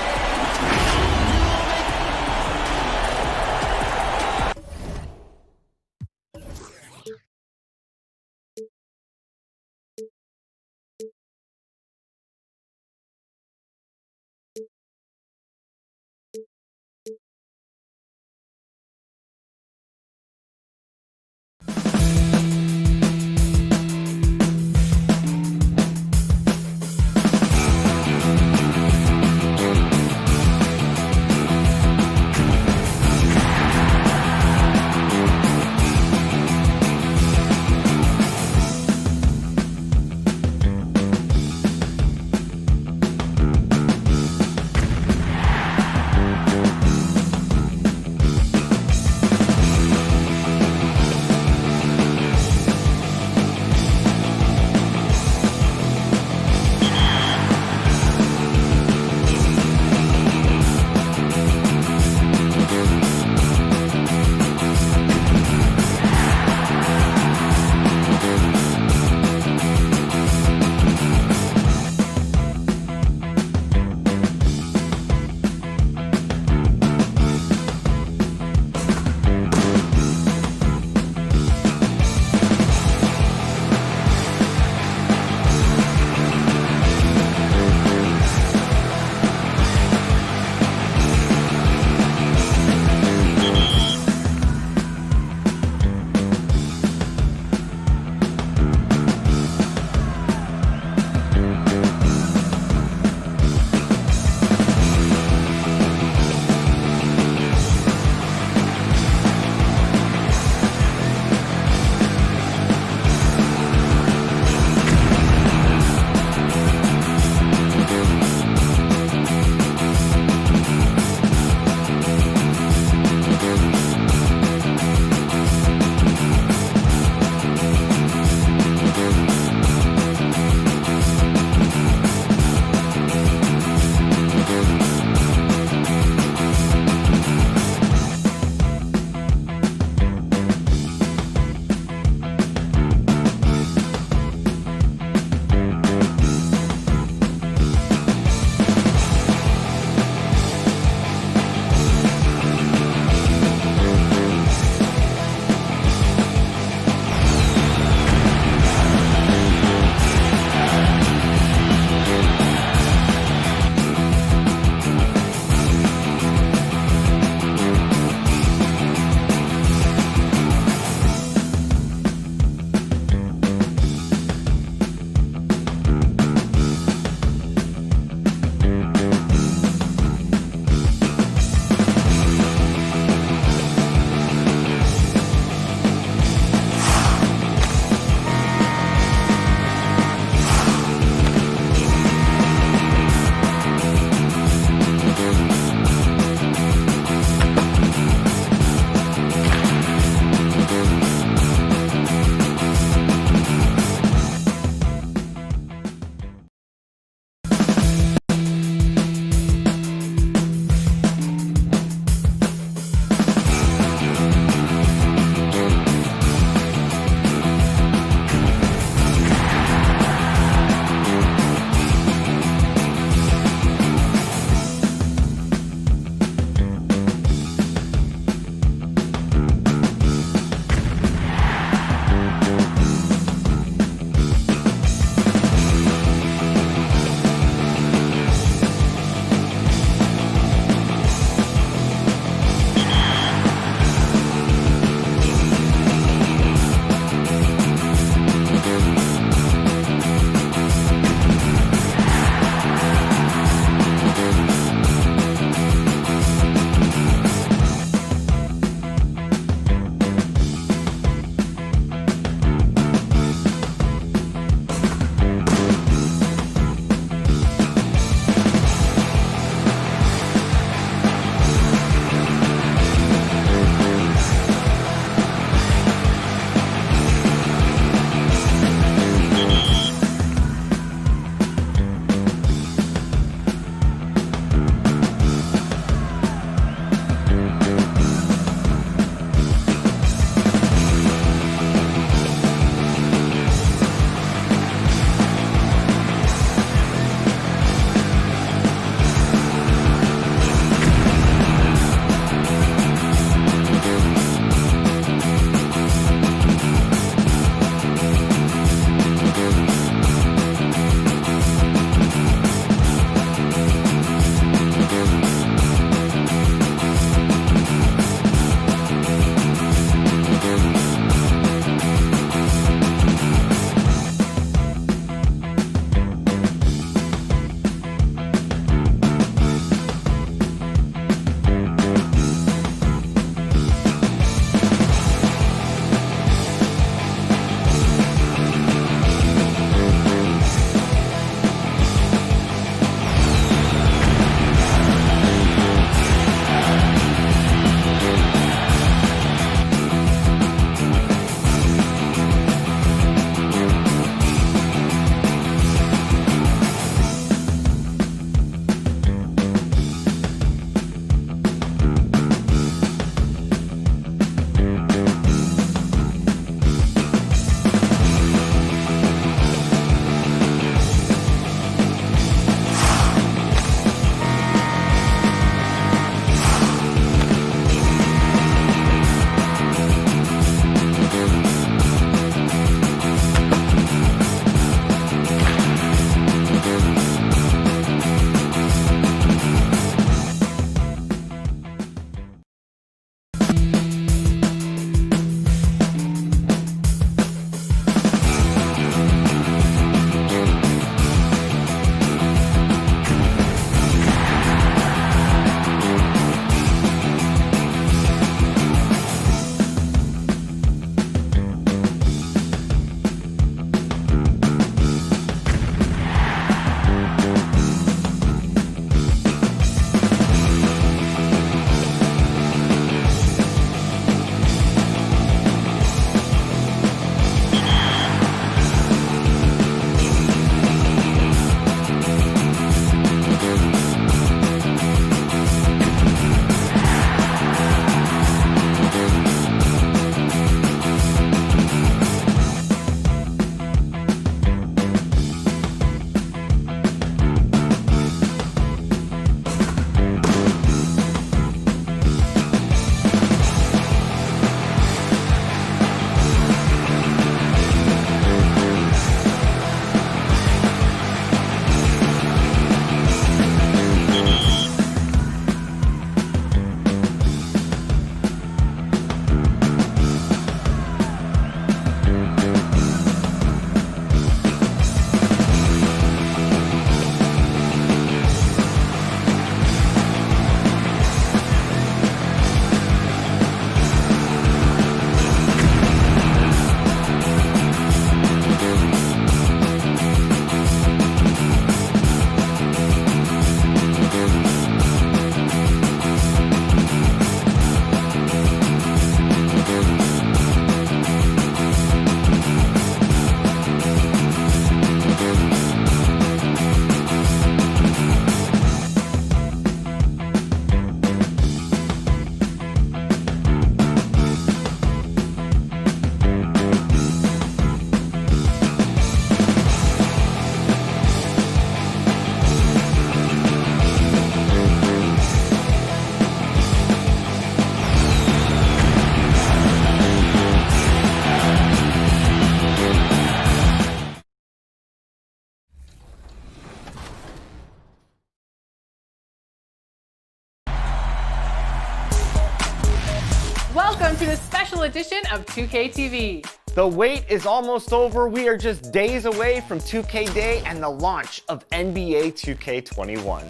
Speaker 12: to a special edition of 2K TV.
Speaker 15: The wait is almost over. We are just days away from 2K Day and the launch of NBA 2K21.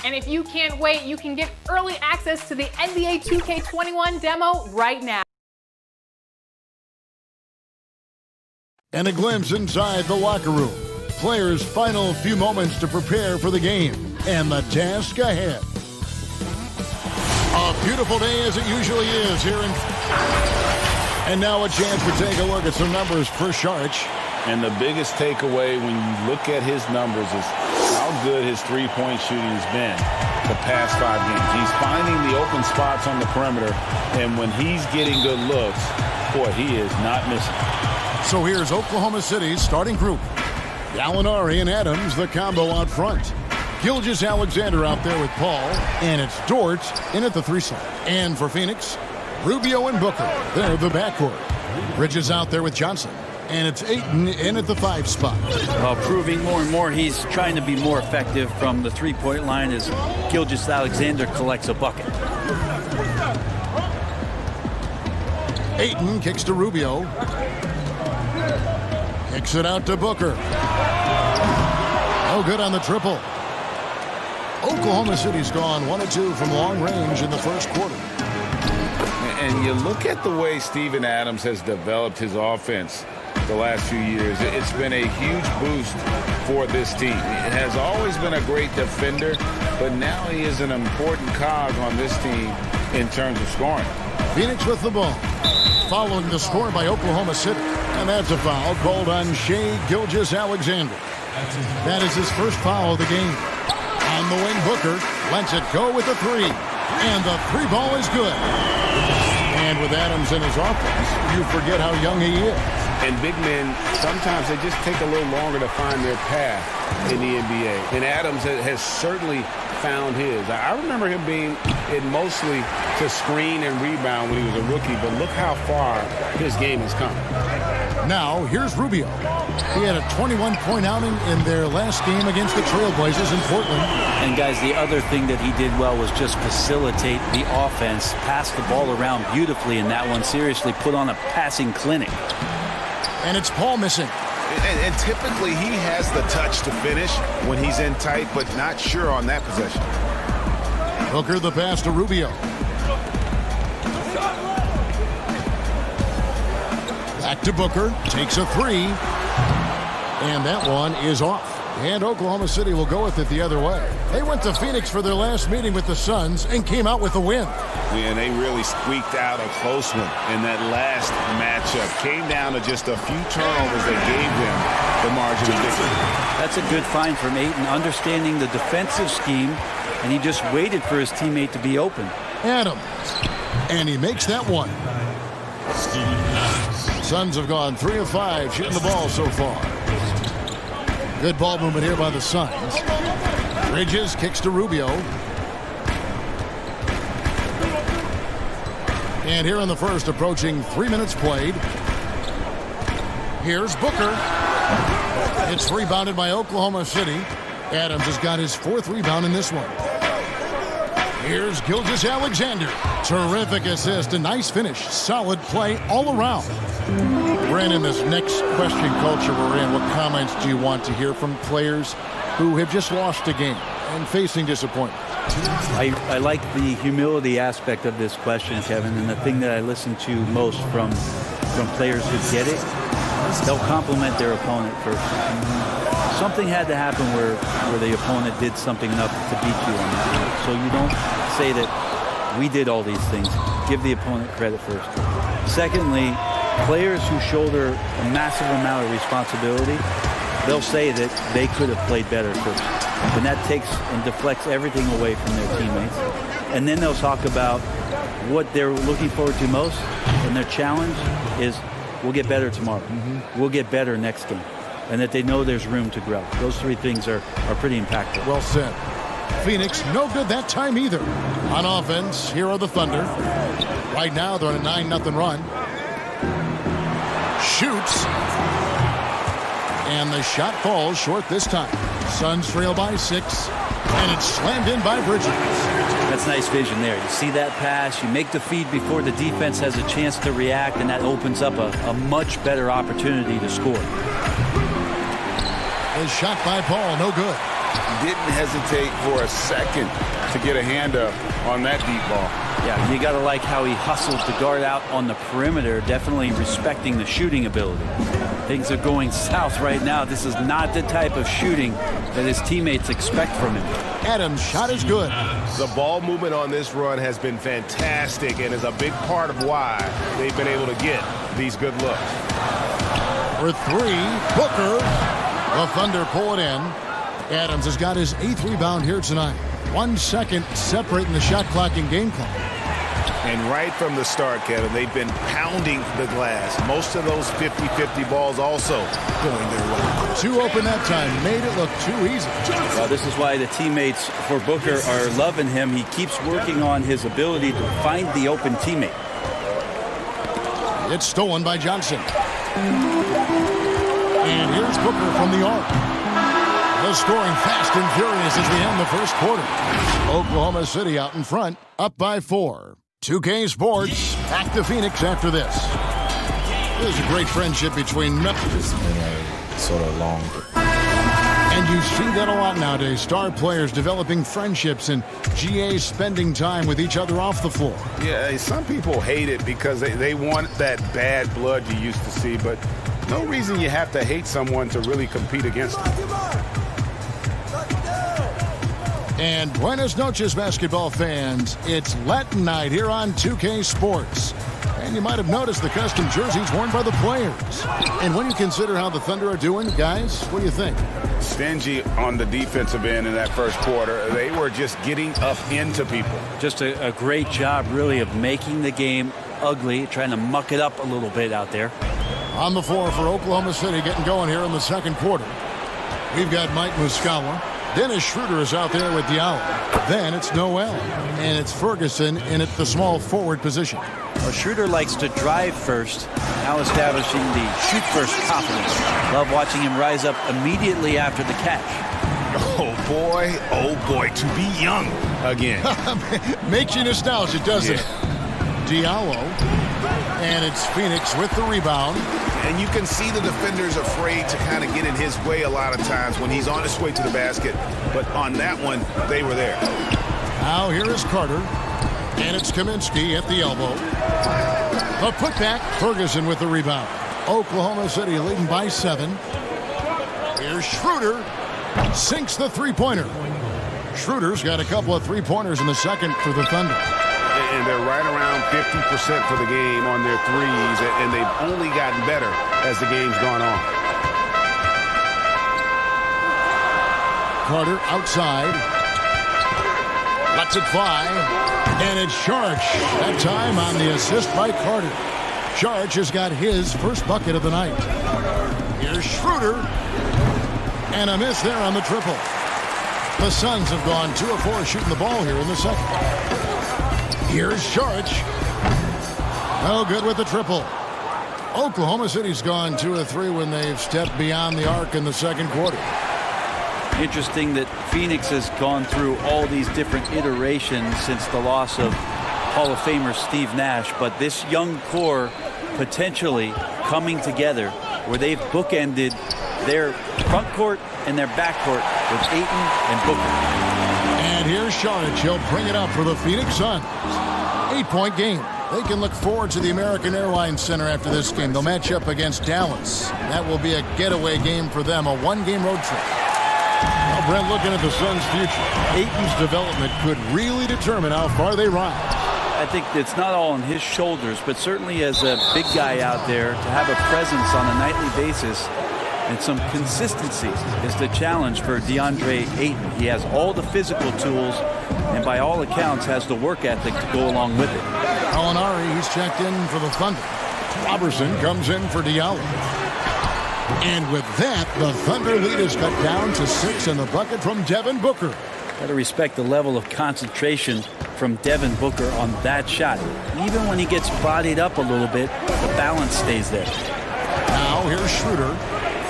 Speaker 12: And if you can't wait, you can get early access to the NBA 2K21 demo right now.
Speaker 4: And a glimpse inside the locker room. Players' final few moments to prepare for the game and the task ahead. A beautiful day as it usually is here in... And now a chance to take a look at some numbers for Sharch.
Speaker 6: And the biggest takeaway when you look at his numbers is how good his three-point shooting has been the past 5 games. He's finding the open spots on the perimeter, and when he's getting good looks, boy, he is not missing.
Speaker 4: So here's Oklahoma City's starting group. Gallinari and Adams, the combo out front. Gilgeous-Alexander out there with Paul, and it's Dort in at the 3 slot. And for Phoenix, Rubio and Booker, they're the backcourt. Bridges out there with Johnson, and it's Ayton in at the 5 spot.
Speaker 13: Proving more and more he's trying to be more effective from the three-point line as Gilgeous-Alexander collects a bucket.
Speaker 4: Ayton kicks to Rubio. Kicks it out to Booker. No good on the triple. Oklahoma City's gone 1 of 2 from long range in the first quarter.
Speaker 6: And you look at the way Steven Adams has developed his offense the last few years. It's been a huge boost for this team. It has always been a great defender, but now he is an important cog on this team in terms of scoring.
Speaker 4: Phoenix with the ball. Following the score by Oklahoma City. And that's a foul called on Shai Gilgeous-Alexander. That is his first foul of the game. On the wing, Booker lets it go with the 3. And the 3 ball is good. And with Adams in his offense, you forget how young he is.
Speaker 17: And big men, sometimes they just take a little longer to find their path in the NBA. And Adams has certainly found his. I remember him being in mostly to screen and rebound when he was a rookie, but look how far his game has come.
Speaker 4: Now, here's Rubio. He had a 21-point outing in their last game against the Trailblazers in Portland.
Speaker 13: And guys, the other thing that he did well was just facilitate the offense, pass the ball around beautifully in that one, seriously put on a passing clinic.
Speaker 4: And it's Paul missing.
Speaker 9: And typically he has the touch to finish when he's in tight, but not sure on that possession.
Speaker 4: Booker the pass to Rubio. Back to Booker, takes a 3. And that one is off. And Oklahoma City will go with it the other way. They went to Phoenix for their last meeting with the Suns and came out with a win.
Speaker 9: And they really squeaked out a close one in that last matchup. Came down to just a few turnovers that gave them the margin of victory.
Speaker 13: That's a good find from Ayton, understanding the defensive scheme, and he just waited for his teammate to be open.
Speaker 4: Adams. And he makes that one. Suns have gone 3 of 5 shooting the ball so far. Good ball movement here by the Suns. Bridges kicks to Rubio. And here in the first, approaching 3 minutes played. Here's Booker. It's rebounded by Oklahoma City. Adams has got his 4th rebound in this one. Here's Gilgeous-Alexander. Terrific assist, a nice finish. Solid play all around. Brandon, this next question culture we're in, what comments do you want to hear from players who have just lost a game and facing disappointment?
Speaker 13: I like the humility aspect of this question, Kevin, and the thing that I listen to most from players who get it, they'll compliment their opponent first. Something had to happen where the opponent did something enough to beat you on that. So you don't say that we did all these things. Give the opponent credit first. Secondly, players who shoulder a massive amount of responsibility, they'll say that they could have played better first. And that takes and deflects everything away from their teammates. And then they'll talk about what they're looking forward to most, and their challenge is, we'll get better tomorrow. We'll get better next game. And that they know there's room to grow. Those 3 things are pretty impactful.
Speaker 4: Well said. Phoenix, no good that time either. On offense, here are the Thunder. Right now, they're on a 9-0 run. Shoots. And the shot falls short this time. Suns trail by 6. And it's slammed in by Bridges.
Speaker 13: That's nice vision there. You see that pass, you make the feed before the defense has a chance to react, and that opens up a much better opportunity to score.
Speaker 4: A shot by Paul, no good.
Speaker 6: Didn't hesitate for a second to get a hand up on that deep ball.
Speaker 13: Yeah, you got to like how he hustled to guard out on the perimeter, definitely respecting the shooting ability. Things are going south right now. This is not the type of shooting that his teammates expect from him.
Speaker 4: Adams' shot is good.
Speaker 17: The ball movement on this run has been fantastic and is a big part of why they've been able to get these good looks.
Speaker 4: For three, Booker. The Thunder pull it in. Adams has got his 8th rebound here tonight. 1 second separating the shot clock and game clock.
Speaker 9: And right from the start, Kevin, they've been pounding the glass. Most of those 50-50 balls also going their way.
Speaker 4: 2 open that time. Made it look too easy.
Speaker 13: Well, this is why the teammates for Booker are loving him. He keeps working on his ability to find the open teammate.
Speaker 4: It's stolen by Johnson. And here's Booker from the arc. The scoring fast and furious as we end the first quarter. Oklahoma City out in front, up by 4. 2K Sports, back to Phoenix after this. There's a great friendship between Memphis.
Speaker 7: It's been a sort of long.
Speaker 4: And you see that a lot nowadays. Star players developing friendships and GAs spending time with each other off the floor.
Speaker 9: Yeah, some people hate it because they want that bad blood you used to see, but no reason you have to hate someone to really compete against them.
Speaker 4: And buenas noches, basketball fans. It's Latin night here on 2K Sports. And you might have noticed the custom jerseys worn by the players. And when you consider how the Thunder are doing, guys, what do you think?
Speaker 9: Stingy on the defensive end in that first quarter. They were just getting up into people.
Speaker 13: Just a great job, really, of making the game ugly, trying to muck it up a little bit out there.
Speaker 4: On the floor for Oklahoma City, getting going here in the second quarter. We've got Mike Muscala. Dennis Schroeder is out there with Diallo. Then it's Noel. And it's Ferguson in at the small forward position.
Speaker 13: Well, Schroeder likes to drive first, now establishing the shoot-first confidence. Love watching him rise up immediately after the catch.
Speaker 9: Oh boy, to be young again.
Speaker 4: Makes you nostalgic, doesn't it? Diallo. And it's Phoenix with the rebound.
Speaker 9: And you can see the defenders afraid to kind of get in his way a lot of times when he's on his way to the basket. But on that one, they were there.
Speaker 4: Now here is Carter. And it's Kaminsky at the elbow. A putback. Ferguson with the rebound. Oklahoma City leading by 7. Here's Schroeder. Sinks the three-pointer. Schroeder's got a couple of three-pointers in the second for the Thunder.
Speaker 9: And they're right around 50% for the game on their threes, and they've only gotten better as the game's gone on.
Speaker 4: Carter outside. Lets it fly. And it's Sharch. That time on the assist by Carter. Sharch has got his first bucket of the night. Here's Schroeder. And a miss there on the triple. The Suns have gone 2 of 4 shooting the ball here in the second. Here's Sharch. No good with the triple. Oklahoma City's gone 2 of 3 when they've stepped beyond the arc in the second quarter.
Speaker 13: Interesting that Phoenix has gone through all these different iterations since the loss of Hall of Famer Steve Nash, but this young core potentially coming together where they've bookended their front court and their back court with Ayton and Booker.
Speaker 4: And here's Sharch. He'll bring it up for the Phoenix Suns. 8-point game. They can look forward to the American Airlines Center after this game. They'll match up against Dallas. That will be a getaway game for them, a one-game road trip. Well, Brent, looking at the Suns' future, Ayton's development could really determine how far they rise.
Speaker 13: I think it's not all on his shoulders, but certainly as a big guy out there, to have a presence on a nightly basis and some consistency is the challenge for DeAndre Ayton. He has all the physical tools and by all accounts has the work ethic to go along with it.
Speaker 4: Alinari, he's checked in for the Thunder. Robertson comes in for Diallo. And with that, the Thunder lead is cut down to 6 in the bucket from Devin Booker.
Speaker 13: Got to respect the level of concentration from Devin Booker on that shot. Even when he gets bodied up a little bit, the balance stays there.
Speaker 4: Now here's Schroeder.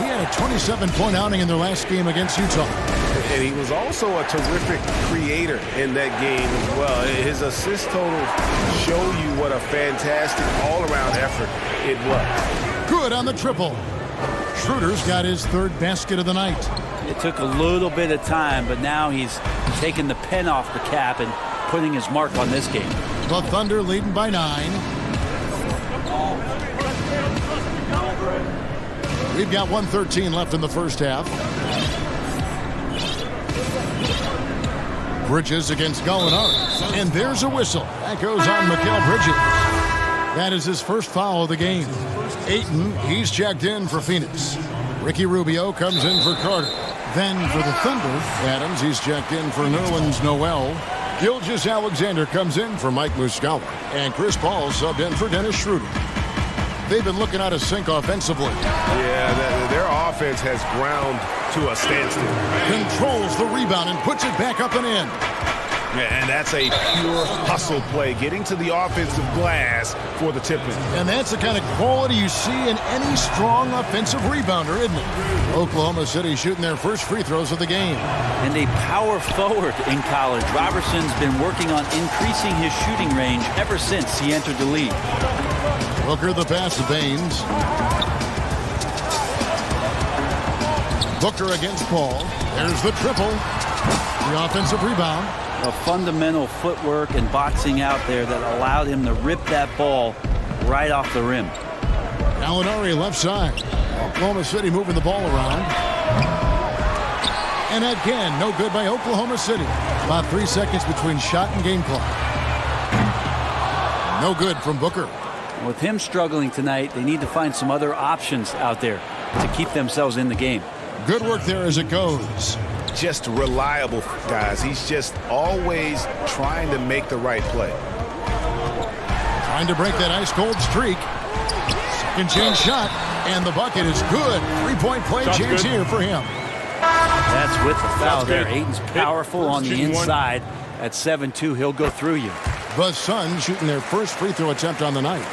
Speaker 4: He had a 27-point outing in their last game against Utah.
Speaker 17: And he was also a terrific creator in that game as well. His assist totals show you what a fantastic all-around effort it was.
Speaker 4: Good on the triple. Schroeder's got his third basket of the night.
Speaker 13: It took a little bit of time, but now he's taking the pen off the cap and putting his mark on this game.
Speaker 4: The Thunder leading by 9. We've got 1:13 left in the first half. Bridges against Gallinari. And there's a whistle. That goes on Mikal Bridges. That is his first foul of the game. Ayton, he's checked in for Phoenix. Ricky Rubio comes in for Carter. Then for the Thunder, Adams, he's checked in for Nerlens Noel. Gilgeous-Alexander comes in for Mike Muscala. And Chris Paul subbed in for Dennis Schroeder. They've been looking out of sync offensively.
Speaker 17: Yeah, their offense has ground to a standstill.
Speaker 4: Controls the rebound and puts it back up and in.
Speaker 17: And that's a pure hustle play, getting to the offensive glass for the tip-in.
Speaker 4: And that's the kind of quality you see in any strong offensive rebounder, isn't it? Oklahoma City shooting their first free throws of the game.
Speaker 13: And a power forward in college. Robertson's been working on increasing his shooting range ever since he entered the league.
Speaker 4: Booker the pass to Baines. Booker against Paul. There's the triple. The offensive rebound.
Speaker 13: A fundamental footwork and boxing out there that allowed him to rip that ball right off the rim.
Speaker 4: Gallinari left side. Oklahoma City moving the ball around. And again, no good by Oklahoma City. About 3 seconds between shot and game clock. No good from Booker.
Speaker 13: With him struggling tonight, they need to find some other options out there to keep themselves in the game.
Speaker 4: Good work there as it goes.
Speaker 17: Just reliable, guys. He's just always trying to make the right play.
Speaker 4: Trying to break that ice-cold streak. Second chance shot, and the bucket is good. Three-point play chance here for him.
Speaker 13: That's with the foul there. Ayton's powerful on the inside. At 7-2, he'll go through you.
Speaker 4: The Suns shooting their first free throw attempt on the night.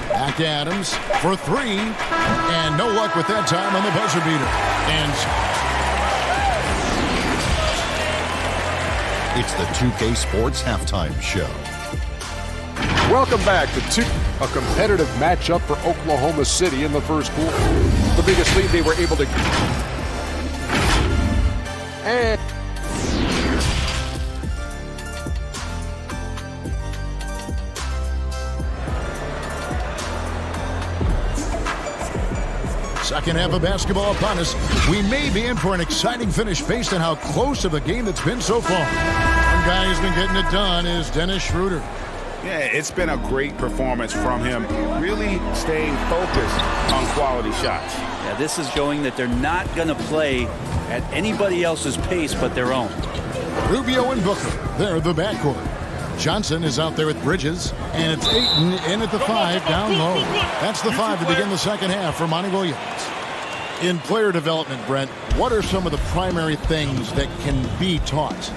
Speaker 4: Back to Adams for 3. And no luck with that time on the buzzer beater. And
Speaker 10: it's the 2K Sports Halftime Show.
Speaker 11: Welcome back to a competitive matchup for Oklahoma City in the first quarter. The biggest lead they were able to... And...
Speaker 4: second half of basketball upon us. We may be in for an exciting finish based on how close of a game it's been so far. One guy who's been getting it done is Dennis Schroeder.
Speaker 9: Yeah, it's been a great performance from him, really staying focused on quality shots.
Speaker 13: Yeah, this is showing that they're not going to play at anybody else's pace but their own.
Speaker 4: Rubio and Booker, they're the backcourt. Johnson is out there with Bridges, and it's Ayton in at the 5 down low. That's the 5 to begin the second half for Monty Williams. In player development, Brent, what are some of the primary things that can be taught?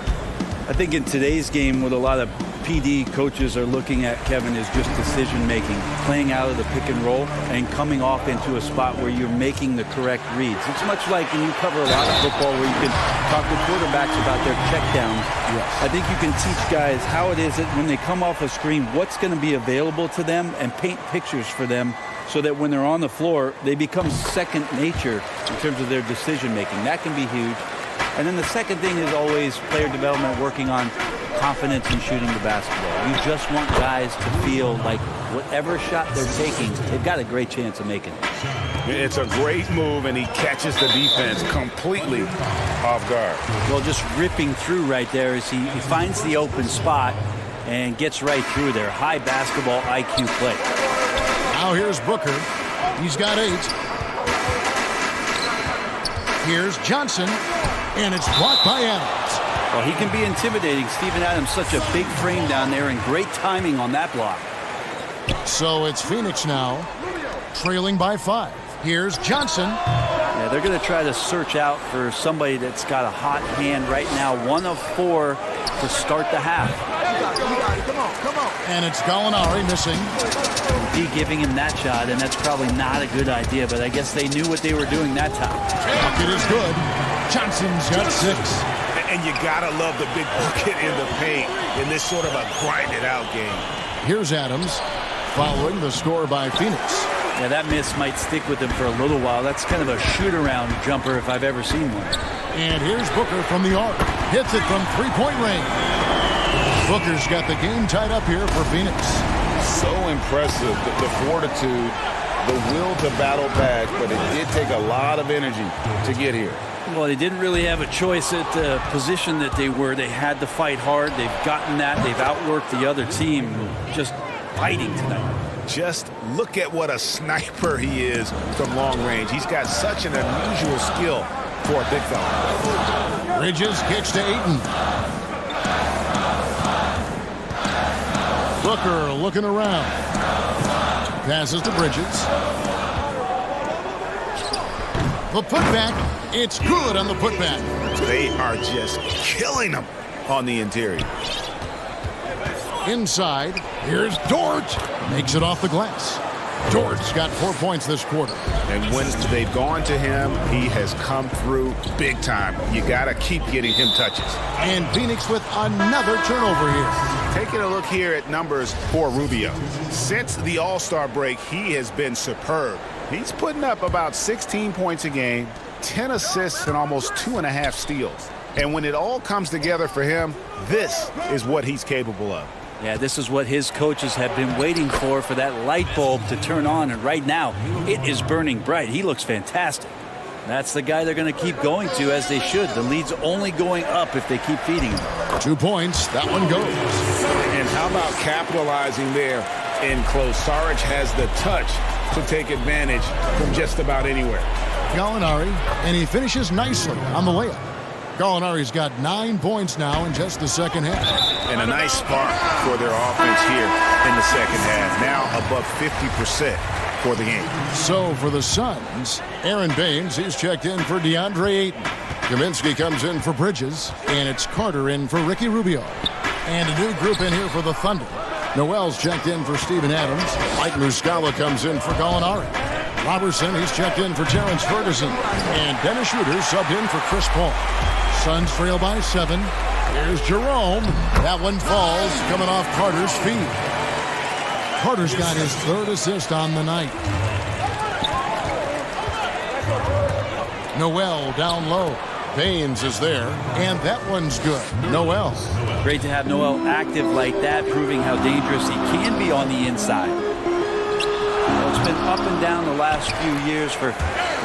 Speaker 13: I think in today's game, what a lot of PD coaches are looking at, Kevin, is just decision-making, playing out of the pick and roll and coming off into a spot where you're making the correct reads. It's much like when you cover a lot of football where you can talk to quarterbacks about their checkdowns.
Speaker 4: Yes.
Speaker 13: I think you can teach guys how it is that when they come off a screen, what's going to be available to them and paint pictures for them so that when they're on the floor, they become second nature in terms of their decision-making. That can be huge. And then the second thing is always player development, working on confidence in shooting the basketball. You just want guys to feel like whatever shot they're taking, they've got a great chance of making it.
Speaker 9: It's a great move, and he catches the defense completely off guard.
Speaker 13: Well, just ripping through right there as he finds the open spot and gets right through there. High basketball IQ play.
Speaker 4: Now here's Booker. He's got 8. Here's Johnson, and it's blocked by Adams.
Speaker 13: Well, he can be intimidating. Steven Adams, such a big frame down there, and great timing on that block.
Speaker 4: So it's Phoenix now, trailing by 5. Here's Johnson.
Speaker 13: Yeah, they're going to try to search out for somebody that's got a hot hand right now. 1 of 4 to start the half.
Speaker 4: And it's Gallinari missing.
Speaker 13: be giving him that shot, and that's probably not a good idea, but I guess they knew what they were doing that time.
Speaker 4: Bucket is good. Johnson's got 6.
Speaker 9: And you gotta love the big bucket in the paint in this sort of a grinded-out game.
Speaker 4: Here's Adams following the score by Phoenix.
Speaker 13: Yeah, that miss might stick with him for a little while. That's kind of a shoot-around jumper if I've ever seen one.
Speaker 4: And here's Booker from the arc. Hits it from three-point range. Booker's got the game tied up here for Phoenix.
Speaker 6: So impressive, the fortitude, the will to battle back, but it did take a lot of energy to get here.
Speaker 13: Well, they didn't really have a choice at the position that they were. They had to fight hard. They've gotten that. They've outworked the other team. Just fighting tonight.
Speaker 9: Just look at what a sniper he is from long range. He's got such an unusual skill for a big fella.
Speaker 4: Bridges kicks to Ayton. Booker looking around. Passes to Bridges. The putback. It's good on the putback.
Speaker 9: They are just killing them on the interior.
Speaker 4: Inside, here's Dort. Makes it off the glass. Dort's got 4 points this quarter.
Speaker 9: And when they've gone to him, he has come through big time. You got to keep getting him touches.
Speaker 4: And Phoenix with another turnover here.
Speaker 9: Taking a look here at numbers for Rubio. Since the All-Star break, he has been superb. He's putting up about 16 points a game, 10 assists, and almost 2.5 steals. And when it all comes together for him, this is what he's capable of.
Speaker 13: Yeah, this is what his coaches have been waiting for that light bulb to turn on, and right now it is burning bright. He looks fantastic. That's the guy they're going to keep going to, as they should. The lead's only going up if they keep feeding him.
Speaker 4: 2 points. That one goes.
Speaker 6: And how about capitalizing there in close? Saric has the touch to take advantage from just about anywhere.
Speaker 4: Gallinari, and he finishes nicely on the layup. Gallinari's got 9 points now in just the second half.
Speaker 9: And a nice spark for their offense here in the second half. Now above 50% for the game.
Speaker 4: So for the Suns, Aaron Baines, he's checked in for DeAndre Ayton. Kaminsky comes in for Bridges, and it's Carter in for Ricky Rubio. And a new group in here for the Thunder. Noel's checked in for Steven Adams. Mike Muscala comes in for Gallinari. Robertson, he's checked in for Terrence Ferguson. And Dennis Schroeder subbed in for Chris Paul. Suns trail by 7. Here's Jerome. That one falls, coming off Carter's feet. Carter's got his 3rd assist on the night. Noel down low. Baines is there, and that one's good. Noel.
Speaker 13: Great to have Noel active like that, proving how dangerous he can be on the inside. Well, it's been up and down the last few years for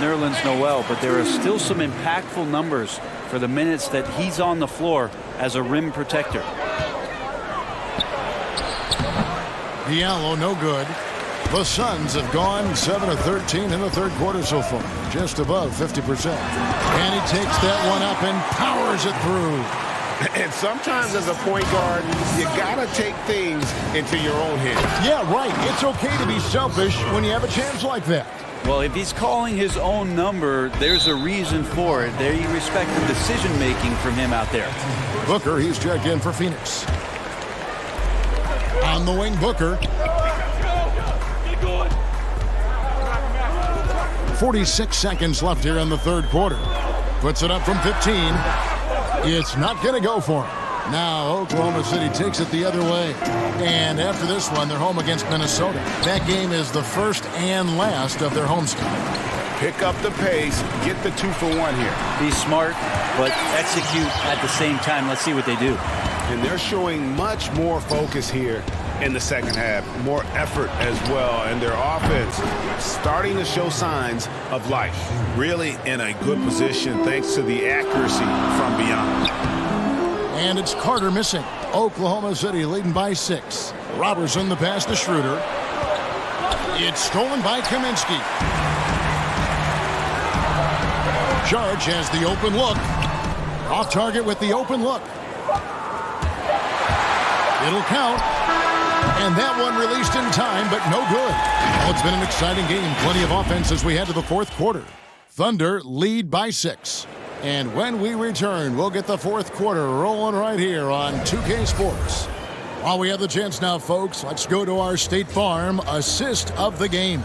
Speaker 13: Nerlens Noel, but there are still some impactful numbers for the minutes that he's on the floor as a rim protector.
Speaker 4: Diallo, no good. The Suns have gone 7 of 13 in the third quarter so far, just above 50%. And he takes that one up and powers it through.
Speaker 6: And sometimes as a point guard, you gotta take things into your own hands.
Speaker 4: Yeah, right. It's okay to be selfish when you have a chance like that.
Speaker 13: Well, if he's calling his own number, there's a reason for it. There you respect the decision-making from him out there.
Speaker 4: Booker, he's checked in for Phoenix. On the wing, Booker. 46 seconds left here in the third quarter. Puts it up from 15. It's not going to go for him. Now Oklahoma City takes it the other way. And after this one, they're home against Minnesota. That game is the first and last of their homestand.
Speaker 9: Pick up the pace, get the 2-for-1 here.
Speaker 13: Be smart, but execute at the same time. Let's see what they do.
Speaker 9: And they're showing much more focus here in the second half, more effort as well, and their offense starting to show signs of life. Really in a good position thanks to the accuracy from beyond.
Speaker 4: And it's Carter missing. Oklahoma City leading by 6. Robertson the pass to Schroeder. It's stolen by Kaminsky. Judge has the open look. Off target with the open look. It'll count. And that one released in time, but no good. Well, it's been an exciting game. Plenty of offense as we head to the fourth quarter. Thunder lead by 6. And when we return, we'll get the fourth quarter rolling right here on 2K Sports. While we have the chance now, folks, let's go to our State Farm assist of the game.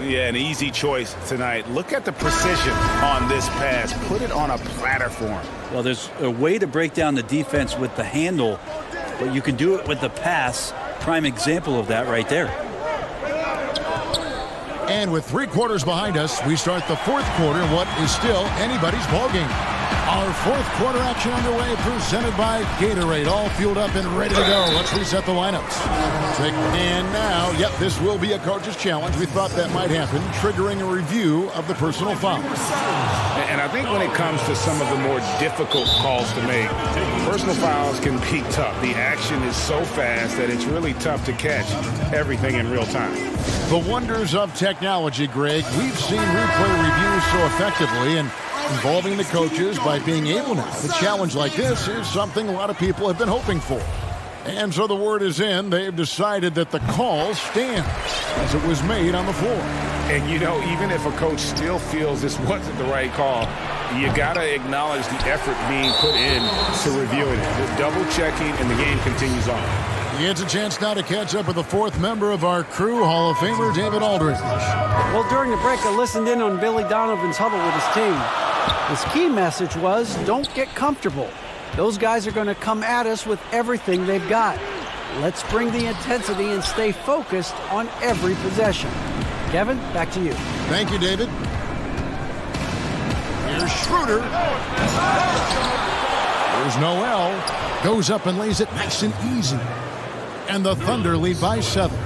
Speaker 9: Yeah, an easy choice tonight. Look at the precision on this pass. Put it on a platter for him.
Speaker 13: Well, there's a way to break down the defense with the handle, but you can do it with the pass. Prime example of that right there.
Speaker 4: And with 3 quarters behind us, we start the 4th quarter in what is still anybody's ballgame. Our 4th quarter action underway, presented by Gatorade. All fueled up and ready to go. Let's reset the lineups. And now, yep, this will be a coach's challenge. We thought that might happen, triggering a review of the personal foul.
Speaker 9: And I think when it comes to some of the more difficult calls to make, personal fouls can be tough. The action is so fast that it's really tough to catch everything in real time.
Speaker 4: The wonders of technology, Greg. We've seen replay reviews so effectively, and involving the coaches by being able now to challenge like this is something a lot of people have been hoping for. And so the word is in. They've decided that the call stands as it was made on the floor.
Speaker 9: And, you know, even if a coach still feels this wasn't the right call, you got to acknowledge the effort being put in to reviewing it. The double-checking, and the game continues on.
Speaker 4: He gets a chance now to catch up with the 4th member of our crew, Hall of Famer David Aldridge.
Speaker 8: Well, during the break, I listened in on Billy Donovan's huddle with his team. His key message was, don't get comfortable. Those guys are going to come at us with everything they've got. Let's bring the intensity and stay focused on every possession. Kevin, back to you.
Speaker 4: Thank you, David. Here's Schroeder. Here's Noel. Goes up and lays it nice and easy. And the Thunder lead by 7.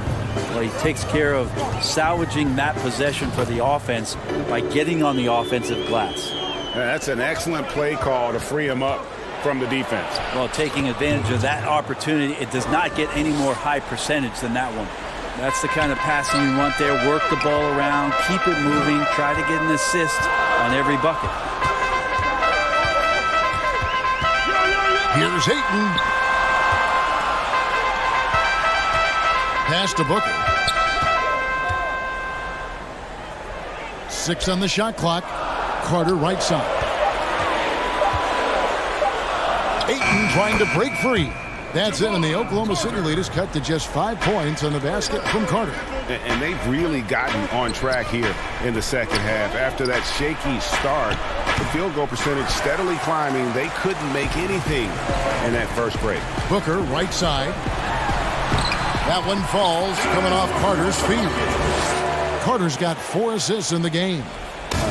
Speaker 13: Well, he takes care of salvaging that possession for the offense by getting on the offensive glass.
Speaker 9: That's an excellent play call to free him up from the defense.
Speaker 13: Well, taking advantage of that opportunity, it does not get any more high percentage than that one. That's the kind of passing you want there. Work the ball around, keep it moving, try to get an assist on every bucket.
Speaker 4: Here's Ayton. Pass to Booker. 6 on the shot clock. Carter right side. Ayton trying to break free. That's it, and the Oklahoma City lead is cut to just 5 points on the basket from Carter.
Speaker 9: And they've really gotten on track here in the second half. After that shaky start, the field goal percentage steadily climbing. They couldn't make anything in that first break.
Speaker 4: Booker right side. That one falls, coming off Carter's feet. Carter's got 4 assists in the game.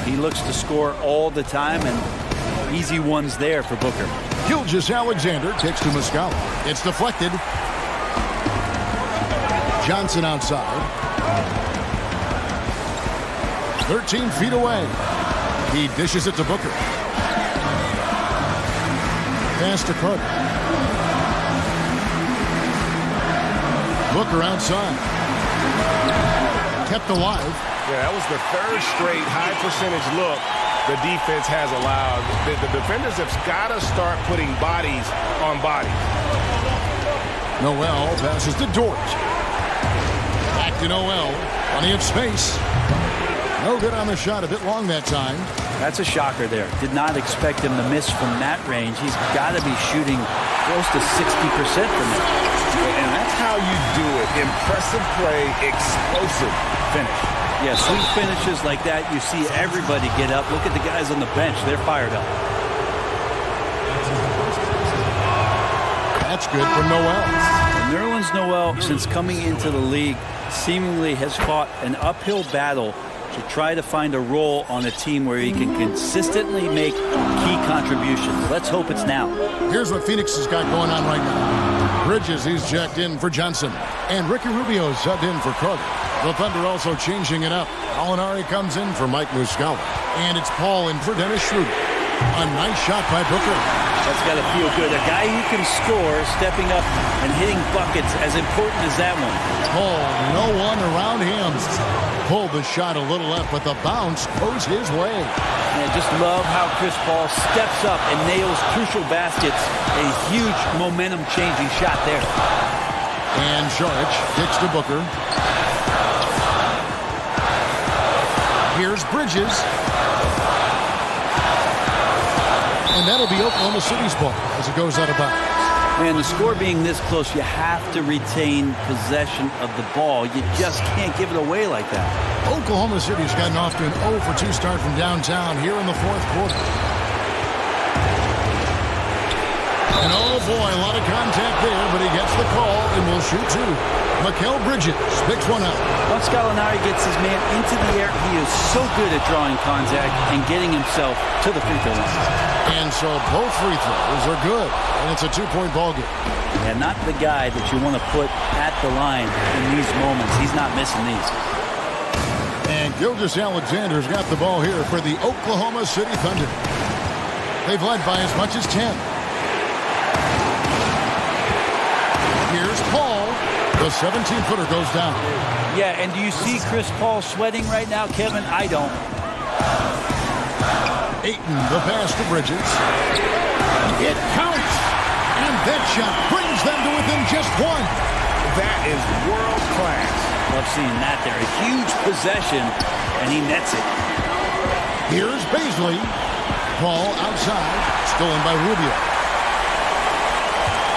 Speaker 13: He looks to score all the time, and easy ones there for Booker.
Speaker 4: Gilgeous-Alexander kicks to Muscala. It's deflected. Johnson outside. 13 feet away. He dishes it to Booker. Pass to Carter. Booker outside. Kept alive.
Speaker 9: Yeah, that was the 3rd straight high percentage look the defense has allowed. The defenders have got to start putting bodies on bodies.
Speaker 4: Noel passes to Dort. Back to Noel. Plenty of space. No good on the shot. A bit long that time.
Speaker 13: That's a shocker there. Did not expect him to miss from that range. He's got to be shooting close to 60% from it.
Speaker 9: And that's how you do it. Impressive play, explosive finish.
Speaker 13: Yeah, sweet finishes like that, you see everybody get up. Look at the guys on the bench. They're fired up.
Speaker 4: That's good from Noel.
Speaker 13: Nerlens Noel, since coming into the league, seemingly has fought an uphill battle to try to find a role on a team where he can consistently make key contributions. Let's hope it's now.
Speaker 4: Here's what Phoenix has got going on right now. Bridges, he's jacked in for Johnson. And Ricky Rubio subbed in for Carter. The Thunder also changing it up. Alinari comes in for Mike Muscala. And it's Paul in for Dennis Schroeder. A nice shot by Booker.
Speaker 13: That's got to feel good. A guy who can score, stepping up and hitting buckets, as important as that one.
Speaker 4: Paul, no one around him. Pulled the shot a little left, but the bounce goes his way.
Speaker 13: And I just love how Chris Paul steps up and nails crucial baskets. A huge momentum-changing shot there.
Speaker 4: And Šarić kicks to Booker. Here's Bridges. And that'll be Oklahoma City's ball as it goes out of bounds.
Speaker 13: Man, the score being this close, you have to retain possession of the ball. You just can't give it away like that.
Speaker 4: Oklahoma City's gotten off to an 0-for-2 start from downtown here in the fourth quarter. And oh boy, a lot of contact there, but he gets the call and will shoot two. Mikal Bridges picks one out.
Speaker 13: Once Gallinari gets his man into the air, he is so good at drawing contact and getting himself to the free throw line. And so both free throws are good, and it's a two-point ball game. Yeah, not the guy that you want to put at the line in these moments. He's not missing these.
Speaker 4: And Gilgeous Alexander's got the ball here for the Oklahoma City Thunder. They've led by as much as 10. Here's Paul. The 17-footer goes down.
Speaker 13: Yeah, and do you see Chris Paul sweating right now, Kevin? I don't.
Speaker 4: Ayton, the pass to Bridges. It counts! And that shot brings them to within just one.
Speaker 17: That is world class.
Speaker 13: Love seeing that there. A huge possession, and he nets it.
Speaker 4: Here's Baisley. Ball outside, stolen by Rubio.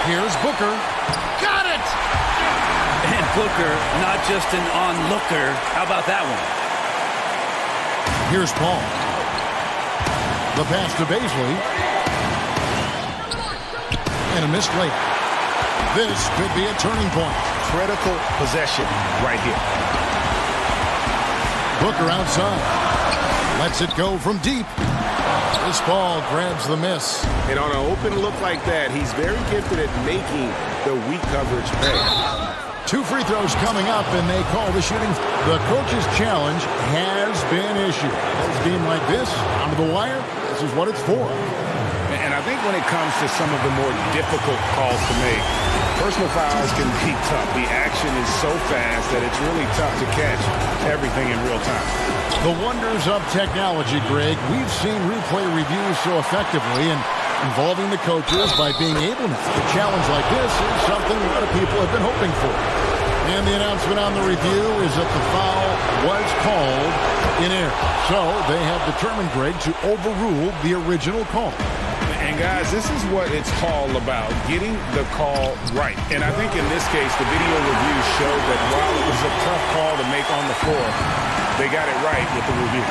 Speaker 4: Here's Booker. Got it!
Speaker 13: And Booker, not just an onlooker. How about that one?
Speaker 4: Here's Paul. The pass to Baisley. And a missed late. This could be a turning point.
Speaker 9: Critical possession right here.
Speaker 4: Booker outside. Lets it go from deep. This ball grabs the miss.
Speaker 17: And on an open look like that, he's very gifted at making the weak coverage pay.
Speaker 4: Two free throws coming up, and they call the shooting. The coach's challenge has been issued. A game like this, onto the wire, this is what it's for.
Speaker 9: And I think when it comes to some of the more difficult calls to make, personal fouls can be tough. The action is so fast that it's really tough to catch everything in real time.
Speaker 4: The wonders of technology, Greg. We've seen replay reviews so effectively, and involving the coaches by being able to challenge like this is something a lot of people have been hoping for. And the announcement on the review is that the foul was called in error. So they have determined, Greg, to overrule the original call.
Speaker 9: And guys, this is what it's all about, getting the call right. And I think in this case, the video review showed that while it was a tough call to make on the floor, they got it right with the review.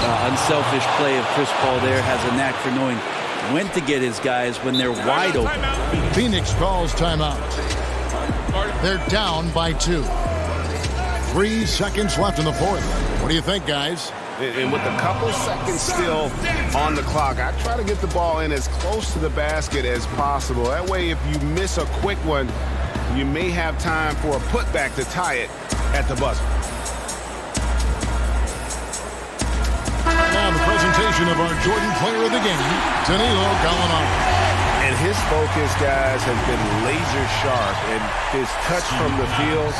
Speaker 13: Unselfish play of Chris Paul there, has a knack for knowing when to get his guys when they're wide open.
Speaker 4: Phoenix calls timeout. They're down by 2. 3 seconds left in the fourth. What do you think, guys?
Speaker 17: And with a couple seconds still on the clock, I try to get the ball in as close to the basket as possible. That way, if you miss a quick one, you may have time for a putback to tie it at the buzzer.
Speaker 4: Now the presentation of our Jordan Player of the Game, Danilo Gallinari.
Speaker 17: And his focus, guys, has been laser sharp, and his touch from the field,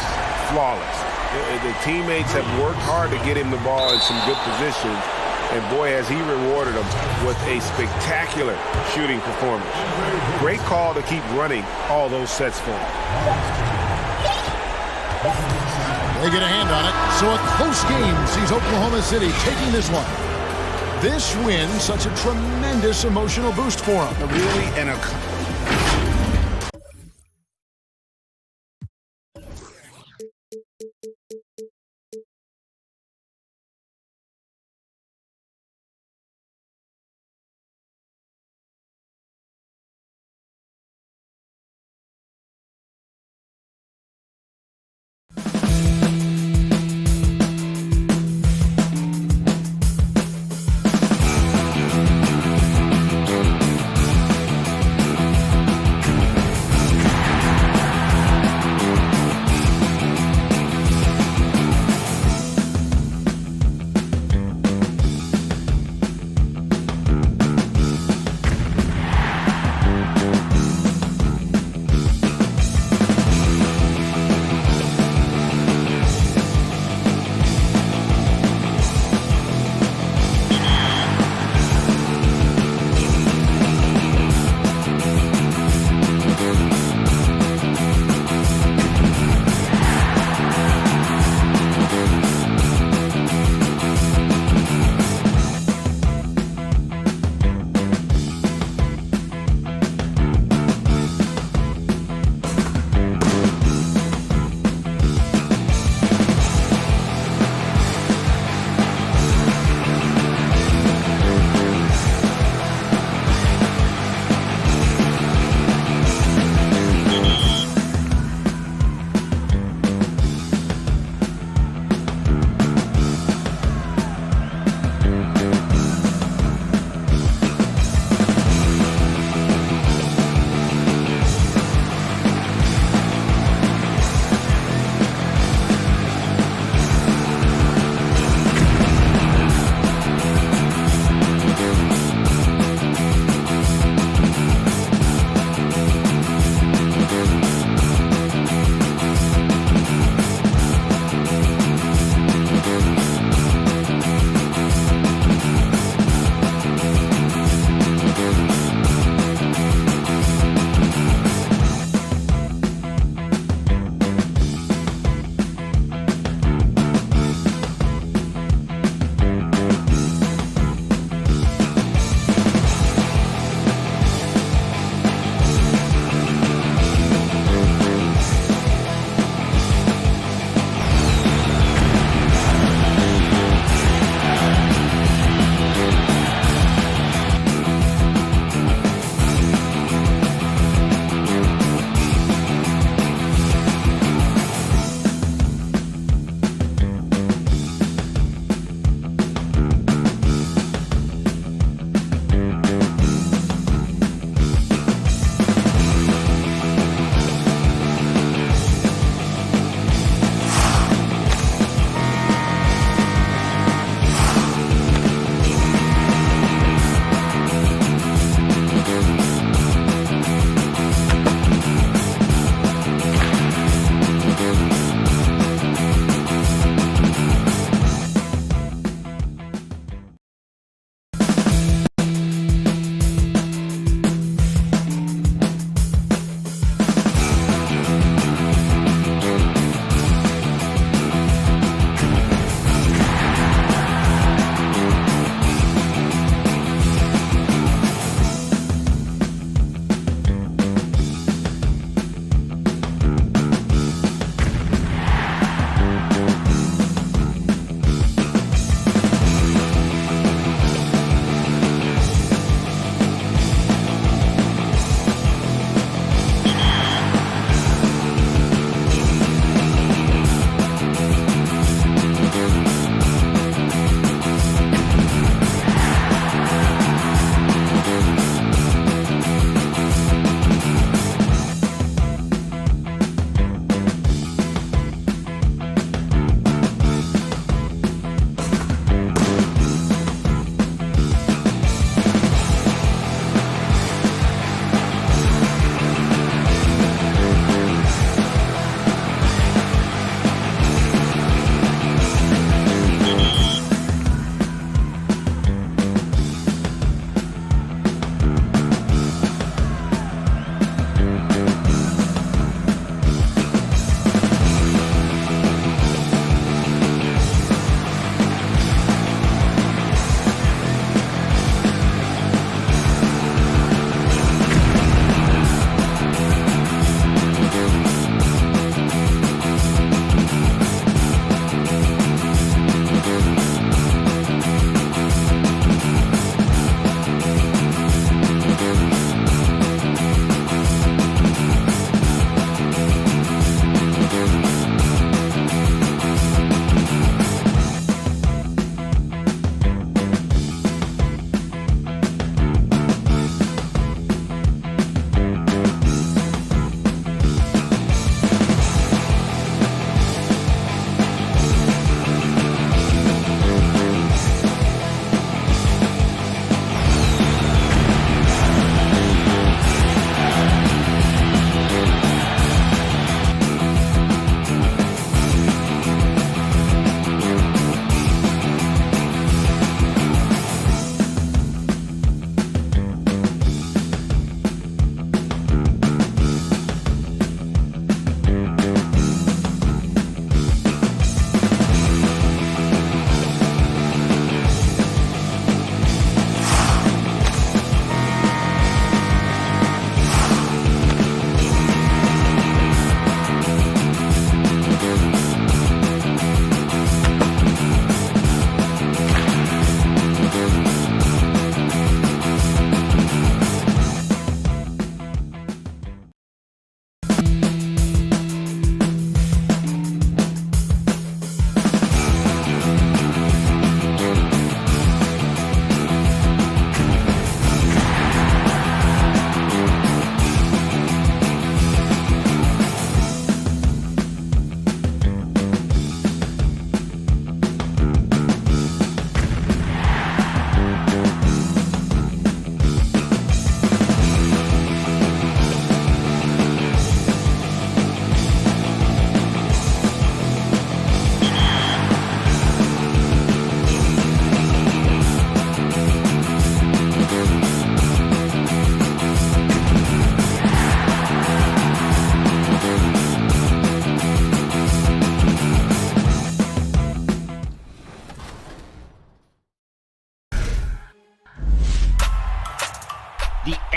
Speaker 17: flawless. The teammates have worked hard to get him the ball in some good positions, and boy, has he rewarded them with a spectacular shooting performance. Great call to keep running all those sets for him.
Speaker 4: They get a hand on it, so a close game sees Oklahoma City taking this one. This win, such a tremendous emotional boost for them.
Speaker 9: Really, and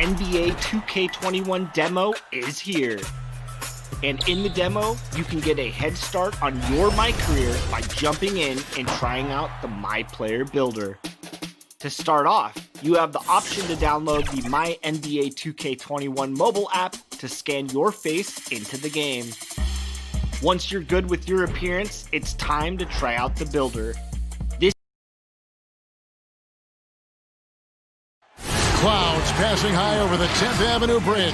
Speaker 18: NBA 2K21 demo is here. And in the demo, you can get a head start on your My Career by jumping in and trying out the My Player Builder. To start off, you have the option to download the My NBA 2K21 mobile app to scan your face into the game. Once you're good with your appearance, it's time to try out the builder.
Speaker 4: Clouds passing high over the 10th Avenue Bridge.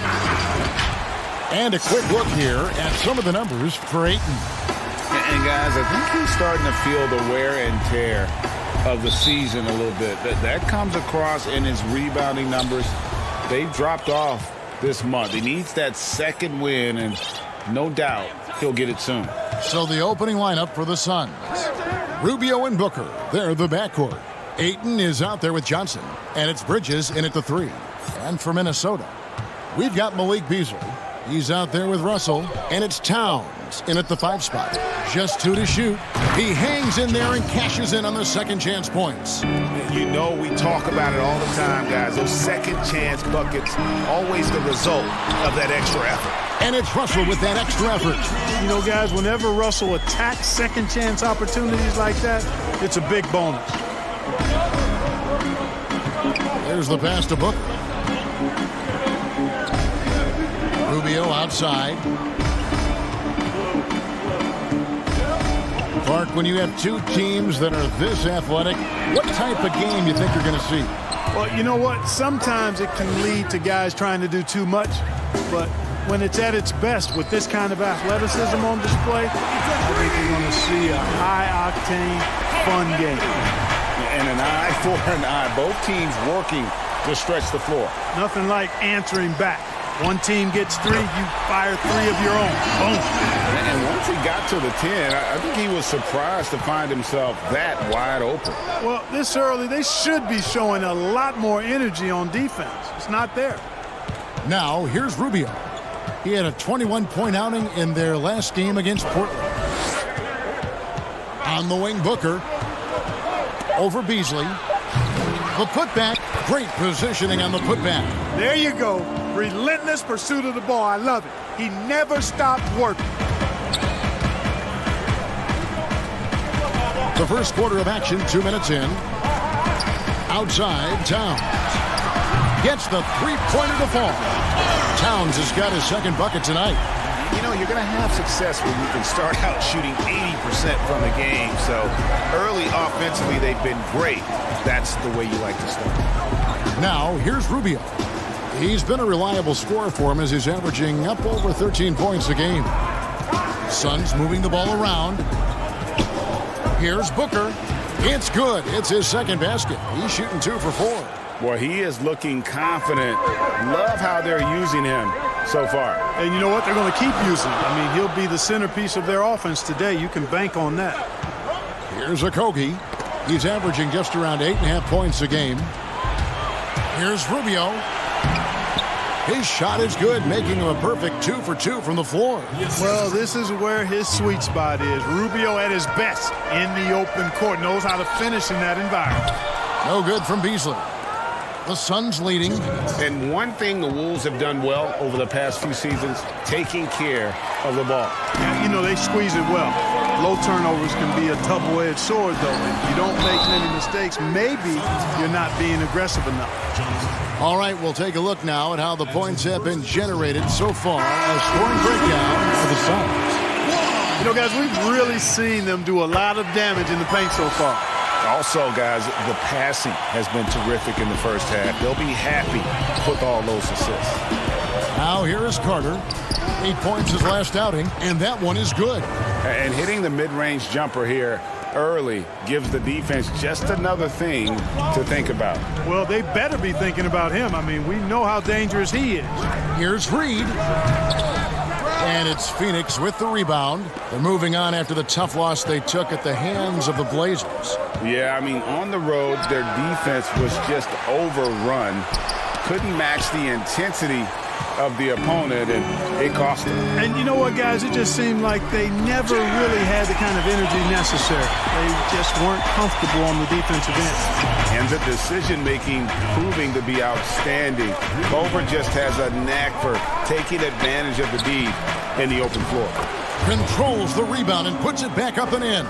Speaker 4: And a quick look here at some of the numbers for Ayton.
Speaker 6: And guys, I think he's starting to feel the wear and tear of the season a little bit. That comes across in his rebounding numbers. They've dropped off this month. He needs that second win, and no doubt he'll get it soon.
Speaker 4: So the opening lineup for the Suns. Rubio and Booker, they're the backcourt. Ayton is out there with Johnson, and it's Bridges in at the 3. And for Minnesota, we've got Malik Beasley. He's out there with Russell, and it's Towns in at the 5 spot. Just 2 to shoot. He hangs in there and cashes in on the second chance points.
Speaker 9: You know, we talk about it all the time, guys. Those second chance buckets, always the result of that extra effort.
Speaker 4: And it's Russell with that extra effort.
Speaker 16: You know, guys, whenever Russell attacks second chance opportunities like that, it's a big bonus.
Speaker 4: There's the pass to Booker. Rubio outside. Clark, when you have two teams that are this athletic, what type of game you think you're going to see?
Speaker 16: Well, you know what? Sometimes it can lead to guys trying to do too much, but when it's at its best with this kind of athleticism on display, I think you're going to see a high-octane, fun game.
Speaker 9: And an eye for an eye. Both teams working to stretch the floor.
Speaker 16: Nothing like answering back. One team gets 3, you fire 3 of your own. Boom.
Speaker 9: And once he got to the 10, I think he was surprised to find himself that wide open.
Speaker 16: Well, this early, they should be showing a lot more energy on defense. It's not there.
Speaker 4: Now, here's Rubio. He had a 21-point outing in their last game against Portland. On the wing, Booker. Over Beasley. The putback. Great positioning on the putback.
Speaker 16: There you go. Relentless pursuit of the ball. I love it. He never stopped working.
Speaker 4: The first quarter of action, 2 minutes in. Outside, Towns. Gets the three-pointer to fall. Towns has got his second bucket tonight.
Speaker 9: You know, you're going to have success when you can start out shooting 80% from the game. So early offensively, they've been great. That's the way you like to start.
Speaker 4: Now, here's Rubio. He's been a reliable scorer for him as he's averaging up over 13 points a game. Suns moving the ball around. Here's Booker. It's good. It's his second basket. He's shooting 2 for 4.
Speaker 9: Well, he is looking confident. Love how they're using him so far.
Speaker 16: And you know what? They're going to keep using him. I mean, he'll be the centerpiece of their offense today. You can bank on that.
Speaker 4: Here's Okogie. He's averaging just around 8.5 points a game. Here's Rubio. His shot is good, making him a perfect 2 for 2 from the floor.
Speaker 16: Well, this is where his sweet spot is. Rubio at his best in the open court. Knows how to finish in that environment.
Speaker 4: No good from Beasley. The Suns leading.
Speaker 9: And one thing the Wolves have done well over the past few seasons, taking care of the ball.
Speaker 16: Yeah, you know, they squeeze it well. Low turnovers can be a double-edged sword, though. If you don't make many mistakes, maybe you're not being aggressive enough.
Speaker 4: All right, we'll take a look now at how the points have been generated so far. A scoring breakdown for the Suns.
Speaker 16: You know, guys, we've really seen them do a lot of damage in the paint so far.
Speaker 9: Also, guys, the passing has been terrific in the first half. They'll be happy with all those assists.
Speaker 4: Now here is Carter. 8 points his last outing, and that one is good.
Speaker 9: And hitting the mid-range jumper here early gives the defense just another thing to think about.
Speaker 16: Well, they better be thinking about him. I mean, we know how dangerous he is.
Speaker 4: Here's Reed. And it's Phoenix with the rebound. They're moving on after the tough loss they took at the hands of the Blazers.
Speaker 9: Yeah, I mean, on the road, their defense was just overrun. Couldn't match the intensity of the opponent, and it cost them.
Speaker 16: And you know what, guys? It just seemed like they never really had the kind of energy necessary. They just weren't comfortable on the defensive end.
Speaker 9: And the decision-making proving to be outstanding. Culver just has a knack for taking advantage of the need in the open floor.
Speaker 4: Controls the rebound and puts it back up and in.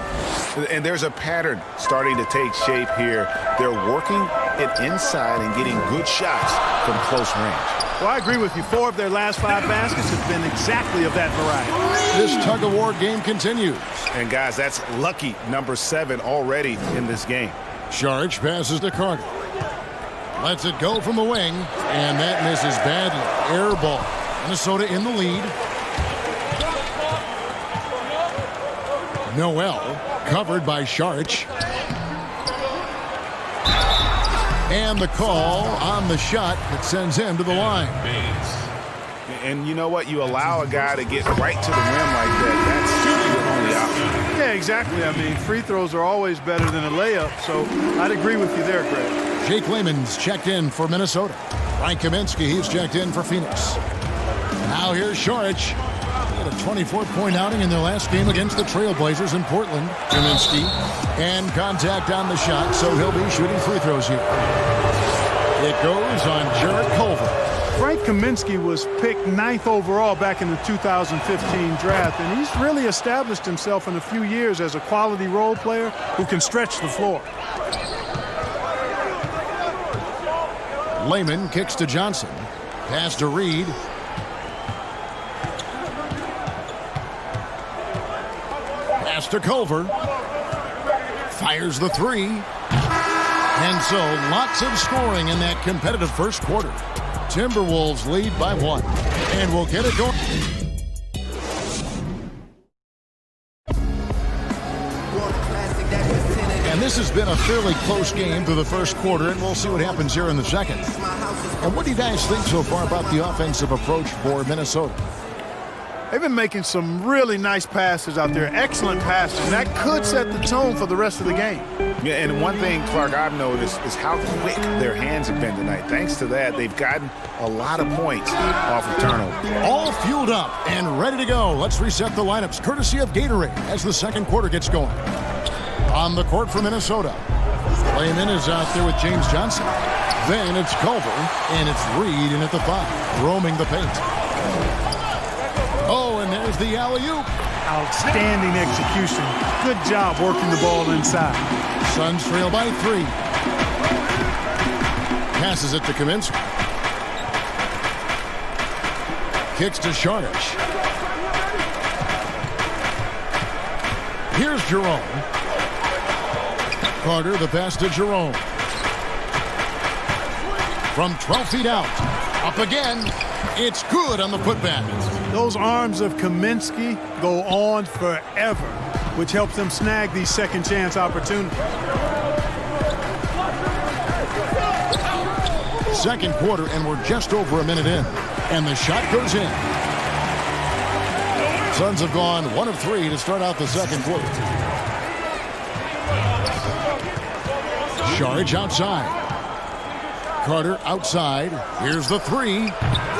Speaker 9: And there's a pattern starting to take shape here. They're working it inside and getting good shots from close range.
Speaker 16: Well, I agree with you. 4 of their last 5 baskets have been exactly of that variety.
Speaker 4: This tug-of-war game continues.
Speaker 9: And, guys, that's lucky number 7 already in this game.
Speaker 4: Saric passes to Carter. Lets it go from the wing, and that misses badly. Air ball. Minnesota in the lead. Noel covered by Saric. And the call on the shot that sends him to the line.
Speaker 9: And you know what? You allow a guy to get right to the rim like that. That's your only option.
Speaker 16: Yeah, exactly. I mean, free throws are always better than a layup, so I'd agree with you there, Greg.
Speaker 4: Jake Layman's checked in for Minnesota. Frank Kaminsky, he's checked in for Phoenix. Now here's Saric. A 24-point outing in their last game against the Trailblazers in Portland. Kaminsky, and contact on the shot, so he'll be shooting free throws here. It goes on Jarrett Culver.
Speaker 16: Frank Kaminsky was picked 9th overall back in the 2015 draft, and he's really established himself in a few years as a quality role player who can stretch the floor.
Speaker 4: Layman kicks to Johnson. Pass to Reed. Pass to Culver. Fires the 3. And so lots of scoring in that competitive first quarter. Timberwolves lead by 1. And we'll get it going. And this has been a fairly close game through the first quarter, and we'll see what happens here in the second. And what do you guys think so far about the offensive approach for Minnesota?
Speaker 16: They've been making some really nice passes out there, excellent passes, and that could set the tone for the rest of the game.
Speaker 9: Yeah, and one thing, Clark, I've noticed is how quick their hands have been tonight. Thanks to that, they've gotten a lot of points off of turnover.
Speaker 4: All fueled up and ready to go. Let's reset the lineups, courtesy of Gatorade, as the second quarter gets going. On the court for Minnesota, Layman is out there with James Johnson. Then it's Culver, and it's Reed in at the 5, roaming the paint. Oh, and there's the alley-oop.
Speaker 16: Outstanding execution. Good job working the ball inside.
Speaker 4: Suns trail by 3. Passes it to Kaminsky. Kicks to Saric. Here's Jerome. Carter, the pass to Jerome. From 12 feet out. Up again. It's good on the putback.
Speaker 16: Those arms of Kaminsky go on forever, which helps them snag these second chance opportunities.
Speaker 4: Second quarter, and we're just over a minute in. And the shot goes in. Suns have gone 1 of 3 to start out the second quarter. Saric outside. Carter outside. Here's the 3.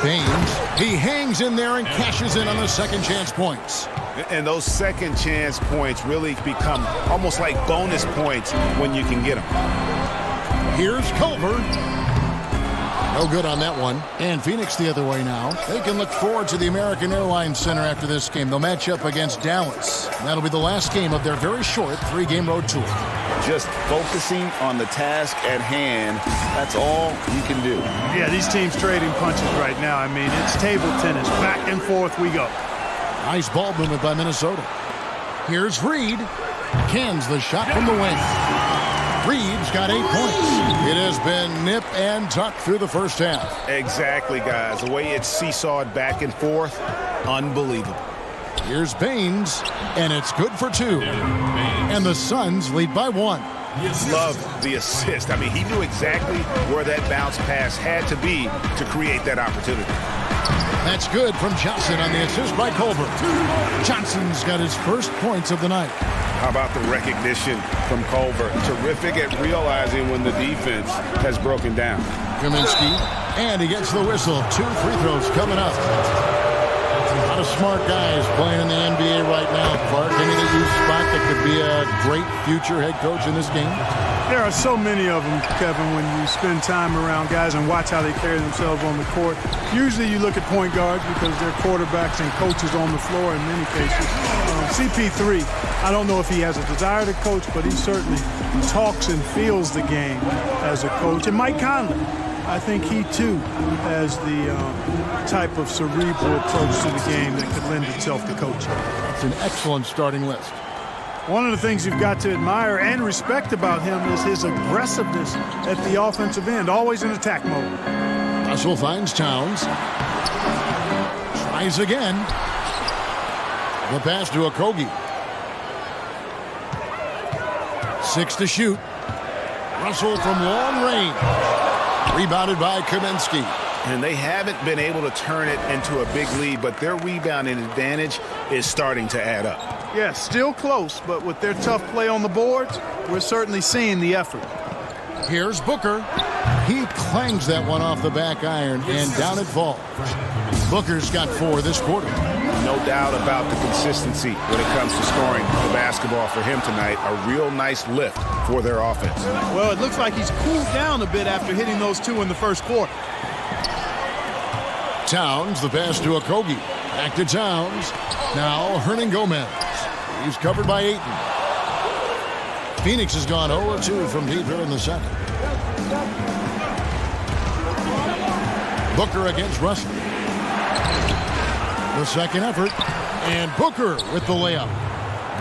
Speaker 4: Baines. He hangs in there and cashes in on the second chance points.
Speaker 9: And those second chance points really become almost like bonus points when you can get them.
Speaker 4: Here's Culver. No good on that one. And Phoenix the other way now. They can look forward to the American Airlines Center after this game. They'll match up against Dallas. That'll be the last game of their very short 3-game road tour.
Speaker 9: Just focusing on the task at hand, that's all you can do.
Speaker 16: Yeah, these teams trading punches right now. I mean, it's table tennis. Back and forth we go.
Speaker 4: Nice ball movement by Minnesota. Here's Reed. Cans the shot from the wing. Reed's got 8 points. It has been nip and tuck through the first half.
Speaker 9: Exactly, guys. The way it's seesawed back and forth, unbelievable.
Speaker 4: Here's Baines, and it's good for 2. And the Suns lead by 1.
Speaker 9: Love the assist. I mean, he knew exactly where that bounce pass had to be to create that opportunity.
Speaker 4: That's good from Johnson on the assist by Culver. Johnson's got his first points of the night.
Speaker 9: How about the recognition from Culver? Terrific at realizing when the defense has broken down.
Speaker 4: Kaminsky, and he gets the whistle. 2 free throws coming up. A lot of smart guys playing in the NBA right now. Clark, any that you spot that could be a great future head coach in this game?
Speaker 16: There are so many of them, Kevin, when you spend time around guys and watch how they carry themselves on the court. Usually you look at point guards because they're quarterbacks and coaches on the floor in many cases. CP3, I don't know if he has a desire to coach, but he certainly talks and feels the game as a coach. And Mike Conley, I think he too has the type of cerebral approach to the game that could lend itself to coaching.
Speaker 4: It's an excellent starting list.
Speaker 16: One of the things you've got to admire and respect about him is his aggressiveness at the offensive end, always in attack mode.
Speaker 4: Russell finds Towns. Tries again. The pass to Okogie. 6 to shoot. Russell from long range. Rebounded by Kaminsky.
Speaker 9: And they haven't been able to turn it into a big lead, but their rebounding advantage is starting to add up.
Speaker 16: Yeah, still close, but with their tough play on the boards, we're certainly seeing the effort.
Speaker 4: Here's Booker. He clangs that one off the back iron, and down it falls. Booker's got 4 this quarter.
Speaker 9: No doubt about the consistency when it comes to scoring the basketball for him tonight. A real nice lift for their offense.
Speaker 16: Well, it looks like he's cooled down a bit after hitting those 2 in the first quarter.
Speaker 4: Towns, the pass to Okogie. Back to Towns. Now Hernan Gomez. He's covered by Ayton. Phoenix has gone 0-2 from deep here in the second. Booker against Russell. The second effort. And Booker with the layup.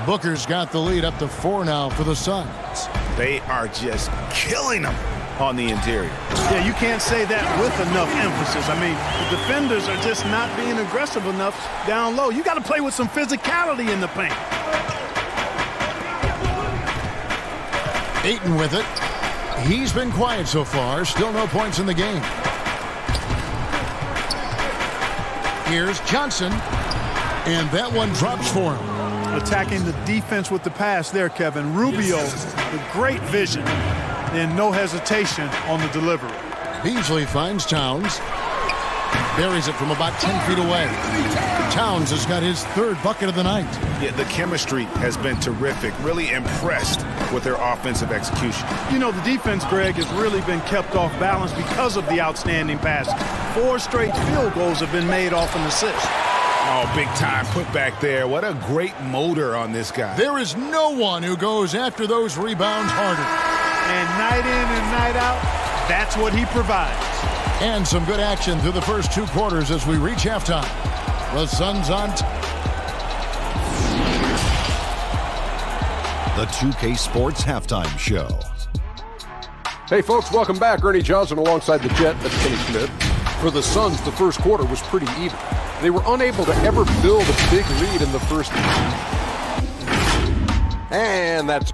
Speaker 4: Booker's got the lead up to 4 now for the Suns.
Speaker 9: They are just killing them on the interior.
Speaker 16: Yeah, you can't say that with enough emphasis. I mean, the defenders are just not being aggressive enough down low. You got to play with some physicality in the paint.
Speaker 4: Ayton with it. He's been quiet so far. Still no points in the game. Here's Johnson. And that one drops for him.
Speaker 16: Attacking the defense with the pass there, Kevin. Rubio with great vision and no hesitation on the delivery.
Speaker 4: Beasley finds Towns. Buries it from about 10 feet away. Towns has got his 3rd bucket of the night.
Speaker 9: Yeah, the chemistry has been terrific. Really impressed with their offensive execution.
Speaker 16: You know, the defense, Greg, has really been kept off balance because of the outstanding passing. 4 straight field goals have been made off an assist.
Speaker 9: Oh, big time put back there. What a great motor on this guy.
Speaker 4: There is no one who goes after those rebounds harder.
Speaker 16: And night in and night out, that's what he provides.
Speaker 4: And some good action through the first 2 quarters as we reach halftime. The Suns on
Speaker 10: The 2K Sports Halftime Show.
Speaker 11: Hey, folks, welcome back. Ernie Johnson alongside the Jet, that's Kenny Smith. For the Suns, the first quarter was pretty even. They were unable to ever build a big lead in the first. And that's...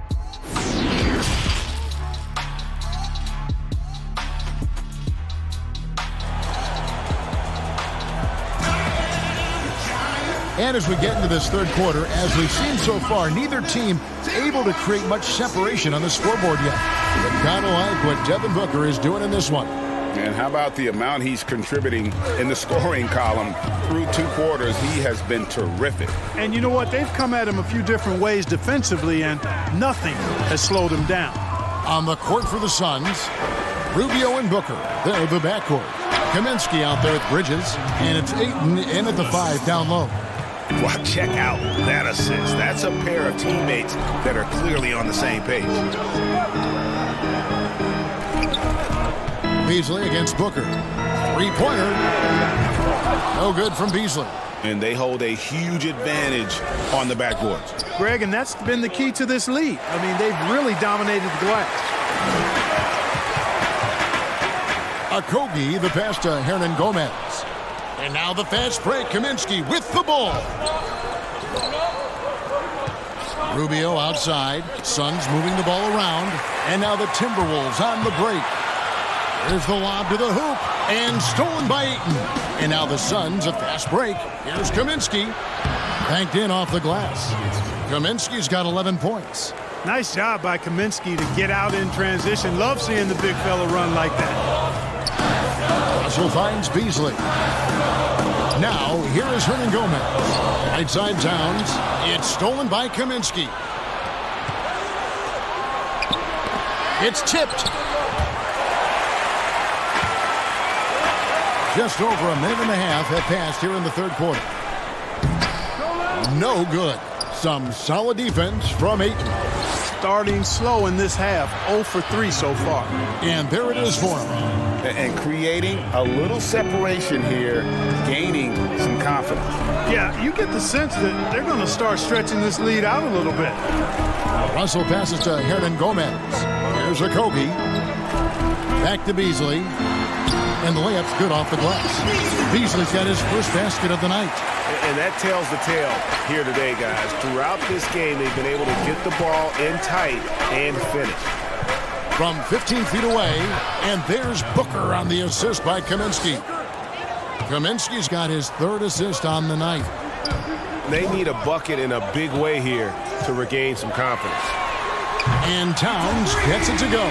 Speaker 4: And as we get into this 3rd quarter, as we've seen so far, neither team is able to create much separation on the scoreboard yet. But kind of like what Devin Booker is doing in this one.
Speaker 9: And how about the amount he's contributing in the scoring column through 2 quarters? He has been terrific.
Speaker 16: And you know what? They've come at him a few different ways defensively, and nothing has slowed him down.
Speaker 4: On the court for the Suns, Rubio and Booker. They're the backcourt. Kaminsky out there with Bridges, and it's Ayton in at the 5 down low.
Speaker 9: Well, check out that assist. That's a pair of teammates that are clearly on the same page.
Speaker 4: Beasley against Booker. 3-pointer. No good from Beasley.
Speaker 9: And they hold a huge advantage on the backboards.
Speaker 16: Greg, and that's been the key to this lead. I mean, they've really dominated the glass.
Speaker 4: Okogie, the pass to Hernan Gomez. And now the fast break. Kaminsky with the ball. Rubio outside. Suns moving the ball around. And now the Timberwolves on the break. There's the lob to the hoop. And stolen by Ayton. And now the Suns a fast break. Here's Kaminsky. Banked in off the glass. Kaminsky's got 11 points.
Speaker 16: Nice job by Kaminsky to get out in transition. Love seeing the big fella run like that.
Speaker 4: Russell finds Beasley. Now, here is Hernan Gomez. Right side Towns. It's stolen by Kaminsky. It's tipped. Just over a minute and a half have passed here in the third quarter. No good. Some solid defense from Ayton.
Speaker 16: Starting slow in this half, 0 for 3 so far.
Speaker 4: And there it is for him.
Speaker 9: And creating a little separation here, gaining some confidence.
Speaker 16: Yeah, you get the sense that they're going to start stretching this lead out a little bit.
Speaker 4: Russell passes to Hernan Gomez. Here's Okogie. Back to Beasley. And the layup's good off the glass. Beasley's got his first basket of the night.
Speaker 9: And that tells the tale here today, guys. Throughout this game, they've been able to get the ball in tight and finish.
Speaker 4: From 15 feet away, and there's Booker on the assist by Kaminsky. Kaminsky's got his third assist on the night.
Speaker 9: They need a bucket in a big way here to regain some confidence.
Speaker 4: And Towns gets it to go.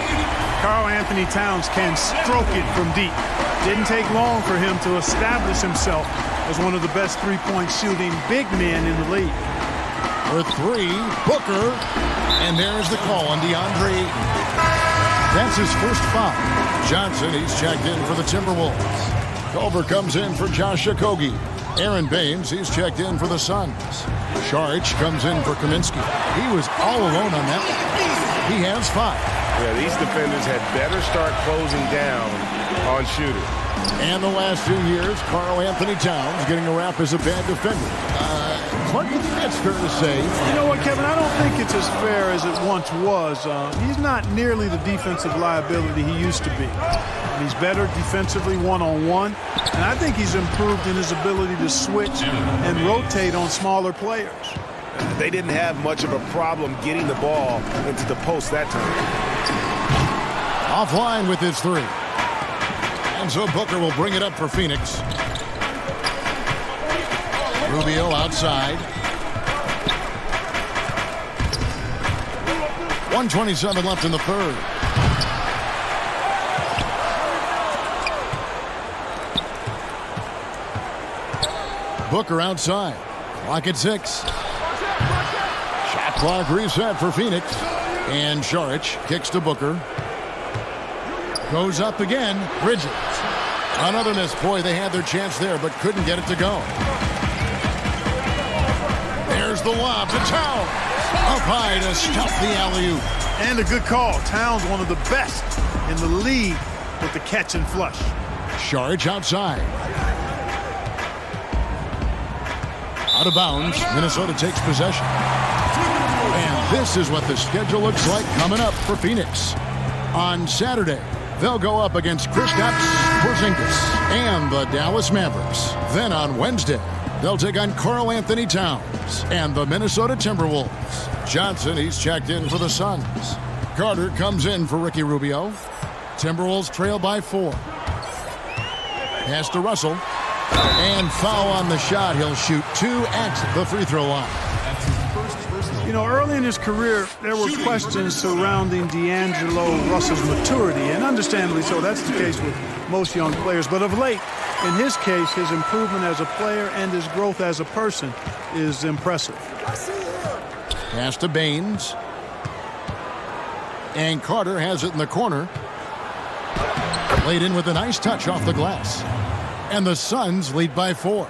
Speaker 16: Karl Anthony Towns can stroke it from deep. Didn't take long for him to establish himself as one of the best three-point shooting big men in the league.
Speaker 4: For three, Booker. And there's the call on DeAndre Ayton. That's his first foul. Johnson, he's checked in for the Timberwolves. Culver comes in for Josh Okogie. Aaron Baines, he's checked in for the Suns. Saric comes in for Kaminsky. He was all alone on that one. He has 5.
Speaker 9: Yeah, these defenders had better start closing down on shooters.
Speaker 4: And the last 2 years, Karl Anthony Towns getting a rap as a bad defender. Clark, do you think that's fair to say?
Speaker 16: You know what, Kevin? I don't think it's as fair as it once was. He's not nearly the defensive liability he used to be. He's better defensively one-on-one, and I think he's improved in his ability to switch and rotate on smaller players.
Speaker 9: They didn't have much of a problem getting the ball into the post that time.
Speaker 4: Offline with his 3. And so Booker will bring it up for Phoenix. Rubio outside. 1:27 left in the third. Booker outside. Clock at 6. Shot clock reset for Phoenix. And Saric kicks to Booker. Goes up again. Bridges. Another miss. Boy, they had their chance there, but couldn't get it to go. There's the lob to Towns. Up high to stop the alley-oop.
Speaker 16: And a good call. Towns, one of the best in the league with the catch and flush.
Speaker 4: Saric outside. Out of bounds. Minnesota takes possession. And this is what the schedule looks like coming up for Phoenix. On Saturday, they'll go up against Kristaps Porzingis and the Dallas Mavericks. Then on Wednesday, they'll take on Karl Anthony Towns and the Minnesota Timberwolves. Johnson, he's checked in for the Suns. Carter comes in for Ricky Rubio. Timberwolves trail by 4. Pass to Russell. And foul on the shot. He'll shoot 2 at the free throw line.
Speaker 16: You know, early in his career, there were questions surrounding D'Angelo Russell's maturity, and understandably so. That's the case with most young players. But of late, in his case, his improvement as a player and his growth as a person is impressive.
Speaker 4: Pass to Baines. And Carter has it in the corner. Laid in with a nice touch off the glass. And the Suns lead by 4.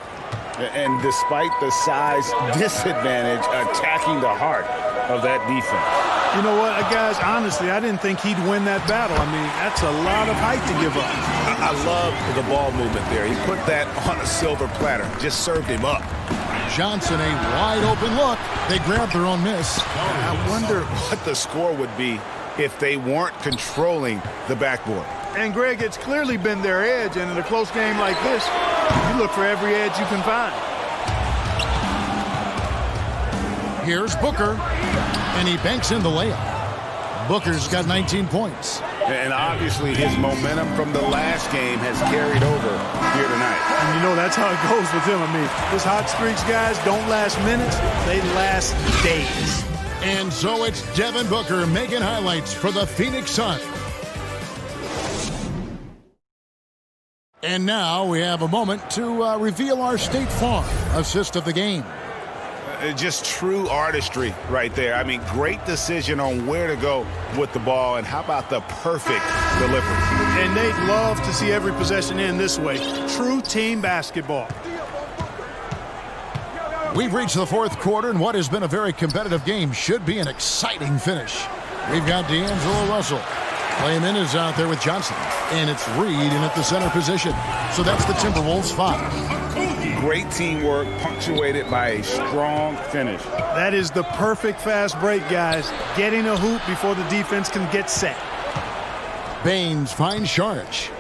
Speaker 9: And despite the size disadvantage, attacking the heart of that defense.
Speaker 16: You know what, guys, honestly, I didn't think he'd win that battle. I mean, that's a lot of height to give up.
Speaker 9: I love the ball movement there. He put that on a silver platter, just served him up.
Speaker 4: Johnson, a wide open look. They grabbed their own miss.
Speaker 9: I wonder what the score would be if they weren't controlling the backboard.
Speaker 16: And Greg, it's clearly been their edge, and in a close game like this, you look for every edge you can find.
Speaker 4: Here's Booker, and he banks in the layup. Booker's got 19 points.
Speaker 9: And obviously his momentum from the last game has carried over here tonight.
Speaker 16: And you know, that's how it goes with him. I mean, his hot streaks, guys, don't last minutes. They last days.
Speaker 4: And so it's Devin Booker making highlights for the Phoenix Suns. And now we have a moment to reveal our State Farm assist of the game.
Speaker 9: Just true artistry right there. I mean, great decision on where to go with the ball, and how about the perfect delivery.
Speaker 16: And they'd love to see every possession end this way. True team basketball.
Speaker 4: We've reached the fourth quarter, and what has been a very competitive game should be an exciting finish. We've got D'Angelo Russell. Layman is out there with Johnson, and it's Reed in at the center position. So that's the Timberwolves 5.
Speaker 9: Great teamwork, punctuated by a strong finish.
Speaker 16: That is the perfect fast break, guys. Getting a hoop before the defense can get set.
Speaker 4: Baines finds Sharge.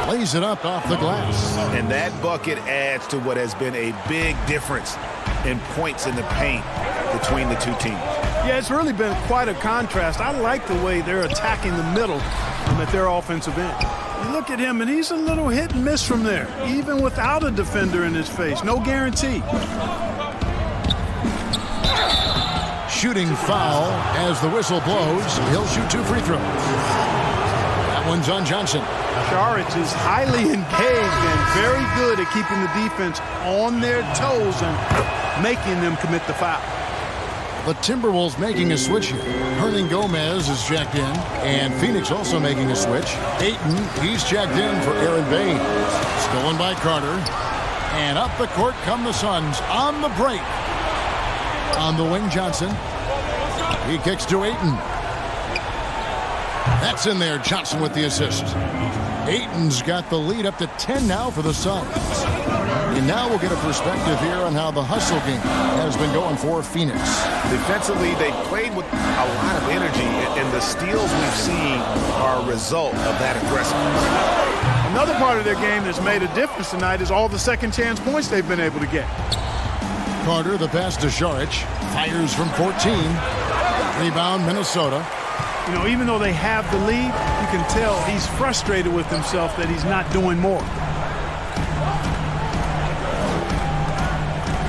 Speaker 4: Lays it up off the glass.
Speaker 9: And that bucket adds to what has been a big difference in points in the paint between the two teams.
Speaker 16: Yeah, it's really been quite a contrast. I like the way they're attacking the middle at their offensive end. You look at him, and he's a little hit and miss from there, even without a defender in his face. No guarantee.
Speaker 4: Shooting foul as the whistle blows. He'll shoot 2 free throws. That one's on Johnson.
Speaker 16: Saric is highly engaged and very good at keeping the defense on their toes and making them commit the foul.
Speaker 4: The Timberwolves making a switch here. Hernan Gomez is checked in, and Phoenix also making a switch. Ayton, he's checked in for Aaron Baines. Stolen by Carter. And up the court come the Suns on the break. On the wing, Johnson. He kicks to Ayton. That's in there. Johnson with the assist. Ayton's got the lead up to 10 now for the Suns. And now we'll get a perspective here on how the hustle game has been going for Phoenix.
Speaker 9: Defensively, they played with a lot of energy, and the steals we've seen are a result of that aggressiveness.
Speaker 16: Another part of their game that's made a difference tonight is all the second chance points they've been able to get.
Speaker 4: Carter, the pass to Saric, fires from 14. Rebound, Minnesota.
Speaker 16: You know, even though they have the lead, you can tell he's frustrated with himself that he's not doing more.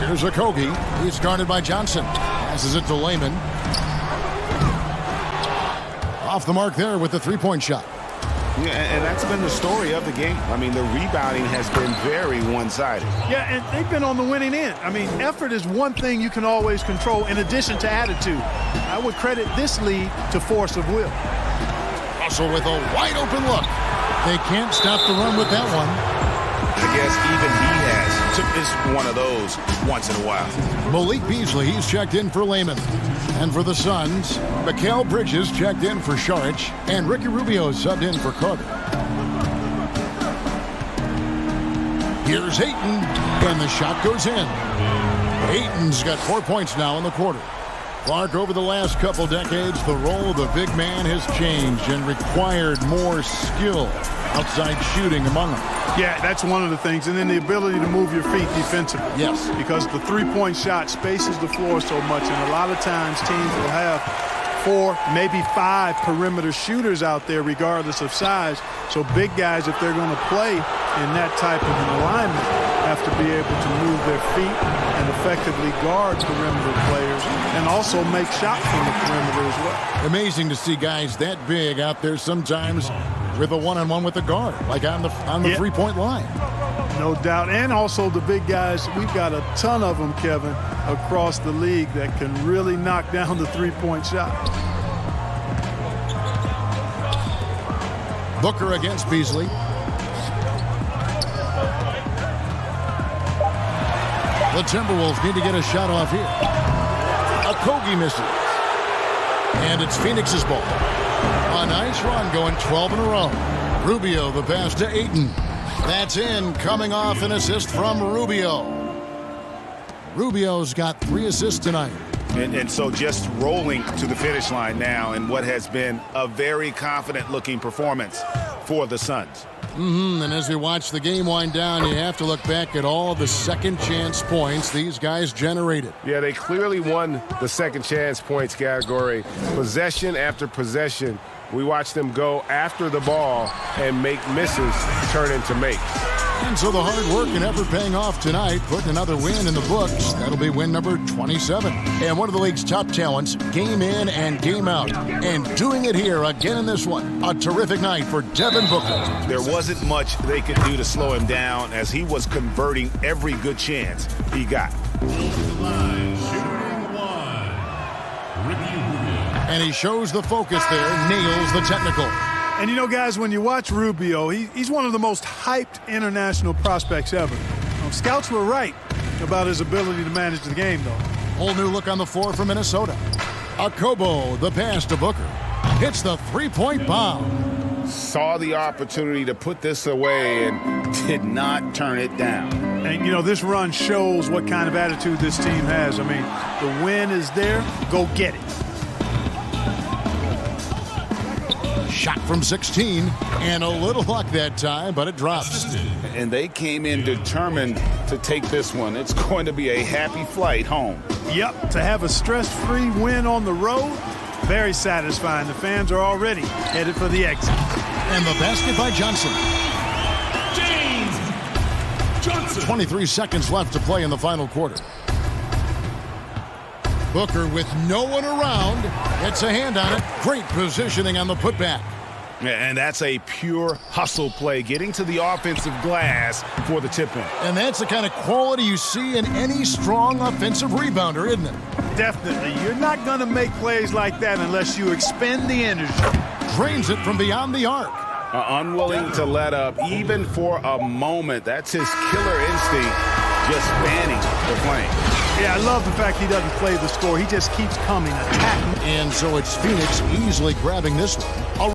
Speaker 4: Here's Okogie. He's guarded by Johnson. Passes it to Layman. Off the mark there with the three-point shot.
Speaker 9: Yeah, and that's been the story of the game. I mean, the rebounding has been very one-sided.
Speaker 16: Yeah, and they've been on the winning end. I mean, effort is one thing you can always control in addition to attitude. I would credit this lead to force of will.
Speaker 4: Russell with a wide-open look. They can't stop the run with that one.
Speaker 9: I guess even he has took this one of those once in a while.
Speaker 4: Malik Beasley, he's checked in for Layman. And for the Suns, Mikal Bridges checked in for Saric, and Ricky Rubio subbed in for Carter. Here's Ayton, and the shot goes in. Ayton's got 4 points now in the quarter. Clark, over the last couple decades, the role of the big man has changed and required more skill outside shooting among them.
Speaker 16: Yeah, that's one of the things. And then the ability to move your feet defensively.
Speaker 4: Yes.
Speaker 16: Because the three-point shot spaces the floor so much. And a lot of times teams will have 4, maybe 5 perimeter shooters out there regardless of size. So big guys, if they're going to play in that type of an alignment, have to be able to move their feet and effectively guard perimeter players and also make shots from the perimeter as well.
Speaker 4: Amazing to see guys that big out there sometimes with a one-on-one with the guard, like on the three-point line.
Speaker 16: No doubt. And also the big guys, we've got a ton of them, Kevin, across the league that can really knock down the three-point shot.
Speaker 4: Booker against Beasley. The Timberwolves need to get a shot off here. Okogie misses. And it's Phoenix's ball. A nice run going 12 in a row. Rubio, the pass to Ayton. That's in, coming off an assist from Rubio. Rubio's got 3 assists tonight.
Speaker 9: And so just rolling to the finish line now in what has been a very confident-looking performance for the Suns.
Speaker 4: And as we watch the game wind down, you have to look back at all the second chance points these guys generated.
Speaker 17: Yeah, they clearly won the second chance points category. Possession after possession, we watched them go after the ball and make misses turn into makes.
Speaker 4: And so the hard work and effort paying off tonight, putting another win in the books. That'll be win number 27. And one of the league's top talents, game in and game out. And doing it here again in this one. A terrific night for Devin Booker.
Speaker 9: There wasn't much they could do to slow him down as he was converting every good chance he got.
Speaker 4: And he shows the focus there, nails the technical.
Speaker 16: And you know, guys, when you watch Rubio, he's one of the most hyped international prospects ever. Scouts were right about his ability to manage the game, though.
Speaker 4: Whole new look on the floor for Minnesota. Akobo, the pass to Booker. Hits the three-point bomb.
Speaker 9: Saw the opportunity to put this away and did not turn it down.
Speaker 16: And, you know, this run shows what kind of attitude this team has. I mean, the win is there. Go get it.
Speaker 4: Shot from 16, and a little luck that time, but it drops.
Speaker 9: And they came in determined to take this one. It's going to be a happy flight home.
Speaker 16: Yep, to have a stress-free win on the road, very satisfying. The fans are already headed for the exit.
Speaker 4: And the basket by Johnson.
Speaker 16: James Johnson.
Speaker 4: 23 seconds left to play in the final quarter. Booker with no one around. Gets a hand on it. Great positioning on the putback.
Speaker 9: And that's a pure hustle play, getting to the offensive glass for the tip-in.
Speaker 4: And that's the kind of quality you see in any strong offensive rebounder, isn't it?
Speaker 16: Definitely. You're not going to make plays like that unless you expend the energy.
Speaker 4: Drains it from beyond the arc.
Speaker 9: Unwilling to let up, even for a moment. That's his killer instinct, just fanning the flame.
Speaker 16: Yeah, I love the fact he doesn't play the score. He just keeps coming, attacking.
Speaker 4: And so it's Phoenix easily grabbing this one.